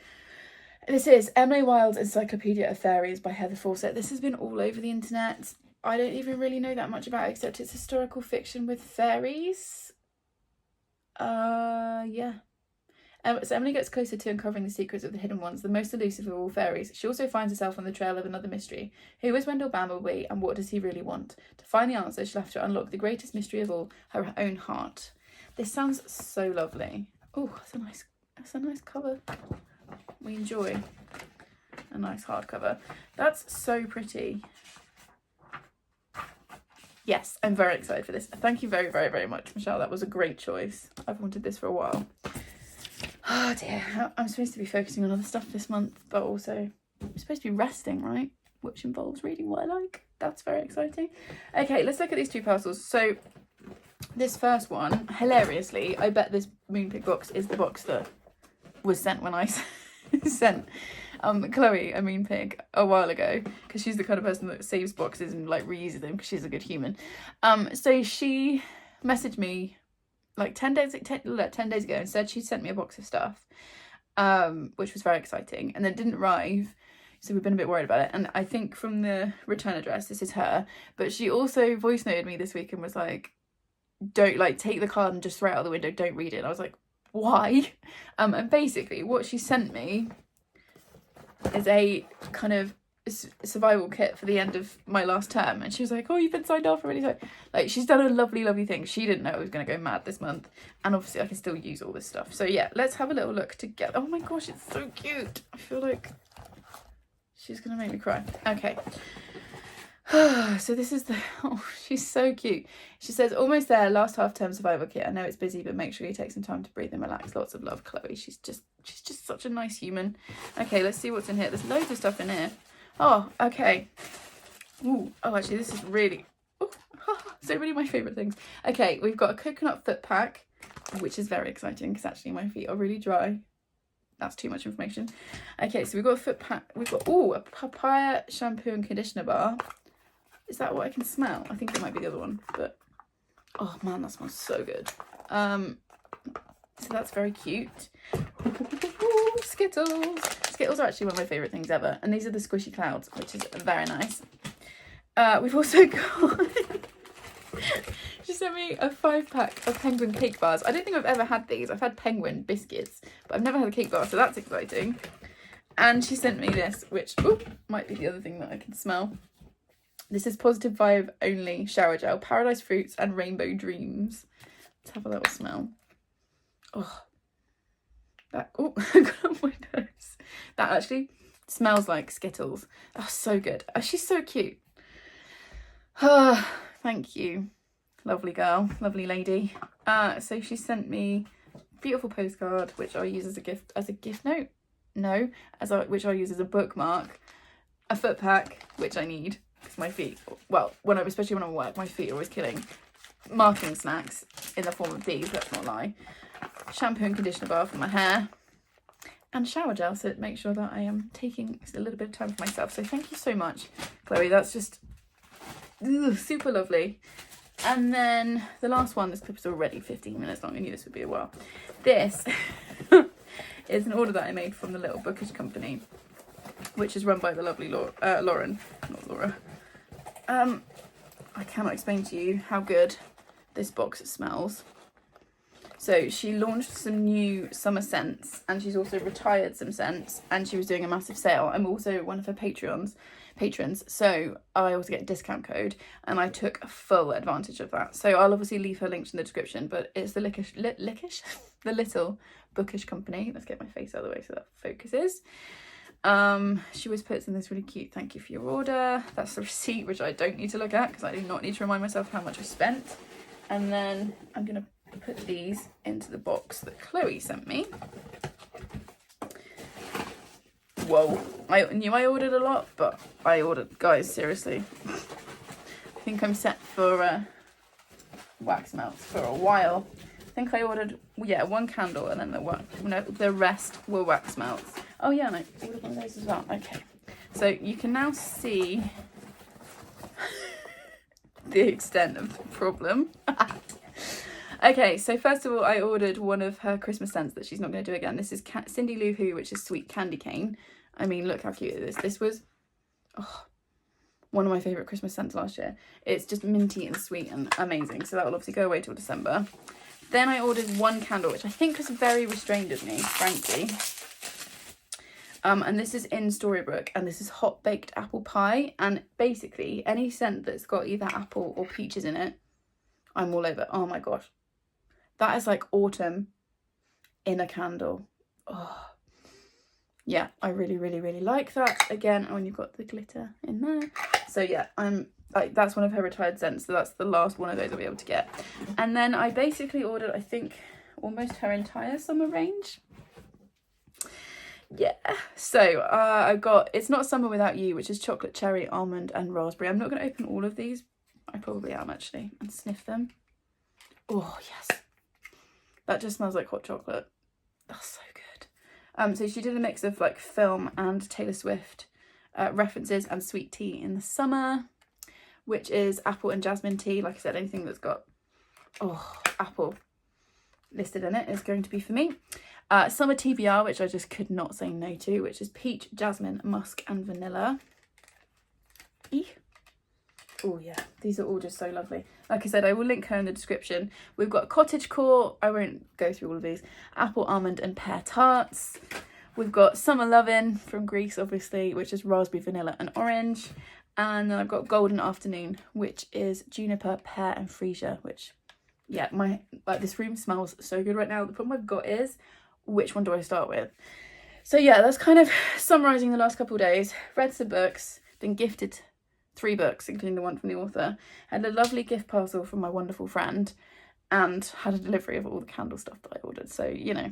This is Emily Wilde's Encyclopedia of Fairies by Heather Fawcett. This has been all over the internet. I don't even really know that much about it, except it's historical fiction with fairies. Yeah. So Emily gets closer to uncovering the secrets of the hidden ones, the most elusive of all fairies. She also finds herself on the trail of another mystery. Who is Wendell Bamblebee, and what does he really want? To find the answer, she'll have to unlock the greatest mystery of all, her own heart. This sounds so lovely. Oh, that's a nice cover. We enjoy a nice hardcover. That's so pretty. Yes, I'm very excited for this. Thank you very, very, very much, Michelle. That was a great choice. I've wanted this for a while. Oh dear, I'm supposed to be focusing on other stuff this month, but also I'm supposed to be resting, right? Which involves reading what I like. That's very exciting. Okay, let's look at these 2 parcels. So this first one, hilariously, I bet this Moonpig box is the box that was sent when I sent Chloe a Moonpig a while ago, because she's the kind of person that saves boxes and, like, reuses them because she's a good human. So she messaged me like 10 days ago and said she sent me a box of stuff, which was very exciting, and then it didn't arrive, so we've been a bit worried about it. And I think from the return address, this is her, but she also voice noted me this week and was like, don't, like, take the card and just throw it out the window, don't read it. And I was like, why? And basically what she sent me is a kind of survival kit for the end of my last term, and she was like, oh, you've been signed off already. So, like, she's done a lovely thing. She didn't know I was going to go mad this month, and obviously I can still use all this stuff. So yeah, let's have a little look together. Oh my gosh, it's so cute. I feel like she's gonna make me cry. Okay. So this is she's so cute. She says, almost there, last half-term survival kit. I know it's busy, but make sure you take some time to breathe and relax. Lots of love, Chloe. She's just such a nice human. Okay, let's see what's in here. There's loads of stuff in here. Oh, okay. Ooh, oh, actually, this is really... so many of my favourite things. Okay, we've got a coconut foot pack, which is very exciting because actually my feet are really dry. That's too much information. Okay, so we've got a foot pack. We've got, a papaya shampoo and conditioner bar. Is that what I can smell? I think it might be the other one, but... oh, man, that smells so good. So that's very cute. Skittles. Skittles are actually one of my favourite things ever. And these are the squishy clouds, which is very nice. We've also got... she sent me a 5-pack of penguin cake bars. I don't think I've ever had these. I've had penguin biscuits, but I've never had a cake bar, so that's exciting. And she sent me this, which might be the other thing that I can smell. This is Positive Vibe Only Shower Gel, Paradise Fruits and Rainbow Dreams. Let's have a little smell. Oh, oh, I got on my nose. That actually smells like Skittles. Oh, so good. Oh, she's so cute. Thank you. Lovely girl, lovely lady. So she sent me a beautiful postcard, which I'll use as a gift note. No, which I'll use as a bookmark. A foot pack, which I need because my feet, well, especially when I'm at work, my feet are always killing. Marking snacks in the form of these, let's not lie. Shampoo and conditioner bar for my hair. And shower gel, so make sure that I am taking a little bit of time for myself. So thank you so much, Chloe. That's just super lovely. And then the last one, this clip is already 15 minutes long. I knew this would be a while. This is an order that I made from the Little Bookish Company, which is run by the lovely Lauren, not Laura. I cannot explain to you how good this box smells. So she launched some new summer scents, and she's also retired some scents, and she was doing a massive sale. I'm also one of her patrons, so I also get a discount code, and I took full advantage of that. So I'll obviously leave her links in the description, but it's the the Little Bookish Company. Let's get my face out of the way so that focuses. She always puts in this really cute thank you for your order. That's the receipt, which I don't need to look at because I do not need to remind myself how much I spent. And then I'm gonna put these into the box that Chloe sent me. Whoa, I knew I ordered a lot, but I ordered, guys, seriously. I think I'm set for wax melts for a while. I think I ordered, yeah, one candle, and then the rest were wax melts. Oh yeah, and I ordered one of those as well. Okay, so you can now see the extent of the problem. Okay, so first of all, I ordered one of her Christmas scents that she's not going to do again. This is Cindy Lou Who, which is Sweet Candy Cane. I mean, look how cute it is. This was one of my favourite Christmas scents last year. It's just minty and sweet and amazing. So that will obviously go away till December. Then I ordered one candle, which I think was very restrained of me, frankly. And this is in Storybrooke, and this is Hot Baked Apple Pie. And basically, any scent that's got either apple or peaches in it, I'm all over. Oh my gosh. That is like autumn in a candle. Oh, yeah, I really, really, really like that. Again, when you've got the glitter in there. So yeah, that's one of her retired scents. So that's the last one of those I'll be able to get. And then I basically ordered, I think, almost her entire summer range. Yeah, so I got It's Not Summer Without You, which is chocolate, cherry, almond and raspberry. I'm not going to open all of these. I probably am actually, and sniff them. Oh yes, that just smells like hot chocolate. That's so good. So she did a mix of like film and Taylor Swift references and sweet tea in the summer, which is apple and jasmine tea. Like I said, anything that's got apple listed in it is going to be for me. Summer TBR, which I just could not say no to, which is peach, jasmine, musk and vanilla. Eek. Oh yeah, these are all just so lovely. Like I said, I will link her in the description. We've got cottagecore, I won't go through all of these, apple, almond and pear tarts. We've got Summer Lovin' from Greece, obviously, which is raspberry, vanilla and orange. And then I've got Golden Afternoon, which is juniper, pear and freesia, which, yeah, this room smells so good right now. The problem I've got is, which one do I start with? So yeah, that's kind of summarising the last couple of days. Read some books, been gifted 3 books, including the one from the author, had a lovely gift parcel from my wonderful friend, and had a delivery of all the candle stuff that I ordered. So, you know,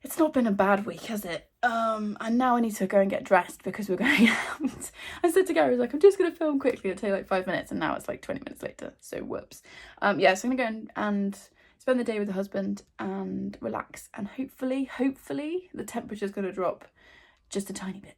it's not been a bad week, has it? And now I need to go and get dressed because we're going out. I said to Gary, I was like, I'm just going to film quickly, it'll take like 5 minutes, and now it's like 20 minutes later, so whoops. Yeah, so I'm going to go and spend the day with the husband and relax, and hopefully the temperature's going to drop just a tiny bit.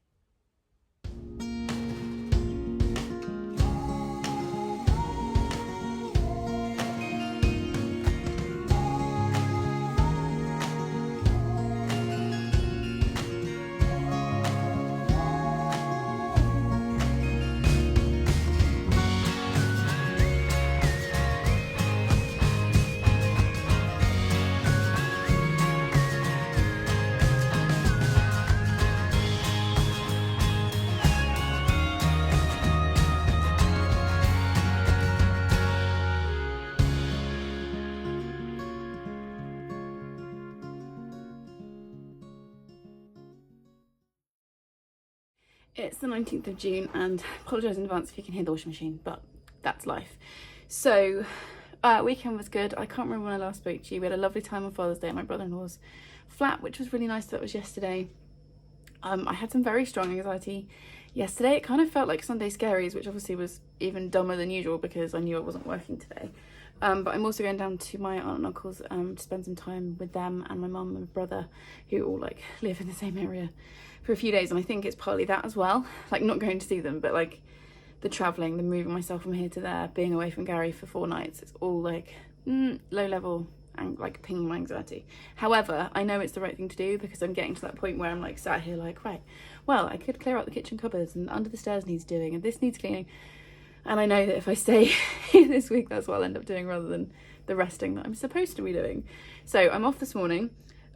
It's the 19th of June, and I apologise in advance if you can hear the washing machine, but that's life. So, weekend was good. I can't remember when I last spoke to you. We had a lovely time on Father's Day at my brother-in-law's flat, which was really nice. That was yesterday. I had some very strong anxiety yesterday. It kind of felt like Sunday Scaries, which obviously was even dumber than usual because I knew I wasn't working today. But I'm also going down to my aunt and uncle's to spend some time with them and my mum and my brother, who all like live in the same area, for a few days. And I think it's partly that as well, like not going to see them, but like the travelling, the moving myself from here to there, being away from Gary for 4 nights. It's all like low level and like pinging my anxiety. However, I know it's the right thing to do because I'm getting to that point where I'm like sat here like, right, well, I could clear out the kitchen cupboards and under the stairs needs doing and this needs cleaning. And I know that if I stay here this week, that's what I'll end up doing rather than the resting that I'm supposed to be doing. So I'm off this morning.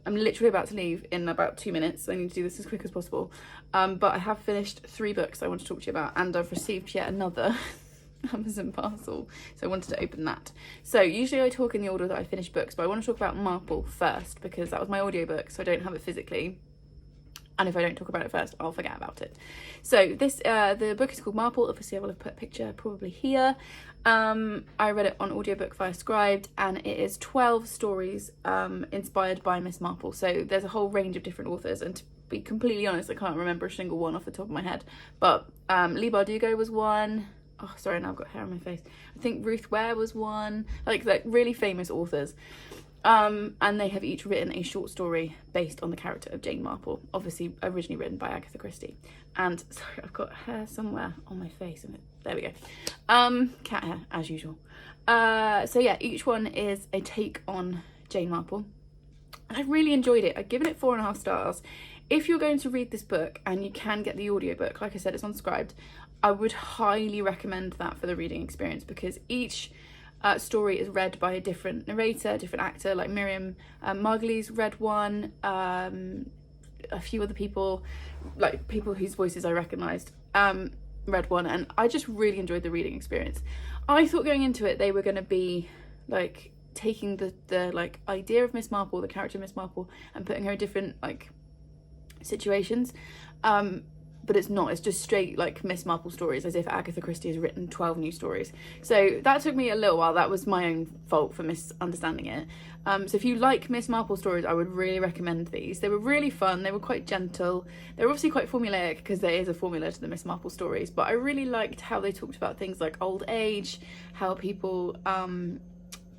I'm literally about to leave in about 2 minutes. So I need to do this as quick as possible. But I have finished 3 books I want to talk to you about, and I've received yet another Amazon parcel. So I wanted to open that. So usually I talk in the order that I finish books, but I want to talk about Marple first because that was my audiobook, so I don't have it physically. And if I don't talk about it first, I'll forget about it. So this, the book is called Marple. Obviously, I will have put a picture probably here. I read it on audiobook via Scribed, and it is 12 stories inspired by Miss Marple. So there's a whole range of different authors, and to be completely honest, I can't remember a single one off the top of my head. But Leigh Bardugo was one. Oh, sorry, now I've got hair on my face. I think Ruth Ware was one. Like really famous authors. And they have each written a short story based on the character of Jane Marple, obviously originally written by Agatha Christie. And sorry, I've got hair somewhere on my face. There we go. Cat hair, as usual. So yeah, each one is a take on Jane Marple. And I really enjoyed it. I've given it 4.5 stars. If you're going to read this book and you can get the audiobook, like I said, it's on Scribed, I would highly recommend that for the reading experience because each story is read by a different narrator, different actor, like Miriam Margolyes read one, a few other people, like people whose voices I recognised, read one, and I just really enjoyed the reading experience. I thought going into it they were going to be like taking the like idea of Miss Marple, the character of Miss Marple, and putting her in different like situations. But it's not, it's just straight like Miss Marple stories, as if Agatha Christie has written 12 new stories. So that took me a little while. That was my own fault for misunderstanding it. So if you like Miss Marple stories, I would really recommend these. They were really fun, they were quite gentle. They were obviously quite formulaic because there is a formula to the Miss Marple stories, but I really liked how they talked about things like old age, how people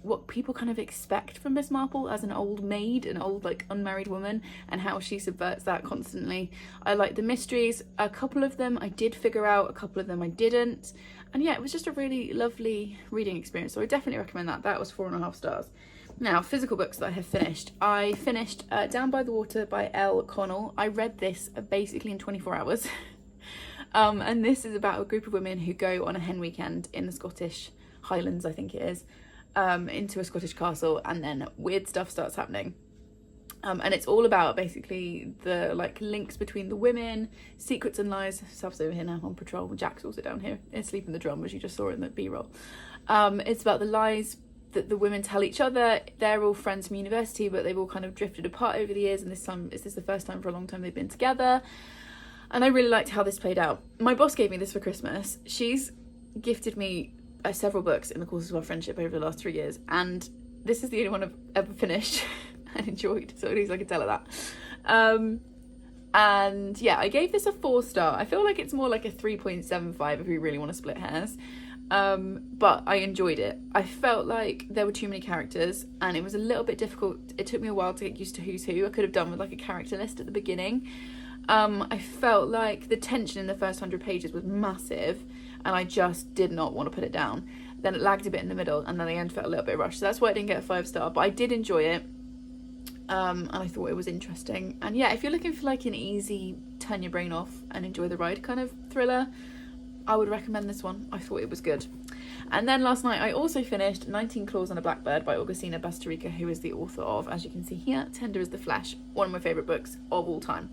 what people kind of expect from Miss Marple as an old maid, an old like unmarried woman, and how she subverts that constantly. I like the mysteries. A couple of them I did figure out, a couple of them I didn't, and yeah, it was just a really lovely reading experience, so I definitely recommend that. That was 4.5 stars. Now, physical books that I have finished. I finished Down by the Water by Elle Connell. I read this basically in 24 hours. And this is about a group of women who go on a hen weekend in the Scottish Highlands, I think it is, into a Scottish castle, and then weird stuff starts happening. And it's all about basically the like links between the women, secrets and lies. Sav's over here now on patrol. Jack's also down here asleep in the drum, as you just saw in the B-roll. It's about the lies that the women tell each other. They're all friends from university, but they've all kind of drifted apart over the years, and this is the first time for a long time they've been together. And I really liked how this played out. My boss gave me this for Christmas. She's gifted me several books in the course of our friendship over the last 3 years, and this is the only one I've ever finished and enjoyed, so at least I can tell her that. And yeah, I gave this a 4 star. I feel like it's more like a 3.75 if we really want to split hairs. But I enjoyed it. I felt like there were too many characters and it was a little bit difficult. It took me a while to get used to who's who. I could have done with like a character list at the beginning. I felt like the tension in the first 100 pages was massive and I just did not want to put it down. Then it lagged a bit in the middle and then the end felt a little bit rushed. So that's why I didn't get a 5 star, but I did enjoy it. And I thought it was interesting. And yeah, if you're looking for like an easy turn your brain off and enjoy the ride kind of thriller, I would recommend this one. I thought it was good. And then last night I also finished 19 Claws and a Blackbird by Augustina Bastarrica, who is the author of, as you can see here, Tender as the Flesh, one of my favourite books of all time.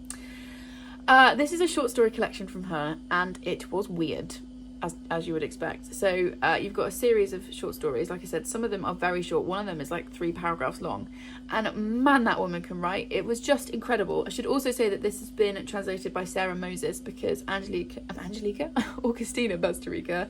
This is a short story collection from her and it was weird. as you would expect. So you've got a series of short stories. Like I said, some of them are very short. One of them is like 3 paragraphs long, and man, that woman can write. It was just incredible. I should also say that this has been translated by Sarah Moses, because Angelica Augustina Bastarrica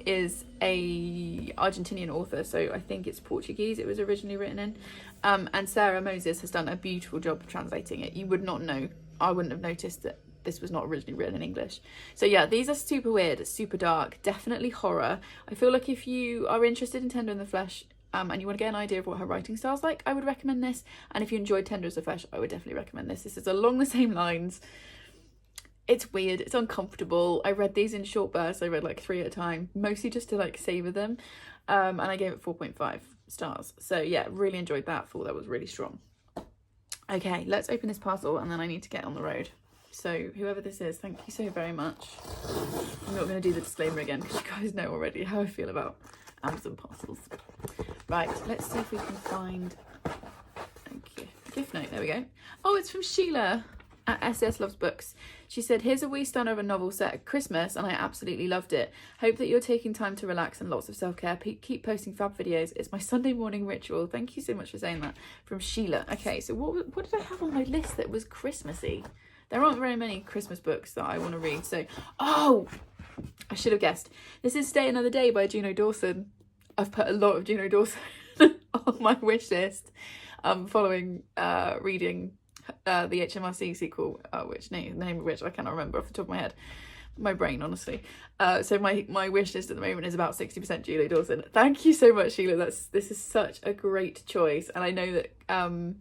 is a Argentinian author, so I think it's Portuguese it was originally written in, and Sarah Moses has done a beautiful job of translating it. You would not know, I wouldn't have noticed that this was not originally written in English. So yeah, these are super weird, super dark, definitely horror. I feel like if you are interested in Tender in the Flesh and you want to get an idea of what her writing style's like, I would recommend this. And if you enjoyed Tender as the Flesh, I would definitely recommend this. This is along the same lines. It's weird, it's uncomfortable. I read these in short bursts. I read like 3 at a time, mostly just to like savor them. And I gave it 4.5 stars. So yeah, really enjoyed that. Thought that was really strong. Okay, let's open this parcel and then I need to get on the road. So whoever this is, thank you so very much. I'm not going to do the disclaimer again because you guys know already how I feel about Amazon parcels. Right, let's see if we can find a gift note. There we go. Oh, it's from Sheila at SS Loves Books. She said, here's a wee stunner of a novel set at Christmas and I absolutely loved it. Hope that you're taking time to relax and lots of self-care. Keep posting fab videos. It's my Sunday morning ritual. Thank you so much for saying that. From Sheila. Okay, so what did I have on my list that was Christmassy? There aren't very many Christmas books that I want to read. So, oh, I should have guessed. This is Stay Another Day by Juno Dawson. I've put a lot of Juno Dawson on my wish list following reading the HMRC sequel, which name of which I cannot remember off the top of my head. My brain, honestly. So my wish list at the moment is about 60% Juno Dawson. Thank you so much, Sheila. This is such a great choice. And I know that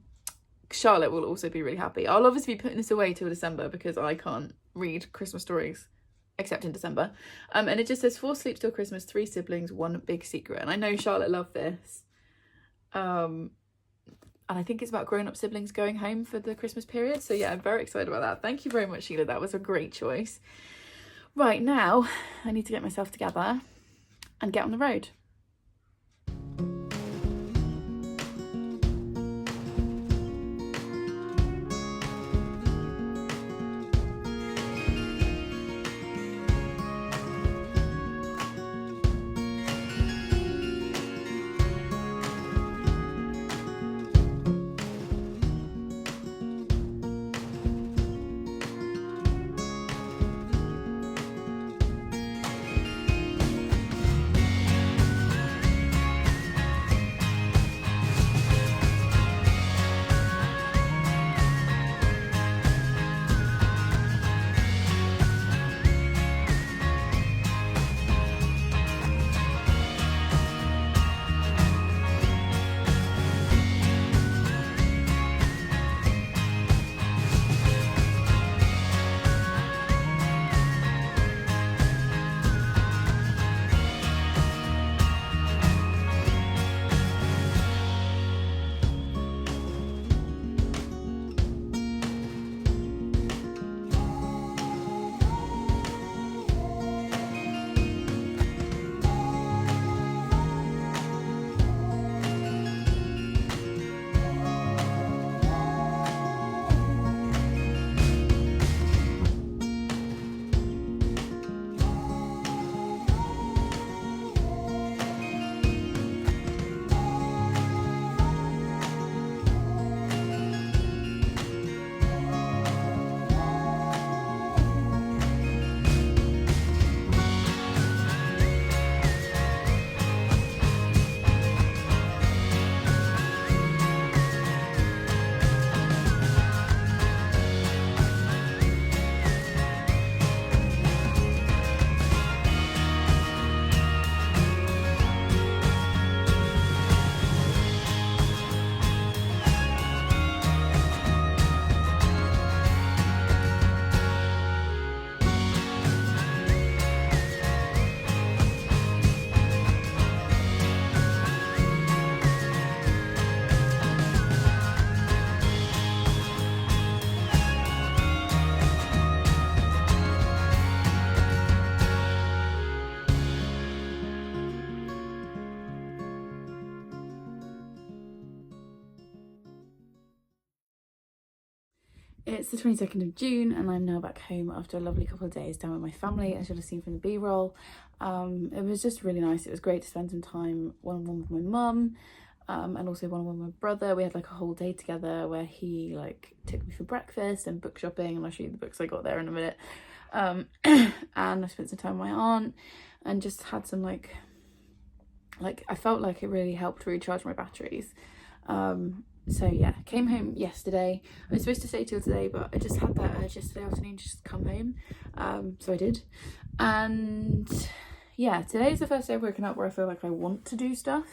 Charlotte will also be really happy. I'll obviously be putting this away till December because I can't read Christmas stories except in December. And it just says 4 sleeps till Christmas, 3 siblings, 1 big secret. And I know Charlotte loved this. And I think it's about grown-up siblings going home for the Christmas period. So yeah, I'm very excited about that. Thank you very much, Sheila. That was a great choice. Right, now I need to get myself together and get on the road. It's the 22nd of June and I'm now back home after a lovely couple of days down with my family, as you'll have seen from the B-roll. It was just really nice. It was great to spend some time one-on-one with my mum, and also one-on-one with my brother. We had like a whole day together where he like took me for breakfast and book shopping, and I'll show you the books I got there in a minute. And I spent some time with my aunt and just had some like I felt like it really helped recharge my batteries. So yeah, came home yesterday. I was supposed to stay till today, but I just had that urge yesterday afternoon to just come home. So I did. And yeah, today is the first day I've woken up where I feel like I want to do stuff.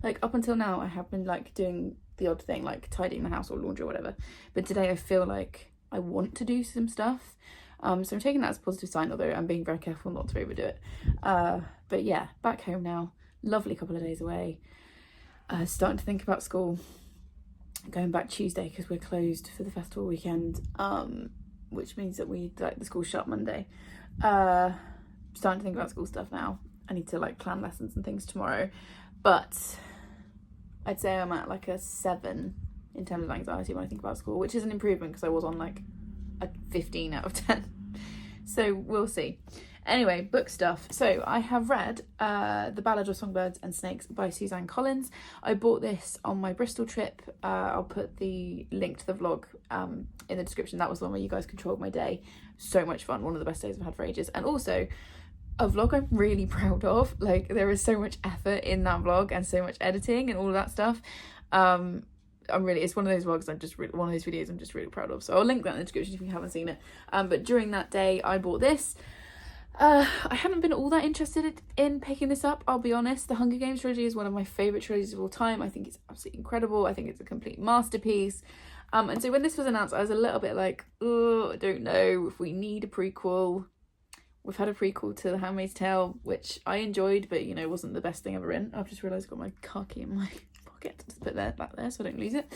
Like up until now, I have been like doing the odd thing, like tidying the house or laundry or whatever. But today I feel like I want to do some stuff. So I'm taking that as a positive sign, although I'm being very careful not to overdo it. But yeah, back home now. Lovely couple of days away. Starting to think about school. Going back Tuesday because we're closed for the festival weekend, which means that the school's shut Monday. Starting to think about school stuff now. I need to like plan lessons and things tomorrow, but I'd say I'm at like a 7 in terms of anxiety when I think about school, which is an improvement because I was on like a 15 out of 10. So we'll see. Anyway, book stuff. So I have read The Ballad of Songbirds and Snakes by Suzanne Collins. I bought this on my Bristol trip. I'll put the link to the vlog in the description. That was the one where you guys controlled my day. So much fun. One of the best days I've had for ages. And also a vlog I'm really proud of. Like there is so much effort in that vlog and so much editing and all of that stuff. It's one of those vlogs one of those videos I'm just really proud of. So I'll link that in the description if you haven't seen it. But during that day I bought this. I haven't been all that interested in picking this up, I'll be honest. The Hunger Games trilogy is one of my favourite trilogies of all time. I think it's absolutely incredible. I think it's a complete masterpiece. And so when this was announced, I was a little bit like, oh, I don't know if we need a prequel. We've had a prequel to The Handmaid's Tale, which I enjoyed, but, you know, wasn't the best thing ever in. I've just realised I've got my car key in my pocket. Just put that back there so I don't lose it.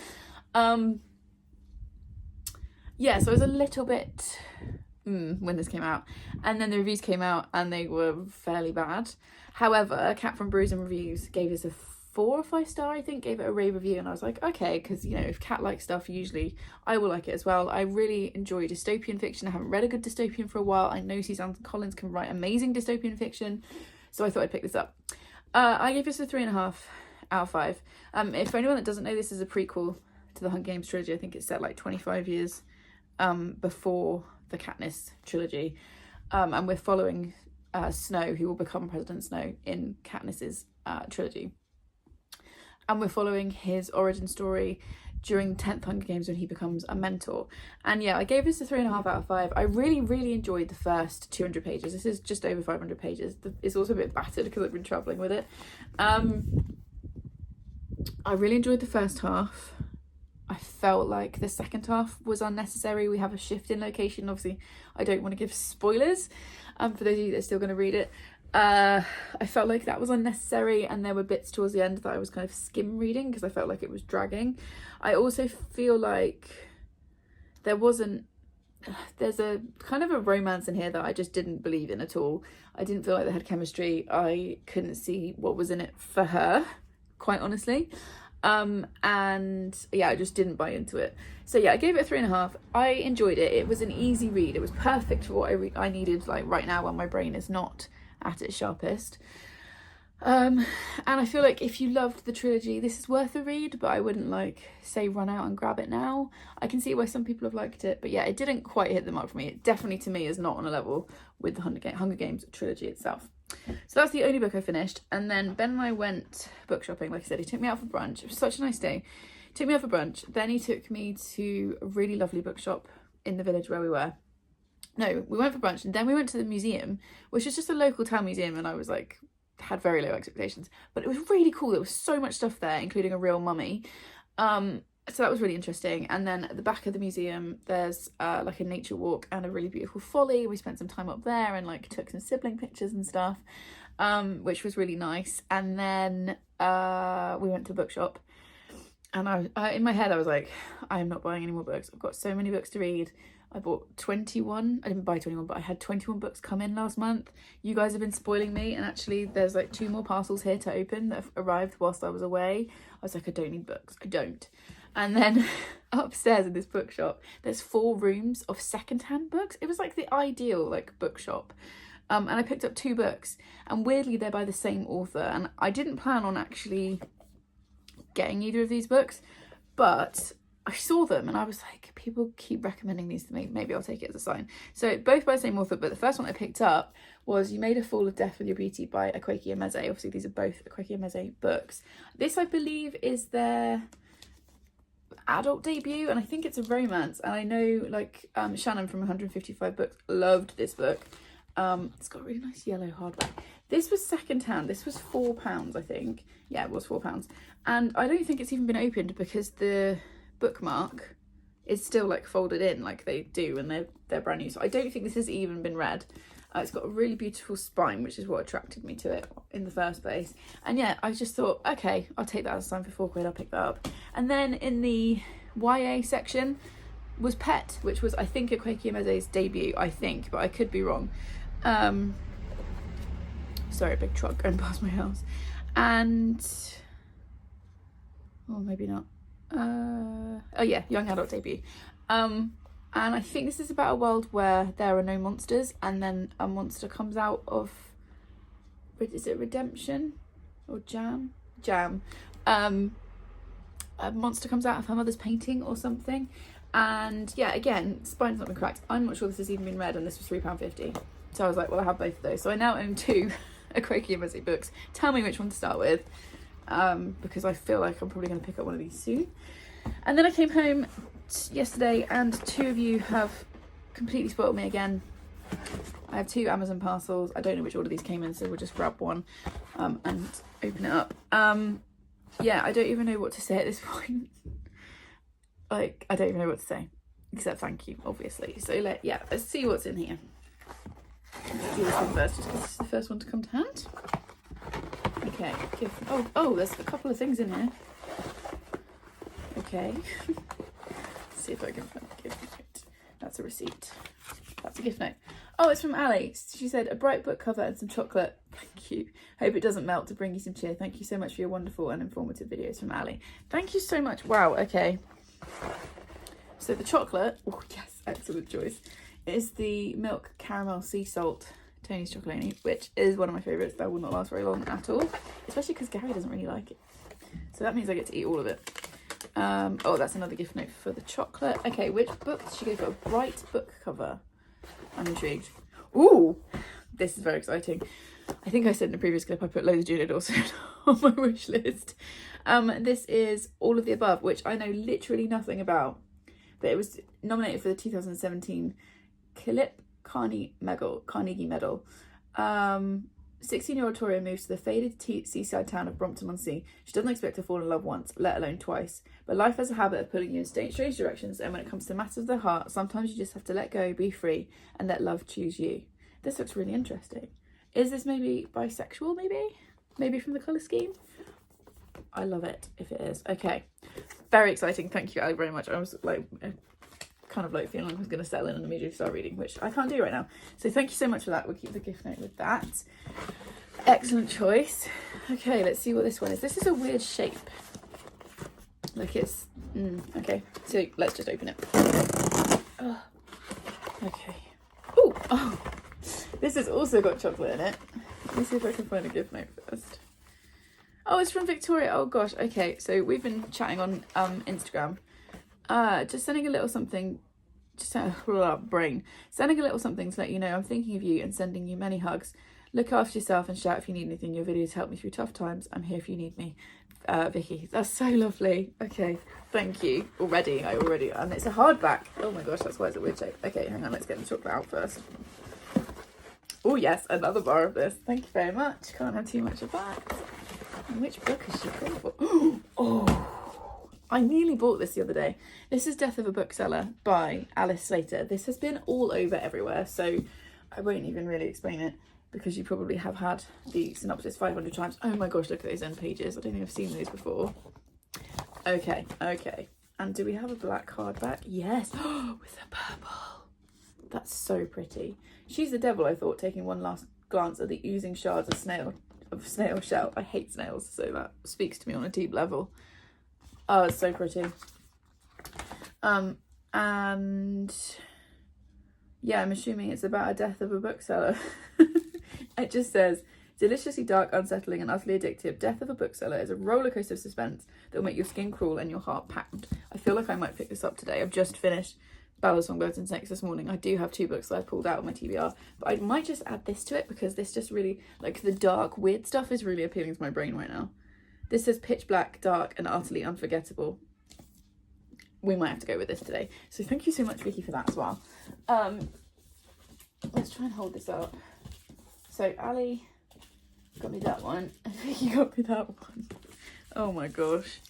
Yeah, so I was a little bit... when this came out, and then the reviews came out and they were fairly bad. However, Kat from Brews and Reviews gave us a 4 or 5 star, I think, gave it a rave review, and I was like, okay, because you know, if Kat likes stuff, usually I will like it as well. I really enjoy dystopian fiction. I haven't read a good dystopian for a while. I know Suzanne Collins can write amazing dystopian fiction, so I thought I'd pick this up. I gave this a 3.5 out of 5. If for anyone that doesn't know, this is a prequel to the Hunger Games trilogy. I think it's set like 25 years before the Katniss trilogy, and we're following Snow, who will become President Snow in Katniss's trilogy, and we're following his origin story during 10th Hunger Games when he becomes a mentor. And yeah, I gave this a 3.5 out of 5. I really enjoyed the first 200 pages. This is just over 500 pages. It's also a bit battered because I've been travelling with it. I really enjoyed the first half. I felt like the second half was unnecessary. We have a shift in location. Obviously, I don't want to give spoilers for those of you that are still going to read it. I felt like that was unnecessary, and there were bits towards the end that I was kind of skim reading because I felt like it was dragging. I also feel like there's a kind of a romance in here that I just didn't believe in at all. I didn't feel like they had chemistry. I couldn't see what was in it for her, quite honestly. And yeah, I just didn't buy into it. So yeah, I gave it a 3.5. I enjoyed it. It was an easy read. It was perfect for what I needed, like right now when my brain is not at its sharpest. And I feel like if you loved the trilogy, this is worth a read, but I wouldn't like say run out and grab it now. I can see why some people have liked it, but yeah, it didn't quite hit the mark for me. It definitely to me is not on a level with the Hunger Games trilogy itself. So that's the only book I finished. And then Ben and I went book shopping. Like I said, he took me out for brunch. It was such a nice day. He took me out for brunch. Then he took me to a really lovely bookshop in the village where we were. No, we went for brunch and then we went to the museum, which is just a local town museum, and I was like, had very low expectations, but it was really cool. There was so much stuff there, including a real mummy. So that was really interesting. And then at the back of the museum there's like a nature walk and a really beautiful folly. We spent some time up there and like took some sibling pictures and stuff, which was really nice. And then we went to a bookshop, and I in my head I was like, I am not buying any more books. I've got so many books to read. I bought 21. I didn't buy 21, but I had 21 books come in last month. You guys have been spoiling me, and actually there's like 2 more parcels here to open that have arrived whilst I was away. I was like, I don't need books. I don't. And then upstairs in this bookshop, there's 4 rooms of secondhand books. It was like the ideal like bookshop. And I picked up 2 books, and weirdly they're by the same author. And I didn't plan on actually getting either of these books, but I saw them and I was like, people keep recommending these to me, maybe I'll take it as a sign. So both by the same author, but the first one I picked up was You Made a Fool of Death with Your Beauty by Akwaeke Emeze. Obviously these are both Akwaeke Emeze books. This, I believe, is their adult debut, and I think it's a romance. And I know like Shannon from 155 Books loved this book. It's got a really nice yellow hardback. This was secondhand. This was £4, I think. Yeah, it was £4. And I don't think it's even been opened because the bookmark is still like folded in like they do when they're brand new. So I don't think this has even been read. It's got a really beautiful spine, which is what attracted me to it in the first place. And yeah, I just thought, okay, I'll take that as a sign for £4. I'll pick that up. And then in the YA section was Pet, which was, I think, Akwaeke Emeze's debut, I think, but I could be wrong. Sorry, a big truck going past my house. And oh, maybe not. Oh yeah, young adult debut. And I think this is about a world where there are no monsters, and then a monster comes out of, is it redemption or jam? A monster comes out of her mother's painting or something. And yeah, again, spine's not been cracked. I'm not sure this has even been read, and this was £3.50. So I was like, well, I have both of those. So I now own 2 Akwaeke Emeze books. Tell me which one to start with, because I feel like I'm probably going to pick up one of these soon. And then I came home yesterday, and 2 of you have completely spoiled me again. I have 2 Amazon parcels. I don't know which order these came in, so we'll just grab one and open it up. Yeah, I don't even know what to say at this point. Like, I don't even know what to say, except thank you, obviously. So let's see what's in here. Let's do this one first, just because this is the first one to come to hand. Okay, oh, there's a couple of things in here. Okay. Let's see if I can find a gift note. That's a receipt. That's a gift note. Oh, it's from Ali. She said, a bright book cover and some chocolate. Thank you. Hope it doesn't melt to bring you some cheer. Thank you so much for your wonderful and informative videos. From Ali. Thank you so much. Wow, okay. So the chocolate, oh yes, excellent choice, is the milk caramel sea salt Tony's Chocolonely, which is one of my favourites. That will not last very long at all, especially because Gary doesn't really like it. So that means I get to eat all of it. Oh, that's another gift note for the chocolate. Okay, which book did she go for? A bright book cover. I'm intrigued. Ooh, this is very exciting. I think I said in the previous clip I put loads of Julia Dawson on my wish list. This is All of the Above, which I know literally nothing about, but it was nominated for the 2017 Philip Carnegie Medal. 16-year-old Toria moves to the faded seaside town of Brompton-on-Sea. She doesn't expect to fall in love once, let alone twice. But life has a habit of pulling you in strange directions, and when it comes to matters of the heart, sometimes you just have to let go, be free, and let love choose you. This looks really interesting. Is this maybe bisexual, maybe? Maybe from the colour scheme? I love it, if it is. Okay. Very exciting. Thank you, Ali, very much. I was like, kind of like feeling like I was going to settle in and immediately start reading, which I can't do right now. So thank you so much for that. We'll keep the gift note with that. Excellent choice. Okay, let's see what this one is. This is a weird shape. Like it's... okay, so let's just open it. Oh, okay. Ooh, oh, this has also got chocolate in it. Let me see if I can find a gift note first. Oh, it's from Victoria. Oh gosh. Okay, so we've been chatting on Instagram. Just sending a little something, sending a little something to let you know I'm thinking of you and sending you many hugs. Look after yourself and shout if you need anything. Your videos help me through tough times. I'm here if you need me. Vicky, that's so lovely. Okay, thank you. And it's a hardback. Oh my gosh, that's why it's a weird shape. Okay, hang on, let's get the chocolate out first. Oh yes, another bar of this. Thank you very much. Can't have too much of that. And which book has she gone for? Oh, I nearly bought this the other day. This is Death of a Bookseller by Alice Slater. This has been all over everywhere, so I won't even really explain it because you probably have had the synopsis 500 times. Oh my gosh, look at those end pages. I don't think I've seen those before. Okay. And do we have a black hardback? Yes. With a purple. That's so pretty. She's the devil, I thought, taking one last glance at the oozing shards of snail shell. I hate snails, so that speaks to me on a deep level. Oh, it's so pretty. And yeah, I'm assuming it's about a death of a bookseller. It just says, deliciously dark, unsettling, and utterly addictive, Death of a Bookseller is a rollercoaster of suspense that will make your skin crawl and your heart pound. I feel like I might pick this up today. I've just finished Bella Songbirds and Snakes this morning. I do have 2 books that I pulled out of my TBR, but I might just add this to it because this just really, like, the dark, weird stuff is really appealing to my brain right now. This says pitch black, dark, and utterly unforgettable. We might have to go with this today. So thank you so much, Vicky, for that as well. Let's try and hold this up. So Ali got me that one, and Vicky got me that one. Oh my gosh.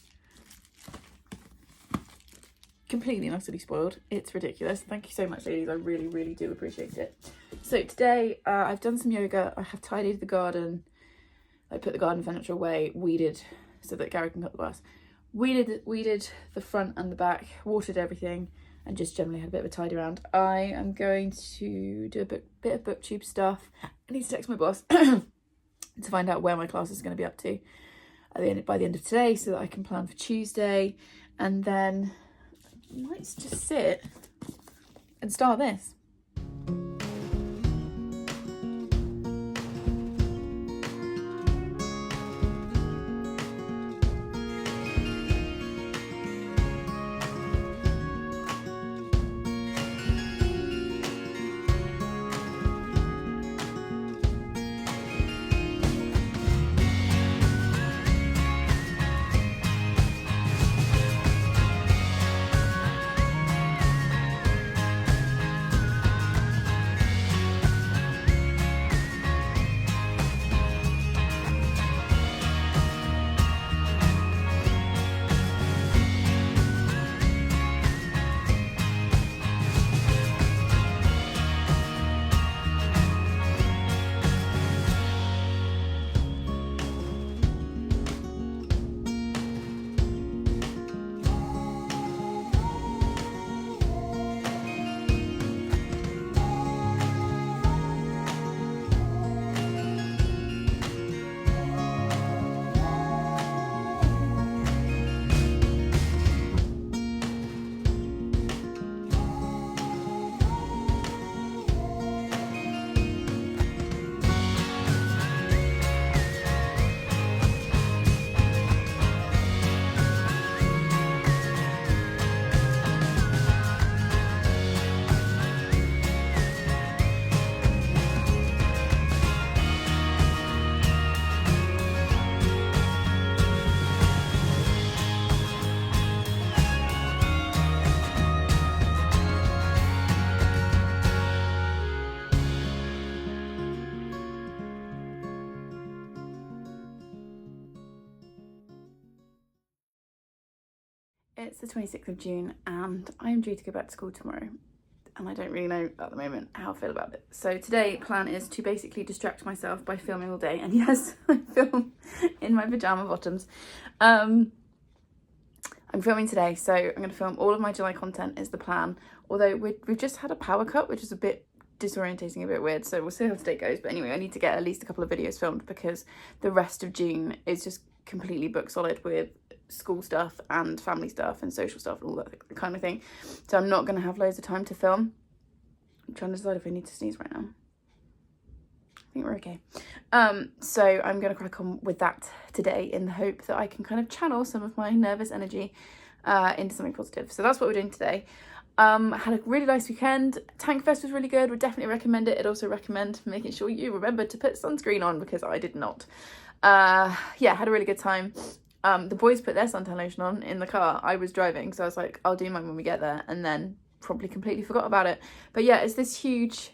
Completely and utterly spoiled. It's ridiculous. Thank you so much, ladies. I really, really do appreciate it. So today, I've done some yoga. I have tidied the garden. I put the garden furniture away, weeded so that Gary can cut the grass. Weeded the front and the back, watered everything, and just generally had a bit of a tidy around. I am going to do a bit of Booktube stuff. I need to text my boss to find out where my class is going to be up to by the end of today, so that I can plan for Tuesday, and then I might just sit and start this. It's the 26th of June and I'm due to go back to school tomorrow, and I don't really know at the moment how I feel about it. So today plan is to basically distract myself by filming all day, and yes, I film in my pyjama bottoms. I'm filming today, so I'm going to film all of my July content is the plan, although we've just had a power cut, which is a bit disorientating, a bit weird, so we'll see how today goes. But anyway, I need to get at least a couple of videos filmed because the rest of June is just completely book solid with school stuff and family stuff and social stuff and all that kind of thing, so I'm not going to have loads of time to film. I'm trying to decide if I need to sneeze right now. I think we're okay. So I'm going to crack on with that today in the hope that I can kind of channel some of my nervous energy into something positive. So that's what we're doing today. I had a really nice weekend. Tank Fest was really good. Would definitely recommend it. I'd also recommend making sure you remember to put sunscreen on because I did not. Yeah, had a really good time. The boys put their suntan lotion on in the car. I was driving, so I was like, I'll do mine when we get there, and then probably completely forgot about it. But yeah, it's this huge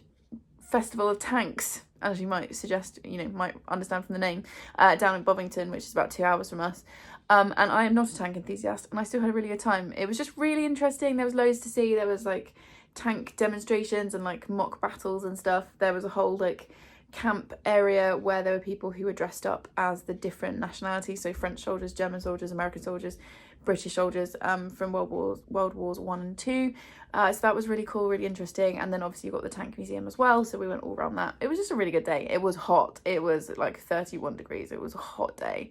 festival of tanks, as you might suggest, you know, might understand from the name, down in Bovington, which is about 2 hours from us. And I am not a tank enthusiast, and I still had a really good time. It was just really interesting. There was loads to see. There was like tank demonstrations and like mock battles and stuff. There was a whole like camp area where there were people who were dressed up as the different nationalities, so French soldiers, German soldiers, American soldiers, British soldiers from World Wars 1 and 2. So that was really cool, really interesting. And then obviously you've got the tank museum as well, so we went all around that. It was just a really good day. It was hot. It was like 31 degrees. It was a hot day,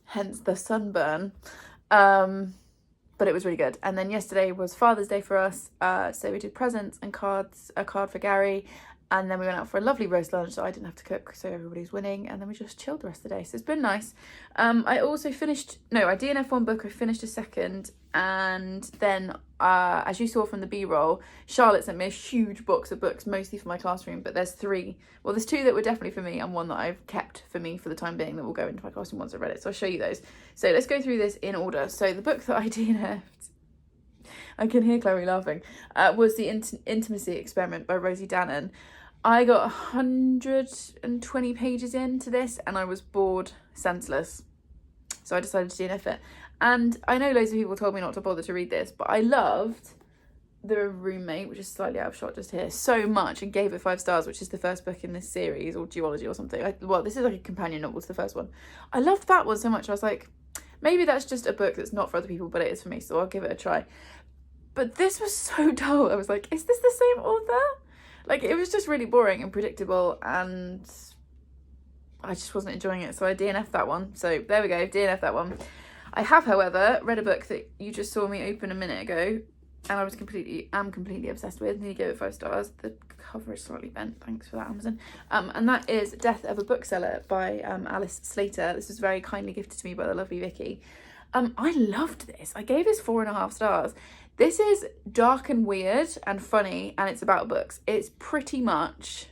hence the sunburn. but it was really good. And then yesterday was Father's Day for us, so we did presents and cards, a card for Gary, and then we went out for a lovely roast lunch that I didn't have to cook, so everybody's winning, and then we just chilled the rest of the day, so it's been nice. I also finished, I DNF one book, I finished a second, and then as you saw from the B-roll, Charlotte sent me a huge box of books, mostly for my classroom, but there's two that were definitely for me, and one that I've kept for me for the time being that will go into my classroom once I've read it, so I'll show you those. So let's go through this in order. So the book that I DNF'd, I can hear Chloe laughing, was The Intimacy Experiment by Rosie Dannon. I got 120 pages into this and I was bored senseless, so I decided to DNF it. And I know loads of people told me not to bother to read this, but I loved The Roommate, which is slightly out of shot just here, so much, and gave it 5 stars, which is the first book in this series, or duology or something. Well, this is like a companion novel to the first one. I loved that one so much, I was like, maybe that's just a book that's not for other people, but it is for me, so I'll give it a try. But this was so dull. I was like, is this the same author? Like, it was just really boring and predictable, and I just wasn't enjoying it, so I DNF'd that one. So there we go, DNF'd that one. I have, however, read a book that you just saw me open a minute ago, and I was completely obsessed with, and you gave it 5 stars. The cover is slightly bent, thanks for that, Amazon. And that is Death of a Bookseller by Alice Slater. This was very kindly gifted to me by the lovely Vicky. I loved this. I gave this 4.5 stars. This is dark and weird and funny, and it's about books. It's pretty much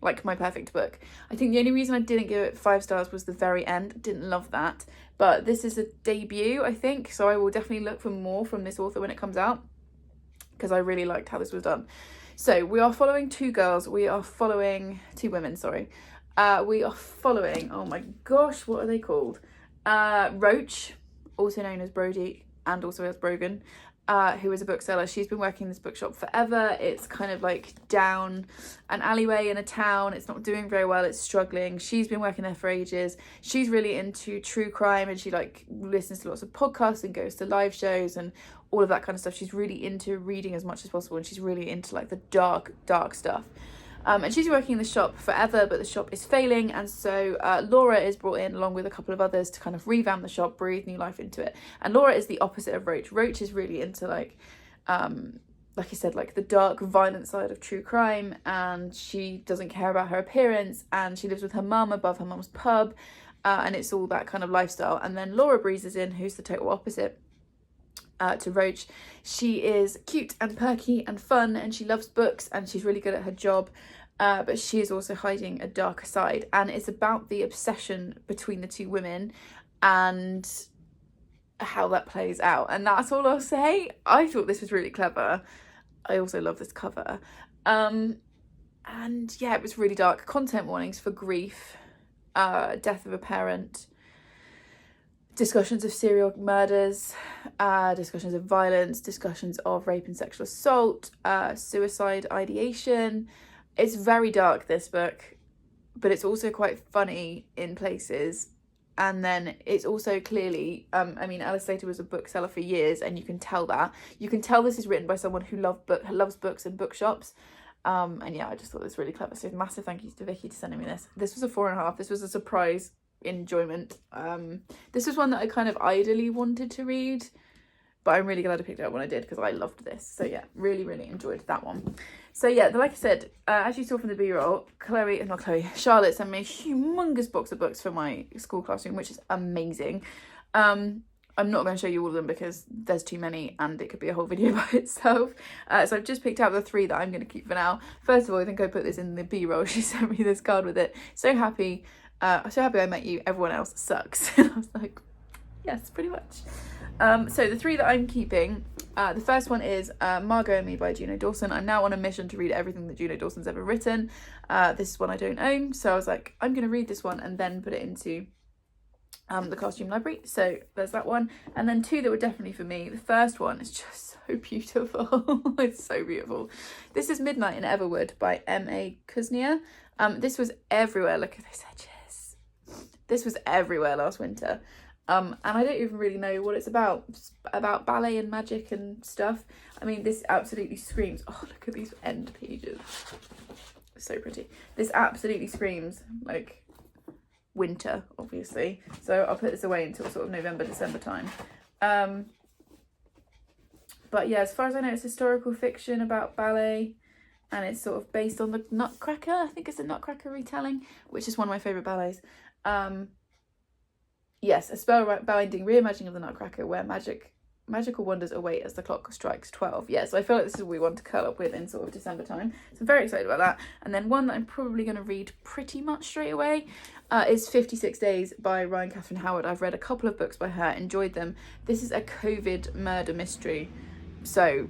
like my perfect book. I think the only reason I didn't give it 5 stars was the very end. Didn't love that. But this is a debut, I think, so I will definitely look for more from this author when it comes out, because I really liked how this was done. So we are following two women, sorry. We are following, oh my gosh, what are they called? Roach, also known as Brody and also as Brogan, who is a bookseller. She's been working in this bookshop forever. It's kind of like down an alleyway in a town. It's not doing very well. It's struggling. She's been working there for ages. She's really into true crime, and she like listens to lots of podcasts and goes to live shows and all of that kind of stuff. She's really into reading as much as possible, and she's really into like the dark stuff. And she's working in the shop forever, but the shop is failing, and so Laura is brought in along with a couple of others to kind of revamp the shop, breathe new life into it. And Laura is the opposite of Roach. Roach is really into like I said, like the dark, violent side of true crime, and she doesn't care about her appearance, and she lives with her mum above her mum's pub, and it's all that kind of lifestyle. And then Laura breezes in, who's the total opposite to Roach. She is cute and perky and fun, and she loves books, and she's really good at her job, but she is also hiding a darker side, and it's about the obsession between the two women and how that plays out. And that's all I'll say. I thought this was really clever. I also love this cover, and yeah, it was really dark. Content warnings for grief, death of a parent, discussions of serial murders, discussions of violence, discussions of rape and sexual assault, suicide ideation. It's very dark, this book, but it's also quite funny in places. And then it's also clearly, Alice Slater was a bookseller for years, and you can tell that. You can tell this is written by someone who loves books and bookshops. And yeah, I just thought it was really clever. So massive thank you to Vicky for sending me this. This was a 4.5. This was a surprise enjoyment. This was one that I kind of idly wanted to read, but I'm really glad I picked it up when I did, because I loved this. So yeah, really enjoyed that one. So yeah, like I said, as you saw from the B-roll, Charlotte sent me a humongous box of books for my school classroom, which is amazing. I'm not going to show you all of them because there's too many and it could be a whole video by itself. So I've just picked out the 3 that I'm going to keep for now. First of all, I think I put this in the B-roll. She sent me this card with it. So happy I met you. Everyone else sucks. And I was like, yes, pretty much. So the 3 that I'm keeping, the first one is Margot and Me by Juno Dawson. I'm now on a mission to read everything that Juno Dawson's ever written. This is one I don't own, so I was like, I'm going to read this one and then put it into the classroom library. So there's that one. And then 2 that were definitely for me. The first one is just so beautiful. It's so beautiful. This is Midnight in Everwood by M.A. Kuznia. This was everywhere. Look at those edges. This was everywhere last winter. And I don't even really know what it's about. It's about ballet and magic and stuff. I mean, this absolutely screams. Oh, look at these end pages. So pretty. This absolutely screams like winter, obviously. So I'll put this away until sort of November, December time. But yeah, as far as I know, it's historical fiction about ballet, and it's sort of based on the Nutcracker. I think it's a Nutcracker retelling, which is one of my favourite ballets. Yes, a spellbinding reimagining of the Nutcracker where magical wonders await as the clock strikes 12. Yeah, so I feel like this is what we want to curl up with in sort of December time. So I'm very excited about that. And then one that I'm probably going to read pretty much straight away is 56 Days by Ryan Catherine Howard. I've read a couple of books by her, enjoyed them. This is a COVID murder mystery, so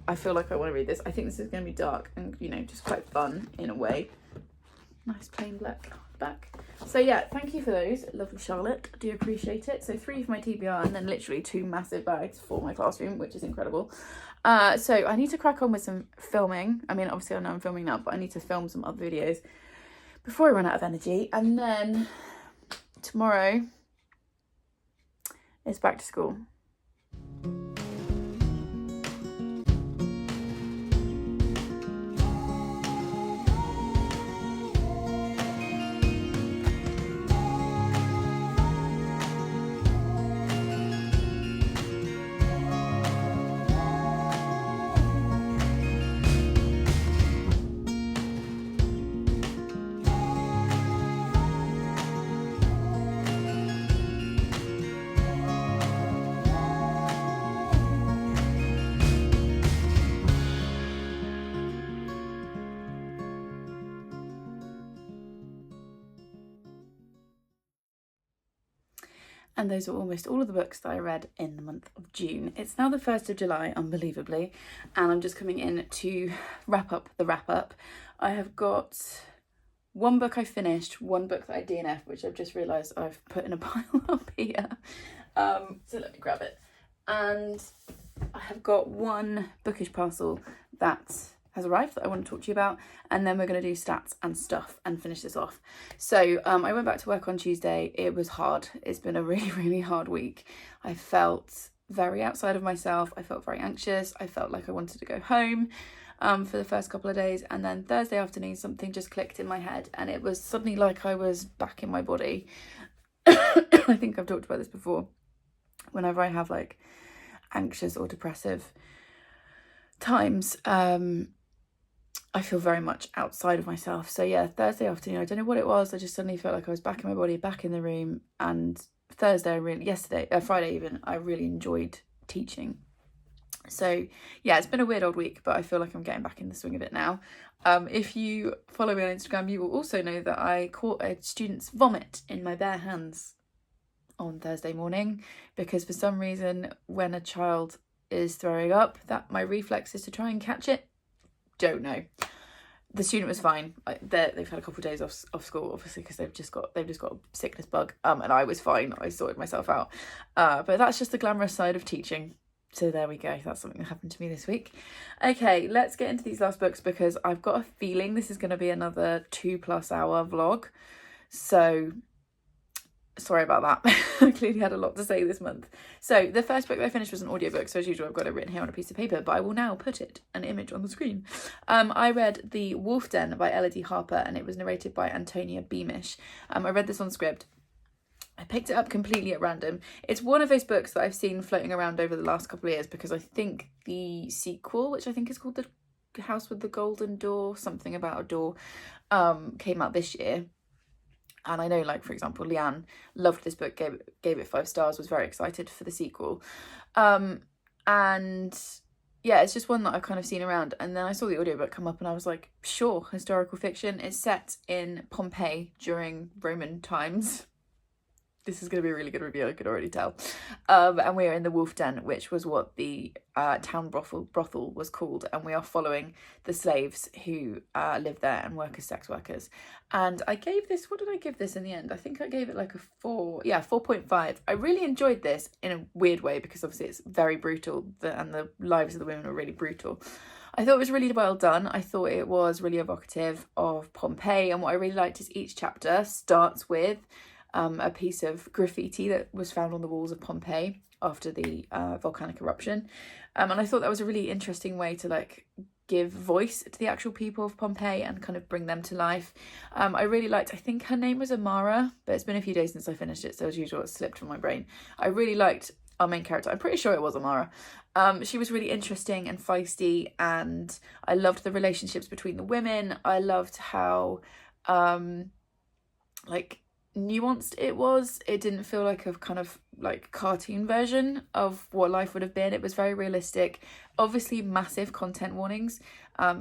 I feel like I want to read this. I think this is going to be dark and, you know, just quite fun in a way. Nice plain black back. So yeah, thank you for those, lovely Charlotte. I do appreciate it. So 3 for my TBR and then literally 2 massive bags for my classroom, which is incredible. So I need to crack on with some filming. I mean, obviously I know I'm filming now, but I need to film some other videos before I run out of energy. And then tomorrow is back to school. And those are almost all of the books that I read in the month of June. It's now the 1st of July, unbelievably, and I'm just coming in to wrap up the wrap up. I have got 1 book I finished, 1 book that I DNF'd, which I've just realised I've put in a pile up here. So let me grab it. And I have got 1 bookish parcel that has arrived that I want to talk to you about, and then we're going to do stats and stuff and finish this off. So I went back to work on Tuesday. It was hard. It's been a really, really hard week. I felt very outside of myself. I felt very anxious. I felt like I wanted to go home for the first couple of days, and then Thursday afternoon something just clicked in my head and it was suddenly like I was back in my body. I think I've talked about this before. Whenever I have like anxious or depressive times, I feel very much outside of myself. So yeah, Thursday afternoon, I don't know what it was. I just suddenly felt like I was back in my body, back in the room. And Friday even, I really enjoyed teaching. So yeah, it's been a weird old week, but I feel like I'm getting back in the swing of it now. If you follow me on Instagram, you will also know that I caught a student's vomit in my bare hands on Thursday morning, because for some reason when a child is throwing up, that my reflex is to try and catch it. Don't know. The student was fine. They've had a couple of days off school, obviously, because they've just got a sickness bug. And I was fine. I sorted myself out. But that's just the glamorous side of teaching. So there we go. That's something that happened to me this week. Okay, let's get into these last books, because I've got a feeling this is going to be another 2+ hour vlog. So sorry about that. I clearly had a lot to say this month. So the first book that I finished was an audiobook, so as usual I've got it written here on a piece of paper, but I will now put an image on the screen. I read The Wolf Den by Elodie Harper, and it was narrated by Antonia Beamish. I read this on Scribd. I picked it up completely at random. It's one of those books that I've seen floating around over the last couple of years, because I think the sequel, which I think is called The House with the Golden Door, something about a door, came out this year. And I know, like, for example, Leanne loved this book, gave it 5 stars, was very excited for the sequel. And yeah, it's just one that I've kind of seen around. And then I saw the audiobook come up and I was like, sure, historical fiction. It's set in Pompeii during Roman times. This is going to be a really good review, I could already tell. And we're in the Wolf Den, which was what the town brothel was called. And we are following the slaves who live there and work as sex workers. And I gave this, what did I give this in the end? I think I gave it like a 4.5. I really enjoyed this in a weird way, because obviously it's very brutal, and the lives of the women are really brutal. I thought it was really well done. I thought it was really evocative of Pompeii. And what I really liked is each chapter starts with a piece of graffiti that was found on the walls of Pompeii after the volcanic eruption. And I thought that was a really interesting way to like give voice to the actual people of Pompeii and kind of bring them to life. I really liked, I think her name was Amara, but it's been a few days since I finished it, so as usual it slipped from my brain. I really liked our main character. I'm pretty sure it was Amara. She was really interesting and feisty, and I loved the relationships between the women. I loved how like nuanced it was. It didn't feel like a kind of like cartoon version of what life would have been. It was very realistic. Obviously massive content warnings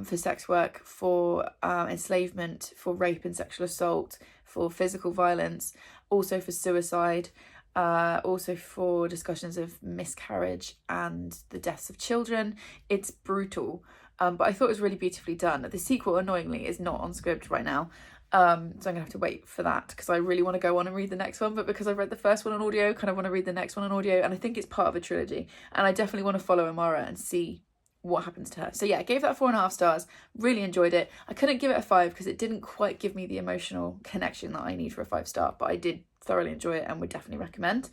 for sex work, for enslavement, for rape and sexual assault, for physical violence, also for suicide, also for discussions of miscarriage and the deaths of children. It's brutal, but I thought it was really beautifully done. The sequel, annoyingly, is not on script right now. So I'm gonna have to wait for that because I really want to go on and read the next one, but because I've read the first one on audio, kind of want to read the next one on audio, and I think it's part of a trilogy, and I definitely want to follow Amara and see what happens to her. So yeah, I gave that 4.5 stars. Really enjoyed it. I couldn't give it a 5 because it didn't quite give me the emotional connection that I need for a 5-star, but I did thoroughly enjoy it and would definitely recommend.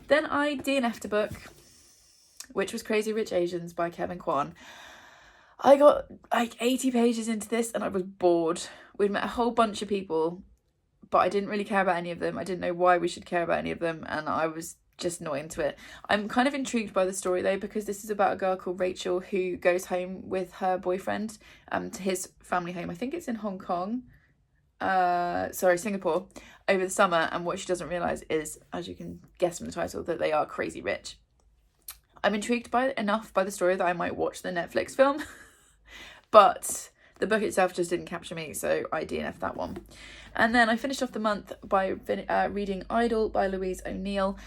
Then I DNF'd a book, which was Crazy Rich Asians by Kevin Kwan. I got like 80 pages into this and I was bored. We'd met a whole bunch of people, but I didn't really care about any of them. I didn't know why we should care about any of them, and I was just not into it. I'm kind of intrigued by the story though, because this is about a girl called Rachel who goes home with her boyfriend to his family home. I think it's in Singapore, over the summer, and what she doesn't realise is, as you can guess from the title, that they are crazy rich. I'm intrigued enough by the story that I might watch the Netflix film, but the book itself just didn't capture me, so I DNF'd that one. And then I finished off the month by reading Idol by Louise O'Neill.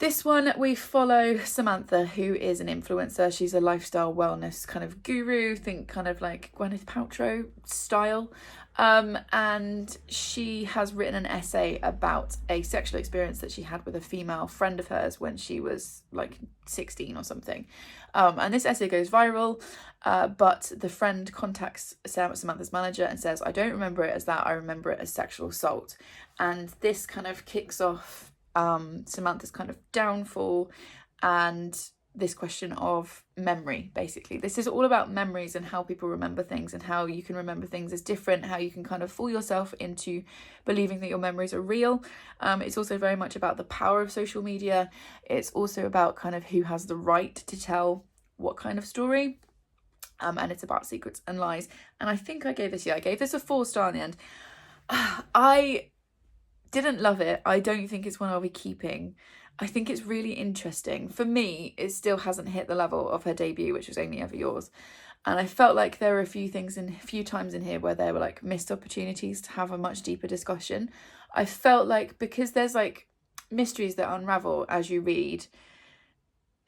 This one, we follow Samantha, who is an influencer. She's a lifestyle wellness kind of guru, think kind of like Gwyneth Paltrow style. And she has written an essay about a sexual experience that she had with a female friend of hers when she was like 16 or something. And this essay goes viral, but the friend contacts Samantha's manager and says, I don't remember it as that, I remember it as sexual assault. And this kind of kicks off Samantha's kind of downfall and this question of memory. Basically, this is all about memories and how people remember things, and how you can remember things as different, how you can kind of fool yourself into believing that your memories are real. It's also very much about the power of social media. It's also about kind of who has the right to tell what kind of story, and it's about secrets and lies. And I think I gave this a 4-star in the end. I didn't love it. I don't think it's one I'll be keeping. I think it's really interesting. For me, it still hasn't hit the level of her debut, which was Only Ever Yours. And I felt like there were a few times in here where there were like missed opportunities to have a much deeper discussion. I felt like, because there's like mysteries that unravel as you read.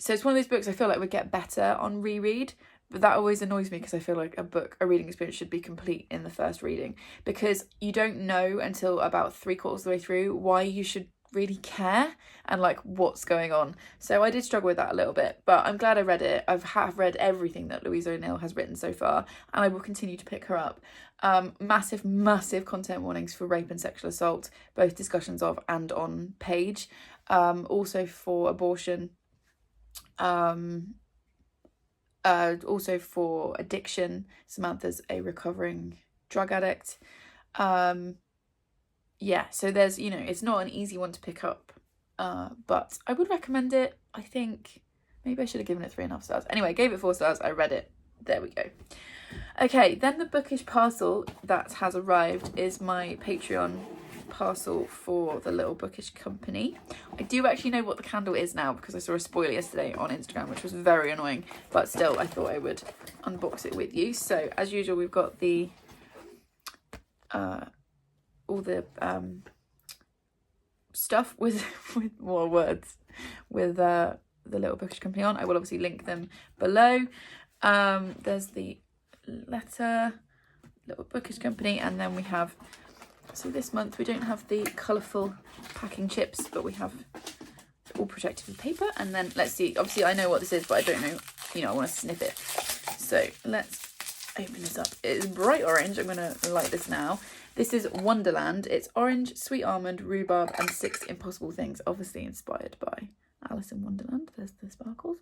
So it's one of those books I feel like would get better on reread. But that always annoys me, because I feel like a reading experience should be complete in the first reading, because you don't know until about 3/4 of the way through why you should really care and like what's going on. So I did struggle with that a little bit, but I'm glad I read it. Have read everything that Louise O'Neill has written so far, and I will continue to pick her up. Massive content warnings for rape and sexual assault, both discussions of and on page. Also for abortion. Also for addiction. Samantha's a recovering drug addict. Yeah, so there's, it's not an easy one to pick up, but I would recommend it. I think maybe I should have given it 3.5 stars. Anyway, gave it 4 stars. I read it. There we go. Okay, then the bookish parcel that has arrived is my Patreon parcel for the Little Bookish Company. I do actually know what the candle is now, because I saw a spoiler yesterday on Instagram, which was very annoying, but still I thought I would unbox it with you. So as usual, we've got the all the stuff with more words with the Little Bookish Company on. I will obviously link them below. There's the letter, Little Bookish Company, and then we have, so this month we don't have the colourful packing chips, but we have all protected with paper. And then let's see, obviously I know what this is, but I don't know, I want to sniff it. So let's open this up. It's bright orange. I'm going to light this now. This is Wonderland. It's orange, sweet almond, rhubarb, and 6 impossible things. Obviously inspired by Alice in Wonderland. There's the sparkles.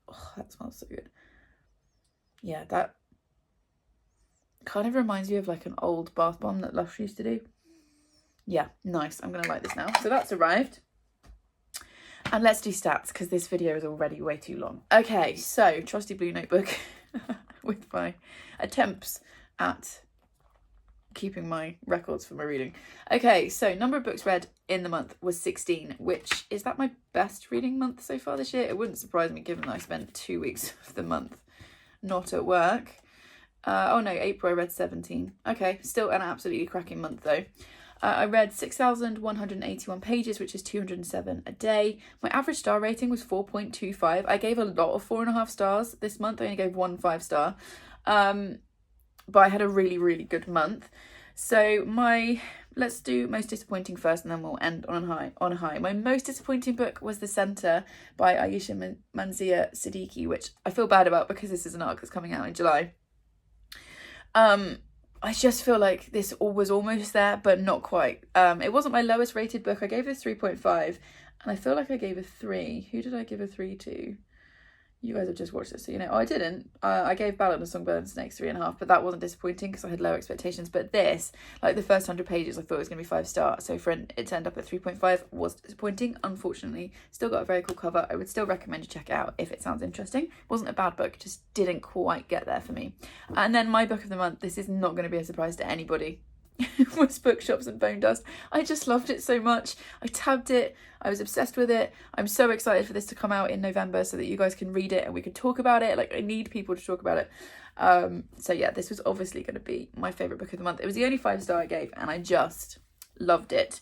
Oh, that smells so good. Yeah, that kind of reminds me of like an old bath bomb that Lush used to do. Yeah, nice. I'm going to light this now. So that's arrived. And let's do stats because this video is already way too long. Okay, so trusty blue notebook with my attempts at keeping my records for my reading. Okay, so number of books read in the month was 16, which is that my best reading month so far this year? It wouldn't surprise me given that I spent 2 weeks of the month not at work. Oh no, April I read 17. Okay, still an absolutely cracking month though. I read 6,181 pages, which is 207 a day. My average star rating was 4.25. I gave a lot of 4.5 stars this month. I only gave 1 5-star. But I had a really, really good month. So let's do most disappointing first, and then we'll end on a high. My most disappointing book was The Centre by Ayesha Manzia Siddiqui, which I feel bad about because this is an arc that's coming out in July. I just feel like this was almost there, but not quite. It wasn't my lowest rated book. I gave this 3.5, and I feel like I gave a 3. Who did I give a 3 to? You guys have just watched this, so you know. Oh, I didn't. I gave Ballad of Songbirds and Snakes 3.5, but that wasn't disappointing because I had low expectations. But this, like the first 100 pages, I thought it was going to be 5-star. So for it to end up at 3.5 was disappointing, unfortunately. Still got a very cool cover. I would still recommend you check it out if it sounds interesting. Wasn't a bad book, just didn't quite get there for me. And then my book of the month, this is not going to be a surprise to anybody, was Bookshops and Bone Dust. I just loved it so much. I tabbed it. I was obsessed with it. I'm so excited for this to come out in November so that you guys can read it and we can talk about it. Like, I need people to talk about it. So yeah, this was obviously going to be my favourite book of the month. It was the only 5-star I gave and I just loved it.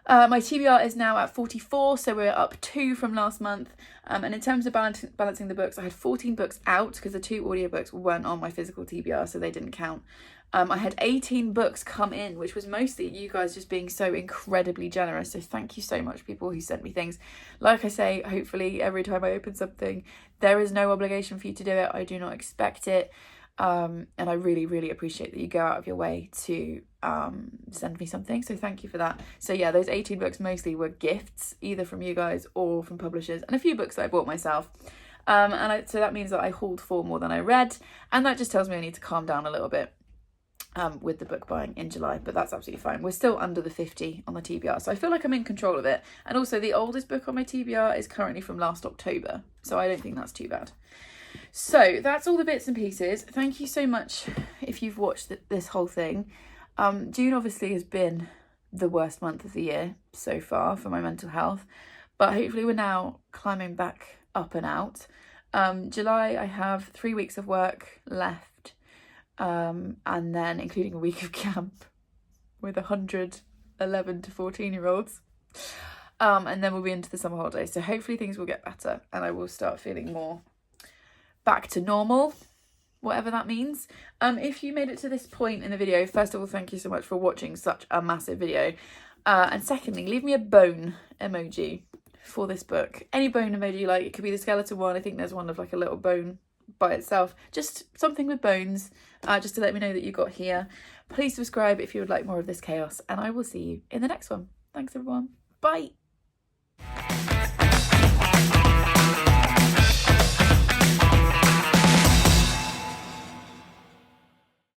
My TBR is now at 44, so we're up 2 from last month. And in terms of balancing the books, I had 14 books out because the 2 audiobooks weren't on my physical TBR, so they didn't count. I had 18 books come in, which was mostly you guys just being so incredibly generous. So thank you so much, people who sent me things. Like I say, hopefully every time I open something, there is no obligation for you to do it. I do not expect it. And I really, really appreciate that you go out of your way to send me something. So thank you for that. So yeah, those 18 books mostly were gifts, either from you guys or from publishers, and a few books that I bought myself. So that means that I hauled 4 more than I read. And that just tells me I need to calm down a little bit with the book buying in July, but that's absolutely fine. We're still under the 50 on the TBR, so I feel like I'm in control of it. And also the oldest book on my TBR is currently from last October, so I don't think that's too bad. So that's all the bits and pieces. Thank you so much if you've watched this whole thing. June obviously has been the worst month of the year so far for my mental health, but hopefully we're now climbing back up and out. July I have 3 weeks of work left. And then including a week of camp with 111 to 14-year-olds. And then we'll be into the summer holidays. So hopefully things will get better and I will start feeling more back to normal, whatever that means. If you made it to this point in the video, first of all, thank you so much for watching such a massive video. And secondly, leave me a bone emoji for this book. Any bone emoji you like. It could be the skeleton one. I think there's one of like a little bone by itself, just something with bones, just to let me know that you got here. Please subscribe if you would like more of this chaos, and I will see you in the next one. Thanks everyone. Bye.